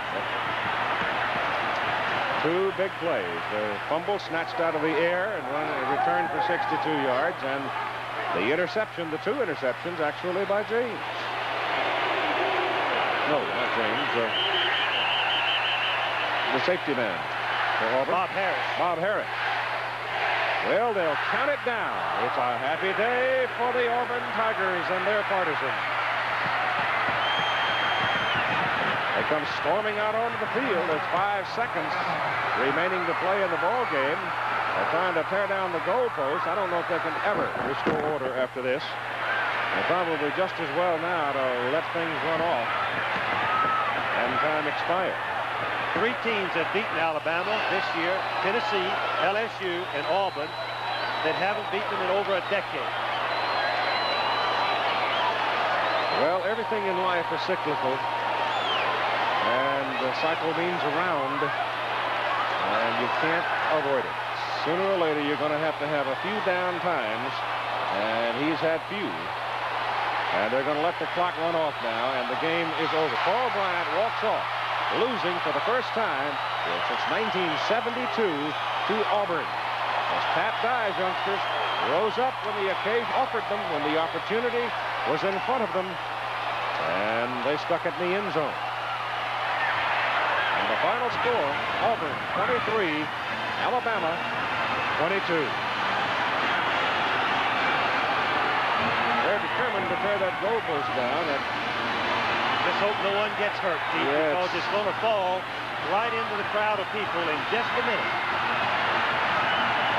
Speaker 11: Two big plays. The fumble snatched out of the air and returned for 62 yards, and the interception, the 2 interceptions, actually by James. No, not James. The safety man for Auburn.
Speaker 6: Bob Harris.
Speaker 11: Bob Harris. Well, they'll count it down. It's a happy day for the Auburn Tigers and their partisans. They come storming out onto the field. There's 5 seconds remaining to play in the ball game. They're trying to tear down the goalpost. I don't know if they can ever restore order after this. They're probably just as well now to let things run off and time expire.
Speaker 6: 3 teams have beaten Alabama this year: Tennessee, LSU, and Auburn, that haven't beaten them in over a decade.
Speaker 11: Well, everything in life is cyclical. And the cycle means around, and you can't avoid it. Sooner or later, you're going to have a few down times, and he's had few. And they're going to let the clock run off now, and the game is over. Paul Bryant walks off, losing for the first time since 1972 to Auburn. As Pat Dye's youngsters rose up when the occasion offered them, when the opportunity was in front of them, and they stuck it in the end zone. And the final score, Auburn 23, Alabama 22. They're determined to tear that goalpost down. And
Speaker 6: just hope no one gets hurt, Pete, because it's going to fall right into the crowd of people in just a minute.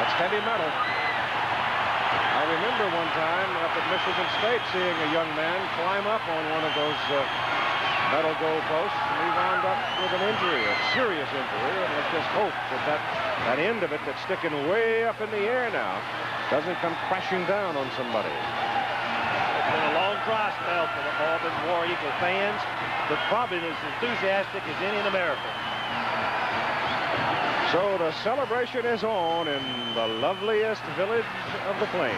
Speaker 11: That's heavy metal. I remember one time up at Michigan State seeing a young man climb up on one of those metal goalposts, and he wound up with an injury, a serious injury, and let's just hope that that end of it that's sticking way up in the air now doesn't come crashing down on somebody.
Speaker 6: It's been a long dry spell for the Auburn War Eagle fans, but probably as enthusiastic as any in America.
Speaker 11: So the celebration is on in the loveliest village of the plains.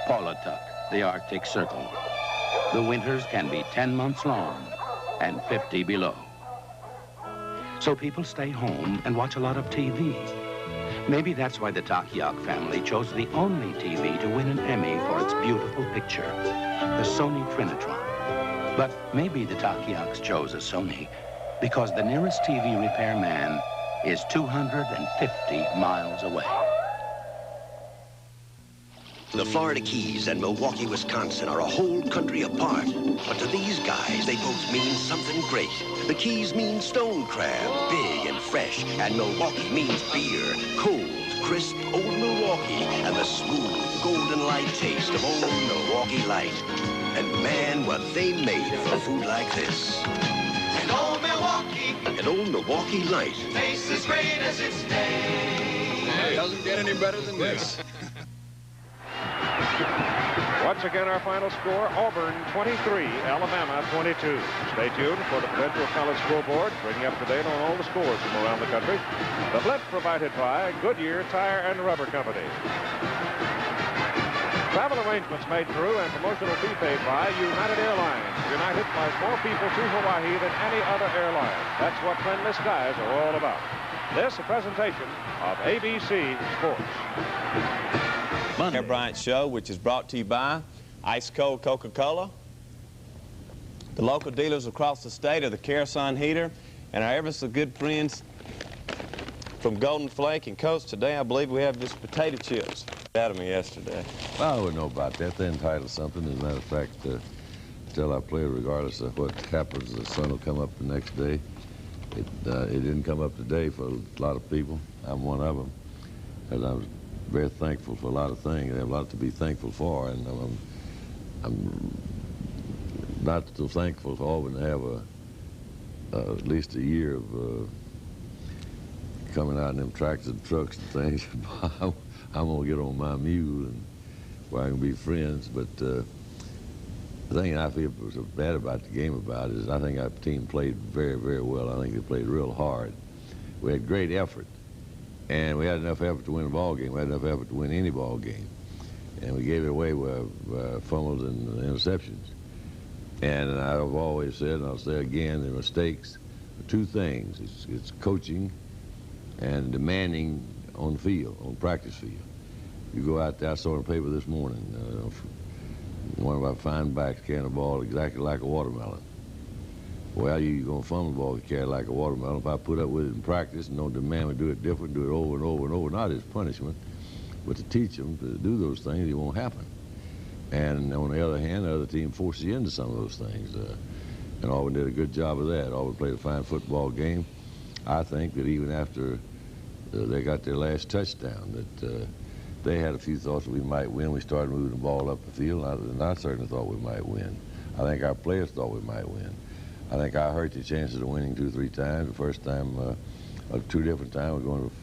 Speaker 8: Paulatuck, the Arctic Circle. The winters can be 10 months long and 50 below. So people stay home and watch a lot of TV. Maybe that's why the Takiak family chose the only TV to win an Emmy for its beautiful picture, the Sony Trinitron. But maybe the Takiaks chose a Sony because the nearest TV repairman is 250 miles away.
Speaker 2: The Florida Keys and Milwaukee, Wisconsin are a whole country apart. But to these guys, they both mean something great. The Keys mean stone crab, big and fresh. And Milwaukee means beer, cold, crisp, old Milwaukee. And the smooth, golden light taste of old Milwaukee Light. And man, what they made for food like this.
Speaker 7: And old Milwaukee.
Speaker 2: And old Milwaukee Light.
Speaker 7: Tastes as great as its name.
Speaker 3: It doesn't get any better than this.
Speaker 11: Once again, our final score, Auburn 23, Alabama 22. Stay tuned for the Prudential College Scoreboard, bringing you up to date on all the scores from around the country. The blitz provided by Goodyear Tire and Rubber Company. Travel arrangements made through and promotional fee paid by United Airlines. United flies more people to Hawaii than any other airline. That's what Friendless Skies are all about. This a presentation of ABC Sports.
Speaker 13: Monday Bryant Show, which is brought to you by Ice Cold Coca-Cola, the local dealers across the state of the Kerosene Heater, and our ever so good friends from Golden Flake and Coast. Today, I believe we have just potato chips. Out of me yesterday.
Speaker 15: Well, I wouldn't know about that. They're entitled to something. As a matter of fact, tell our player, regardless of what happens, the sun will come up the next day. It didn't come up today for a lot of people. I'm one of them. And I was very thankful for a lot of things. They have a lot to be thankful for, and I'm not so thankful for Auburn to have at least a year of coming out in them tractors and trucks and things. I'm gonna get on my mule and where I can be friends. But the thing I feel was bad about the game about is I think our team played very, very well. I think they played real hard. We had great effort, and we had enough effort to win a ball game. We had enough effort to win any ball game, and we gave it away with fumbles and interceptions. And I've always said, and I'll say again, the mistakes are two things. It's coaching and demanding on the field, on the practice field. You go out there, I saw in the paper this morning, one of our fine backs carrying the ball exactly like a watermelon. Well, you're going to fumble the ball if you carry it like a watermelon. If I put up with it in practice and don't demand we do it different, do it over and over and over, not as punishment, but to teach them to do those things, it won't happen. And on the other hand, the other team forces you into some of those things. And Auburn did a good job of that. Auburn played a fine football game. I think that even after they got their last touchdown, that they had a few thoughts that we might win. We started moving the ball up the field, and I certainly thought we might win. I think our players thought we might win. I think I hurt the chances of winning 2 or 3 times. The first time, 2 different times, we're going to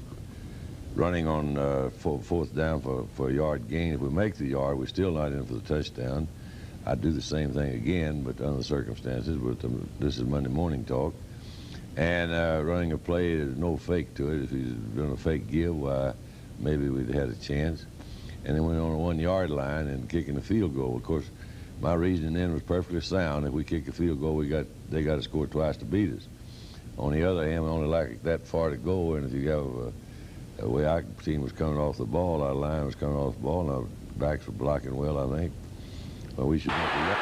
Speaker 15: running on fourth down for a yard gain. If we make the yard, we're still not in for the touchdown. I'd do the same thing again, but under the circumstances. But this is Monday morning talk. And running a play, there's no fake to it. If he's doing a fake give, why, maybe we'd had a chance. And then went on the 1 yard line and kicking the field goal. Of course, my reasoning then was perfectly sound. If we kick a field goal, they got to score twice to beat us. On the other hand, we only like that far to go, and if you have the way our team was coming off the ball, our line was coming off the ball, and our backs were blocking well, I think. Well, we should make it.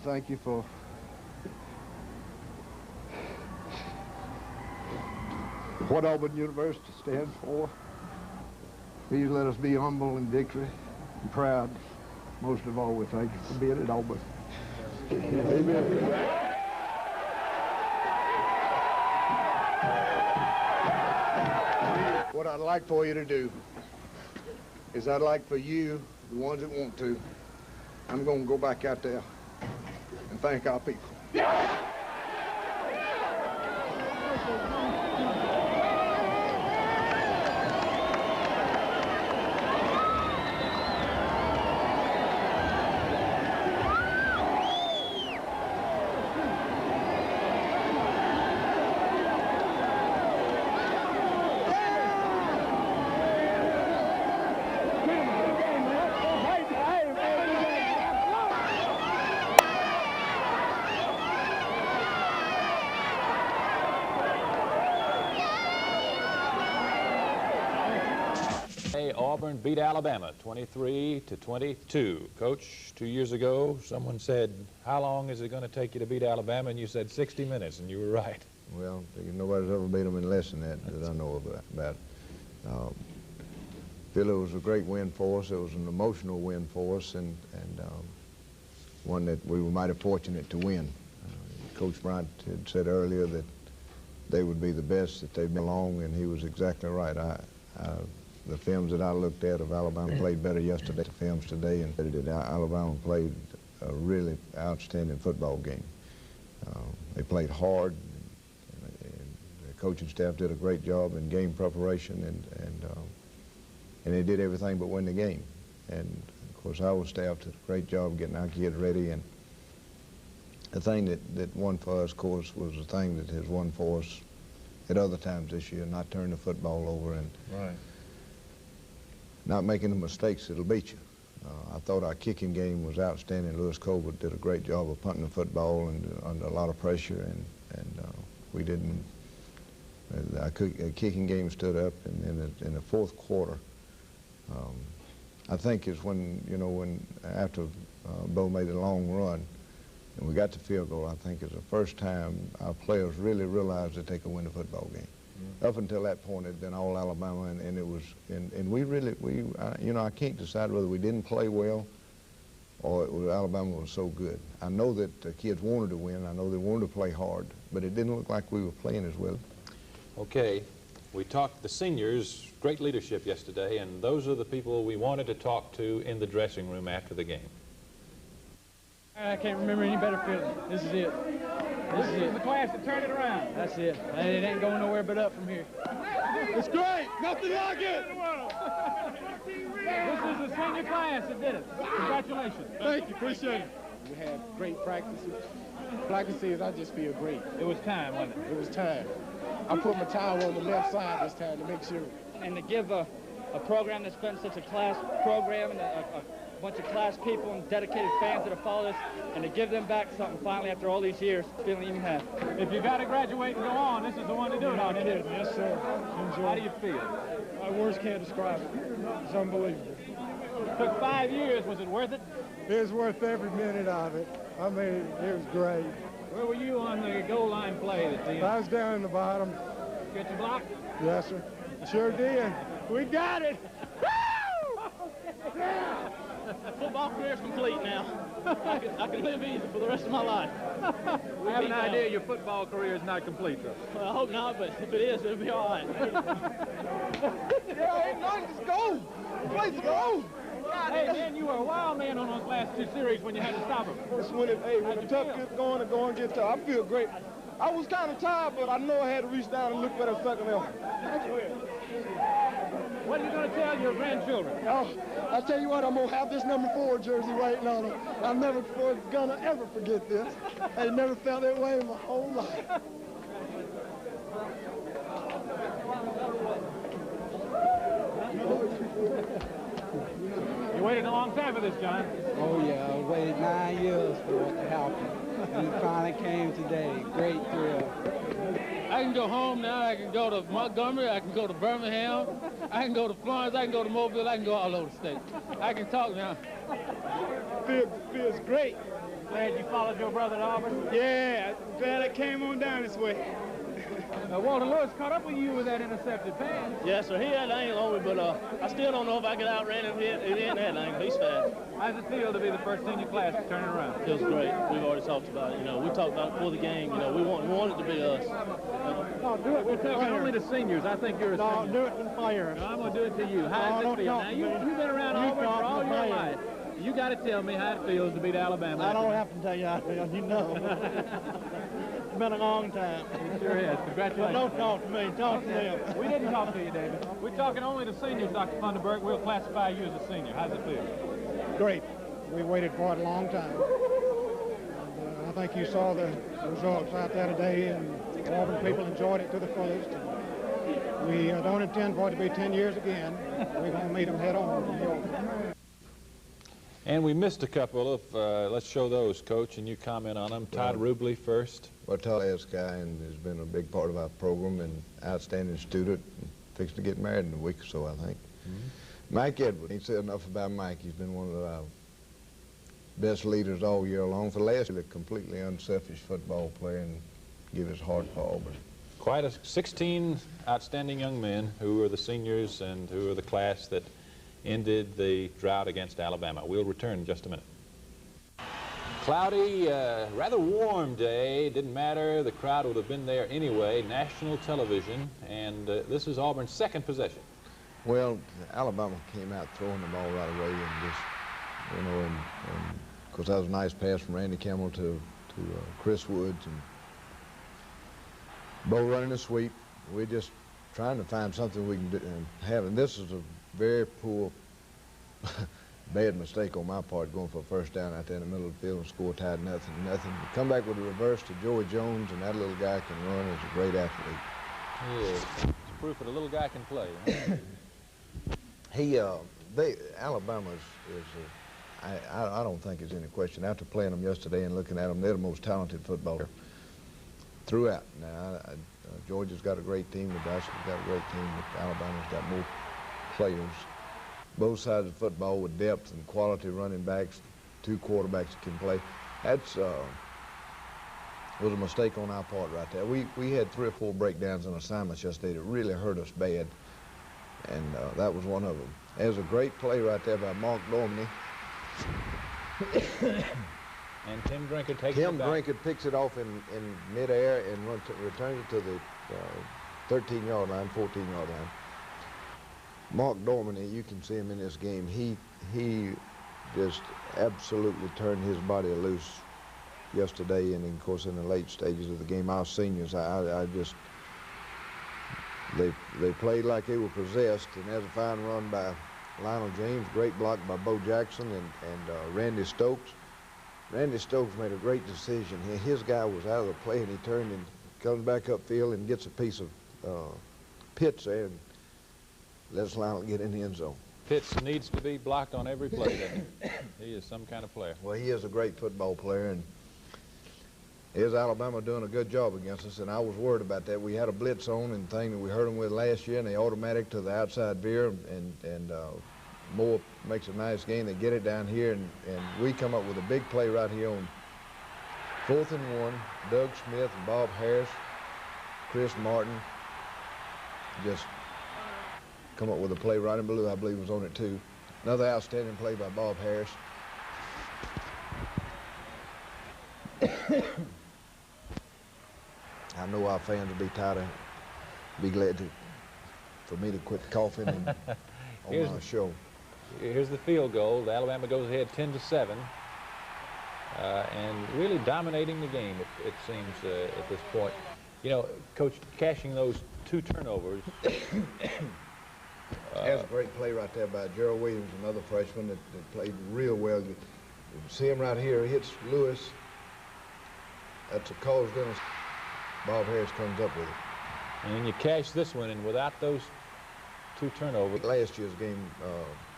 Speaker 16: Thank you for what Auburn University stands for. Please let us be humble in victory and proud. Most of all, we thank you for being at Auburn. Amen. What I'd like for you to do is I'd like for you, the ones that want to, I'm going to go back out there and thank our people.
Speaker 17: Today, Auburn beat Alabama 23-22. Coach, 2 years ago, someone said, how long is it going to take you to beat Alabama? And you said 60 minutes, and you were right.
Speaker 16: Well, nobody's ever beat them in less than that I know about. Phil, it was a great win for us. It was an emotional win for us, and one that we were mighty fortunate to win. Coach Bryant had said earlier that they would be the best that they've been along, and he was exactly right. The films that I looked at of Alabama played better yesterday, the films today, and Alabama played a really outstanding football game. They played hard, and the coaching staff did a great job in game preparation, and they did everything but win the game. And of course, our staff did a great job getting our kids ready. And the thing that won for us, of course, was the thing that has won for us at other times this year, not turning the football over and not making the mistakes that'll beat you. I thought our kicking game was outstanding. Lewis Colbert did a great job of punting the football and under a lot of pressure, and we didn't. Our kicking game stood up, and in the fourth quarter, I think is when after Bo made a long run and we got the field goal, I think is the first time our players really realized that they could win a football game. Up until that point, it had been all Alabama, and it was, and we really, I can't decide whether we didn't play well or Alabama was so good. I know that the kids wanted to win. I know they wanted to play hard, but it didn't look like we were playing as well.
Speaker 17: Okay, we talked the seniors, great leadership yesterday, and those are the people we wanted to talk to in the dressing room after the game.
Speaker 18: I can't remember any better feeling. This is it. This is it. The class to turn it around. That's it. And it ain't going nowhere but up from here. It's great. Nothing like it. This is the senior class that did it. Congratulations. Thank you. Appreciate it.
Speaker 19: We had great practices. Like I said, I just feel great.
Speaker 18: It was time, wasn't it?
Speaker 19: It was time. I put my towel on the left side this time to make sure.
Speaker 18: And to give a program that's been such a class program and a bunch of class people and dedicated fans that have followed us, and to give them back something finally after all these years, feeling even happy. If you got to graduate and go on, this is the one to do it on, isn't it?
Speaker 19: Yes, sir. Enjoy.
Speaker 18: How do you feel?
Speaker 19: My words can't describe it. It's unbelievable.
Speaker 18: It took 5 years. Was it worth it?
Speaker 19: It was worth every minute of it. I mean, it was great.
Speaker 18: Where were you on the goal line play at the end?
Speaker 19: I was down in the bottom.
Speaker 18: Get your block?
Speaker 19: Yes, sir. Sure did. We got it.
Speaker 18: Football career's complete now. I can live easy for the rest of my life. I have an idea your football career is not complete, though. Well, I hope not, but if it is, it'll be all right.
Speaker 19: Yeah, ain't nothing. Just go. Let's go.
Speaker 18: Hey, man, you were a wild man on those last two series when you had to stop him.
Speaker 19: It's when the tough gets going and going gets tough. I feel great. I was kind of tired, but I know I had to reach down and look for that second helmet.
Speaker 18: What are you going to tell your grandchildren?
Speaker 19: Oh, I tell you what, I'm going to have this number 4 jersey waiting on them. I'm never going to ever forget this. I never felt that way in my whole life.
Speaker 18: You waited a long time for this, John.
Speaker 20: Oh, yeah. I waited 9 years for it to happen. And it finally came today. Great thrill.
Speaker 18: I can go home now. I can go to Montgomery. I can go to Birmingham. I can go to Florence. I can go to Mobile. I can go all over the state. I can talk now.
Speaker 19: Feels great.
Speaker 18: Glad you followed your brother to Auburn?
Speaker 19: Yeah, glad I came on down this way.
Speaker 18: Walter Lewis caught up with you with that intercepted pass.
Speaker 21: Yes, sir. He had the angle on me, but I still don't know if I could outrun him. He ain't that angle. He's fast.
Speaker 18: How does it feel to be the first senior class to turn it around?
Speaker 21: Feels great. We've already talked about it. You know, we talked about it before the game. You know, we want it to be us.
Speaker 18: No, do it. We're talking only to seniors. I think you're a senior.
Speaker 19: No, do it and fire.
Speaker 18: No, I'm going to do it to you. How does it feel? Now, you've been around Auburn for all your life. You got to tell me how it feels to beat Alabama.
Speaker 19: I don't have to tell you how it feels. You know. It's been a long time.
Speaker 18: It sure is. Congratulations.
Speaker 19: Don't talk to me. Talk to them.
Speaker 18: We didn't talk to you, David. We're talking only to seniors, Dr. Funderburg. We'll classify you as a senior. How does it feel?
Speaker 19: Great. We waited for it a long time. And, I think you saw the results out there today, and Auburn people enjoyed it to the fullest. We don't intend for it to be 10 years again. We're going to meet them head on.
Speaker 17: And we missed a couple of, let's show those, Coach, and you comment on them. Todd Rubley first.
Speaker 16: Well, Todd is a guy and has been a big part of our program and outstanding student. Fixed to get married in a week or so, I think. Mike Edwards. Ain't said enough about Mike. He's been one of our best leaders all year long. For last year, a completely unselfish football player and give his heart for Auburn.
Speaker 17: Quite a 16 outstanding young men who are the seniors and who are the class that ended the drought against Alabama. We'll return in just a minute. Cloudy, rather warm day. Didn't matter. The crowd would have been there anyway. National television, and this is Auburn's second possession.
Speaker 16: Well, Alabama came out throwing the ball right away and just, you know, and of course that was a nice pass from Randy Campbell to Chris Woods, and Bo running a sweep. We're just trying to find something we can do and have, and this is a very poor, bad mistake on my part, going for a first down out there in the middle of the field and score tied nothing. Come back with a reverse to Joey Jones, and that little guy can run. He's a great athlete.
Speaker 17: He is. It's proof that a little guy can play. Huh?
Speaker 16: Alabama is I don't think there's any question. After playing them yesterday and looking at them, they're the most talented footballer throughout. Now, Georgia's got a great team. Nebraska's got a great team. But Alabama's got more players. Both sides of football with depth and quality running backs, two quarterbacks that can play. That's was a mistake on our part right there. We had 3 or 4 breakdowns on assignments yesterday that really hurt us bad, and that was one of them. There's a great play right there by Mark Dorminey.
Speaker 17: And Tim Drinkard takes
Speaker 16: Tim
Speaker 17: it back.
Speaker 16: Drinkard picks it off in midair and returns it to the 13-yard line, 14-yard line. Mark Dorminey, you can see him in this game. He just absolutely turned his body loose yesterday, and of course in the late stages of the game, our seniors, they played like they were possessed, and there's a fine run by Lionel James, great block by Bo Jackson and Randy Stokes. Randy Stokes made a great decision. His guy was out of the play, and he turned and comes back upfield and gets a piece of Pitts there and lets Lionel get in the end zone.
Speaker 17: Pitts needs to be blocked on every play, doesn't he? He is some kind of player.
Speaker 16: Well, he is a great football player, and here's Alabama doing a good job against us, and I was worried about that. We had a blitz on and thing that we hurt them with last year, and they automatic to the outside veer, and Moore makes a nice gain. They get it down here, and we come up with a big play right here on 4th and 1. Doug Smith and Bob Harris, Chris Martin just come up with a play right in blue, I believe was on it too. Another outstanding play by Bob Harris. I know our fans will be glad for me to quit coughing on my show.
Speaker 17: Here's the field goal. Alabama goes ahead 10-7, and really dominating the game, it seems, at this point. You know, Coach, cashing those 2 turnovers.
Speaker 16: That's a great play right there by Gerald Williams, another freshman that played real well. You see him right here. He hits Lewis. That's a cause Dennis. Bob Harris comes up with it.
Speaker 17: And you cash this one, and without those 2 turnovers.
Speaker 16: Last year's game,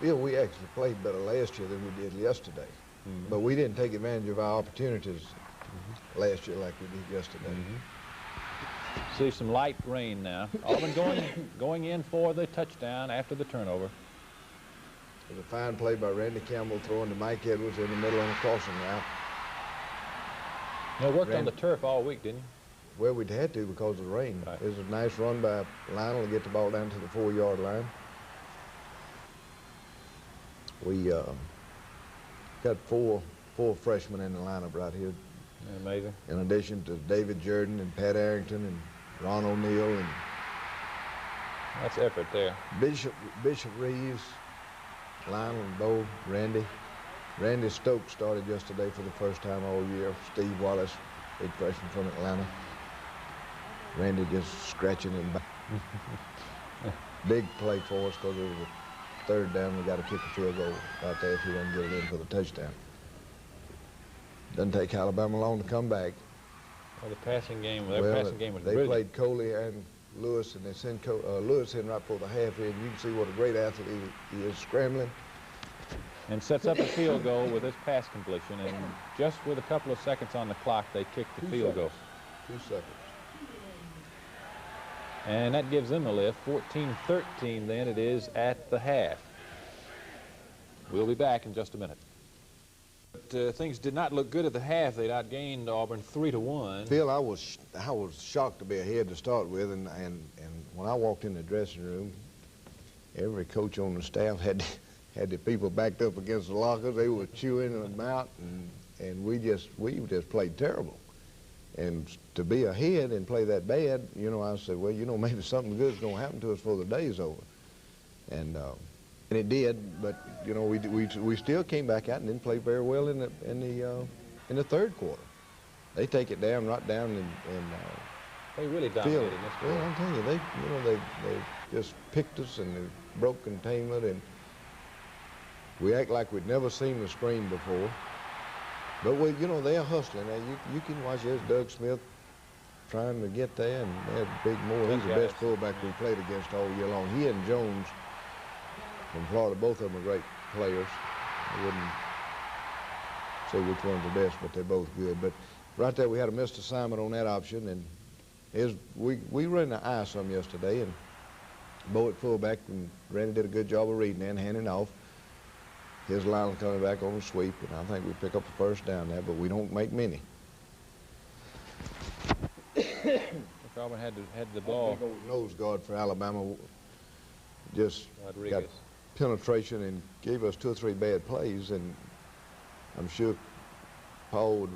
Speaker 16: we actually played better last year than we did yesterday.
Speaker 17: Mm-hmm.
Speaker 16: But we didn't take advantage of our opportunities last year like we did yesterday.
Speaker 17: See some light rain now. Auburn going in for the touchdown after the turnover.
Speaker 16: There's a fine play by Randy Campbell throwing to Mike Edwards in the middle on a crossing route.
Speaker 17: You worked on the turf all week, didn't you?
Speaker 16: Well, we'd had to because of the rain. Right. There's a nice run by Lionel to get the ball down to the 4-yard line. We got four freshmen in the lineup right here.
Speaker 17: Amazing.
Speaker 16: In addition to David Jordan and Pat Arrington and Ron O'Neill and
Speaker 17: that's effort there.
Speaker 16: Bishop Reeves, Lionel and Bo, Randy Stokes started yesterday for the first time all year. Steve Wallace, big freshman from Atlanta. Randy just scratching him back. Big play for us because it was a 3rd down. We got to kick a field goal right there if we want to get it in for the touchdown. Doesn't take Alabama long to come back.
Speaker 17: Well, the passing game, passing game was
Speaker 16: they
Speaker 17: brilliant.
Speaker 16: played Coley and Lewis, and they sent Lewis in right for the half in. You can see what a great athlete he is, scrambling.
Speaker 17: And sets up a field goal with his pass completion, and just with a couple of seconds on the clock, they kick the field goal.
Speaker 16: 2 seconds.
Speaker 17: And that gives them a lift. 14-13 then it is at the half. We'll be back in just a minute. But things did not look good at the half. They'd outgained Auburn 3-1.
Speaker 4: Phil, I was shocked to be ahead to start with, and when I walked in the dressing room, every coach on the staff had the people backed up against the lockers. They were chewing them out, and we just played terrible. And to be ahead and play that bad, you know, I said, well, you know, maybe something good's going to happen to us before the day's over. And it did, but you know, we still came back out and didn't play very well in the third quarter. They take it down, right down, and
Speaker 17: they really dominated this quarter.
Speaker 4: Well, I'm telling you, they just picked us and they broke containment, and we act like we'd never seen the screen before. But we, you know, they're hustling. Now, you can watch this Doug Smith trying to get there, and that Big Moore, he's the best fullback we played against all year long. He and Jones from Florida, both of them are great players. I wouldn't say which one's the best, but they're both good. But right there, we had a missed assignment on that option, and we ran the eye some yesterday, and Bo at fullback, and Randy did a good job of reading and handing off. His line coming back on the sweep, and I think we pick up the first down there, but we don't make many.
Speaker 17: Auburn had the ball.
Speaker 4: Big old nose guard for Alabama just got penetration and gave us 2 or 3 bad plays, and I'm sure Paul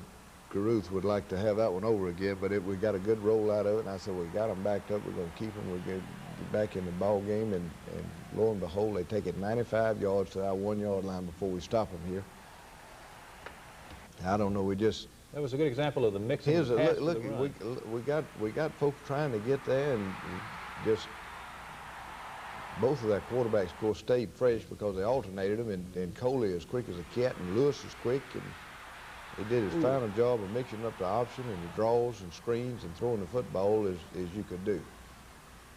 Speaker 4: Caruth would like to have that one over again, but we got a good roll out of it, and I said, we got them backed up, we're going to keep them, we're going to get back in the ball game, and lo and behold, they take it 95 yards to our 1-yard line before we stop them here. I don't know, we just...
Speaker 17: That was a good example of the mixing.
Speaker 4: Look, we got folks trying to get there, and just both of their quarterbacks, of course, stayed fresh because they alternated them, and Coley is quick as a cat, and Lewis is quick, and he did as fine a job of mixing up the option and the draws and screens and throwing the football as you could do.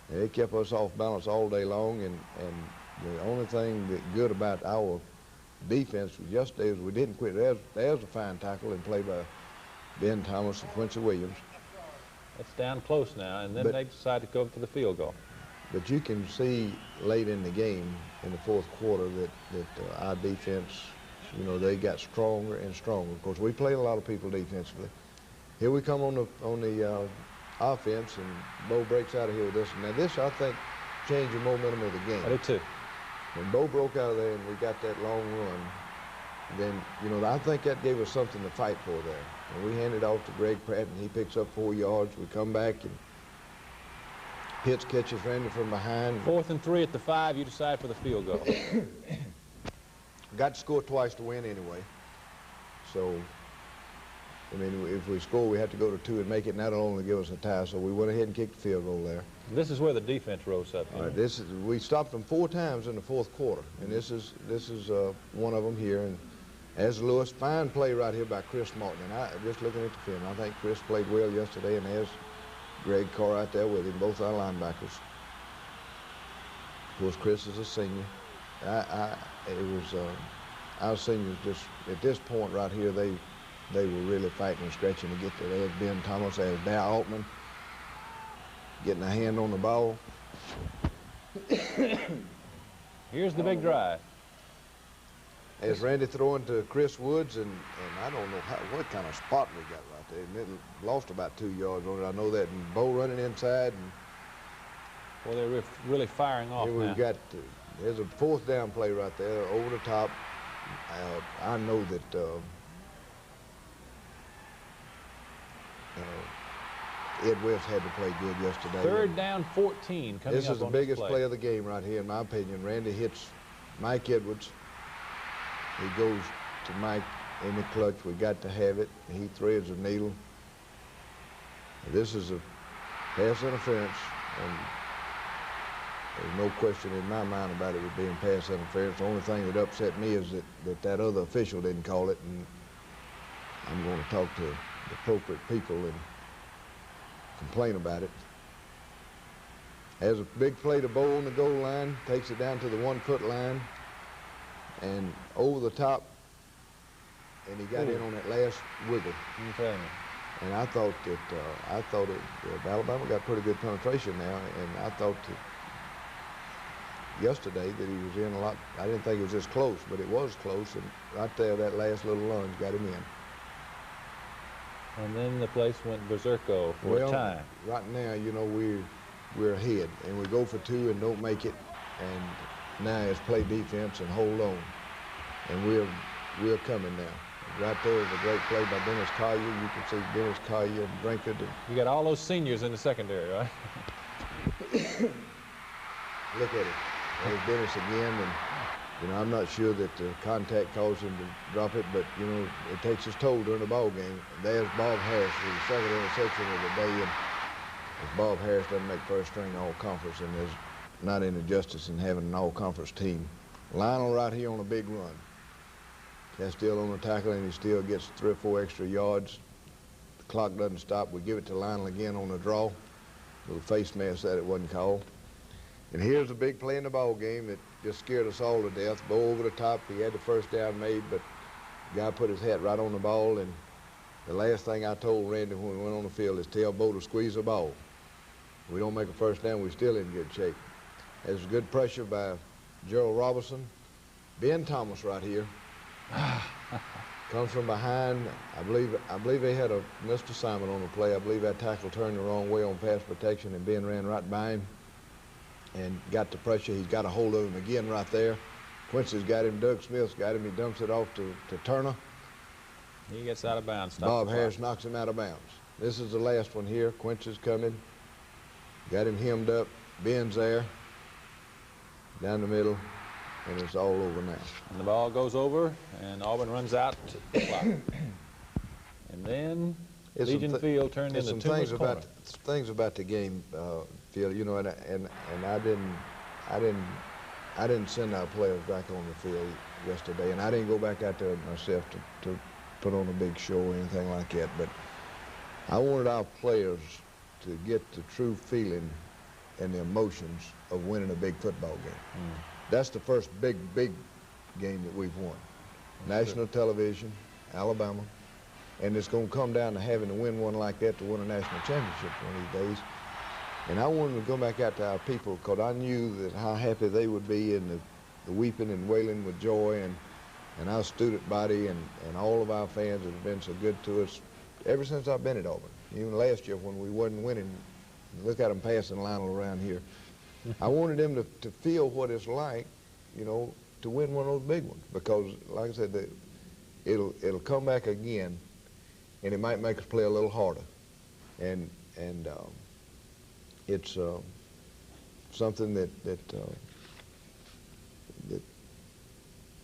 Speaker 4: And it kept us off balance all day long, and the only thing that good about our defense was yesterday is we didn't quit. There's a fine tackle and play by Ben Thomas and Quincy Williams.
Speaker 17: That's down close now, and then they decide to go for the field goal.
Speaker 4: But you can see late in the game, in the fourth quarter, that our defense, you know, they got stronger and stronger. Of course, we played a lot of people defensively. Here we come on the offense, and Bo breaks out of here with this. Now this, I think, changed the momentum of the game.
Speaker 17: I did too.
Speaker 4: When Bo broke out of there and we got that long run, then, you know, I think that gave us something to fight for there. And we handed off to Greg Pratt, and he picks up 4 yards. We come back, and Pitts catches Randy from behind.
Speaker 17: 4th and 3 at the 5, you decide for the field goal.
Speaker 4: Got to score twice to win anyway. So, I mean, if we score, we have to go to 2 and make it, and that'll only give us a tie. So we went ahead and kicked the field goal there.
Speaker 17: This is where the defense rose up.
Speaker 4: All right, we stopped them 4 times in the fourth quarter, and this is one of them here. And as Lewis, fine play right here by Chris Martin. And I just looking at the film, I think Chris played well yesterday, and there's Greg Carr right there with him, both our linebackers. Of course, Chris is a senior. Our seniors just at this point right here, they were really fighting and stretching to get there. There's Ben Thomas, there's Dow Altman getting a hand on the ball.
Speaker 17: Here's the big drive.
Speaker 4: As Randy throwing to Chris Woods, and I don't know what kind of spot we got right there. And it lost about 2 yards on it. I know that. And Bo running inside. And
Speaker 17: well, they're really firing off
Speaker 4: here
Speaker 17: now.
Speaker 4: There's a 4th down play right there over the top. I know that Ed West had to play good yesterday.
Speaker 17: 3rd down 14 coming
Speaker 4: This
Speaker 17: up
Speaker 4: is the
Speaker 17: on
Speaker 4: biggest
Speaker 17: this
Speaker 4: play of the game right here, in my opinion. Randy hits Mike Edwards. He goes to Mike in the clutch. We got to have it. He threads a needle. This is a pass interference, and there's no question in my mind about it being pass interference. The only thing that upset me is that other official didn't call it, and I'm going to talk to the appropriate people and complain about it. Has a big play to Bo on the goal line, takes it down to the 1-foot line, and over the top, and he got in on that last wiggle.
Speaker 17: Okay.
Speaker 4: And I thought that Alabama got pretty good penetration now, and I thought that yesterday that he was in a lot. I didn't think it was this close, but it was close, and right there, that last little lunge got him in.
Speaker 17: And then the place went berserko for a time.
Speaker 4: Right now, you know, we're ahead, and we go for 2 and don't make it, and now it's play defense and hold on, and we're coming now. Right there is a great play by Dennis Collier. You can see Dennis Collier and Drinkard.
Speaker 17: You got all those seniors in the secondary, right?
Speaker 4: Look at it. There's Dennis again, and you know, I'm not sure that the contact caused him to drop it, but you know, it takes its toll during the ball game. There's Bob Harris with the second interception of the day, and if Bob Harris doesn't make first string all-conference, and there's not any justice in having an all-conference team. Lionel right here on a big run. Castile on the tackle, and he still gets 3 or 4 extra yards. The clock doesn't stop. We give it to Lionel again on the draw. Little face mask that it wasn't called. And here's a big play in the ball game that just scared us all to death. Bo over the top. He had the first down made, but the guy put his hat right on the ball. And the last thing I told Randy when we went on the field is tell Bo to squeeze the ball. If we don't make a first down, we're still in good shape. There's good pressure by Gerald Robinson. Ben Thomas right here. Comes from behind. I believe they had a missed assignment on the play. I believe that tackle turned the wrong way on pass protection, and Ben ran right by him and got the pressure. He's got a hold of him again right there. Quincy's got him. Doug Smith's got him. He dumps it off to Turner.
Speaker 17: He gets out of bounds.
Speaker 4: Bob Harris knocks him out of bounds. This is the last one here. Quincy's coming. Got him hemmed up. Ben's there. Down the middle. And it's all over now.
Speaker 17: And the ball goes over, and Auburn runs out to the clock. And then Legion Field turned into Toomer's Corner.
Speaker 4: Things about the game, Phil. You know, and I didn't send our players back on the field yesterday, and I didn't go back out there myself to put on a big show or anything like that. But I wanted our players to get the true feeling and the emotions of winning a big football game. That's the first big game that we've won. National television, Alabama, and it's going to come down to having to win one like that to win a national championship one of these days. And I wanted to go back out to our people because I knew that how happy they would be and the weeping and wailing with joy, and our student body and all of our fans have been so good to us ever since I've been at Auburn. Even last year when we wasn't winning, look at them passing Lionel around here. I wanted them to feel what it's like, you know, to win one of those big ones, because, like I said, it'll come back again, and it might make us play a little harder, and it's something that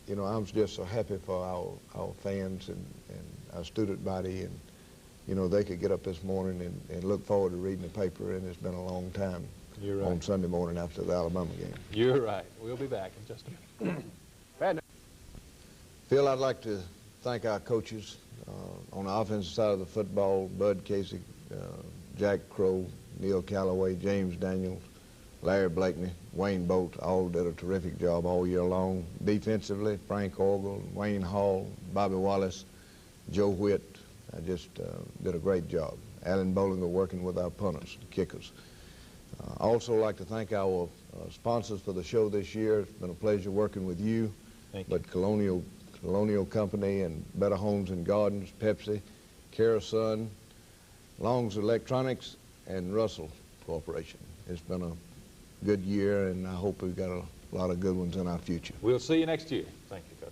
Speaker 4: you know, I'm just so happy for our fans and our student body, and you know, they could get up this morning and look forward to reading the paper, and it's been a long time.
Speaker 17: You're right.
Speaker 4: On Sunday morning after the Alabama game.
Speaker 17: You're right. We'll be back in just a minute.
Speaker 4: Phil, I'd like to thank our coaches on the offensive side of the football, Bud Casey, Jack Crow, Neil Calloway, James Daniels, Larry Blakeney, Wayne Bolt, all did a terrific job all year long. Defensively, Frank Orgel, Wayne Hall, Bobby Wallace, Joe Witt, just did a great job. Alan Bollinger working with our punters, the kickers. Also like to thank our sponsors for the show this year. It's been a pleasure working with you.
Speaker 17: Thank you.
Speaker 4: But Colonial Company and Better Homes and Gardens, Pepsi, Carasun, Long's Electronics, and Russell Corporation. It's been a good year, and I hope we've got a lot of good ones in our future.
Speaker 17: We'll see you next year. Thank you, Coach.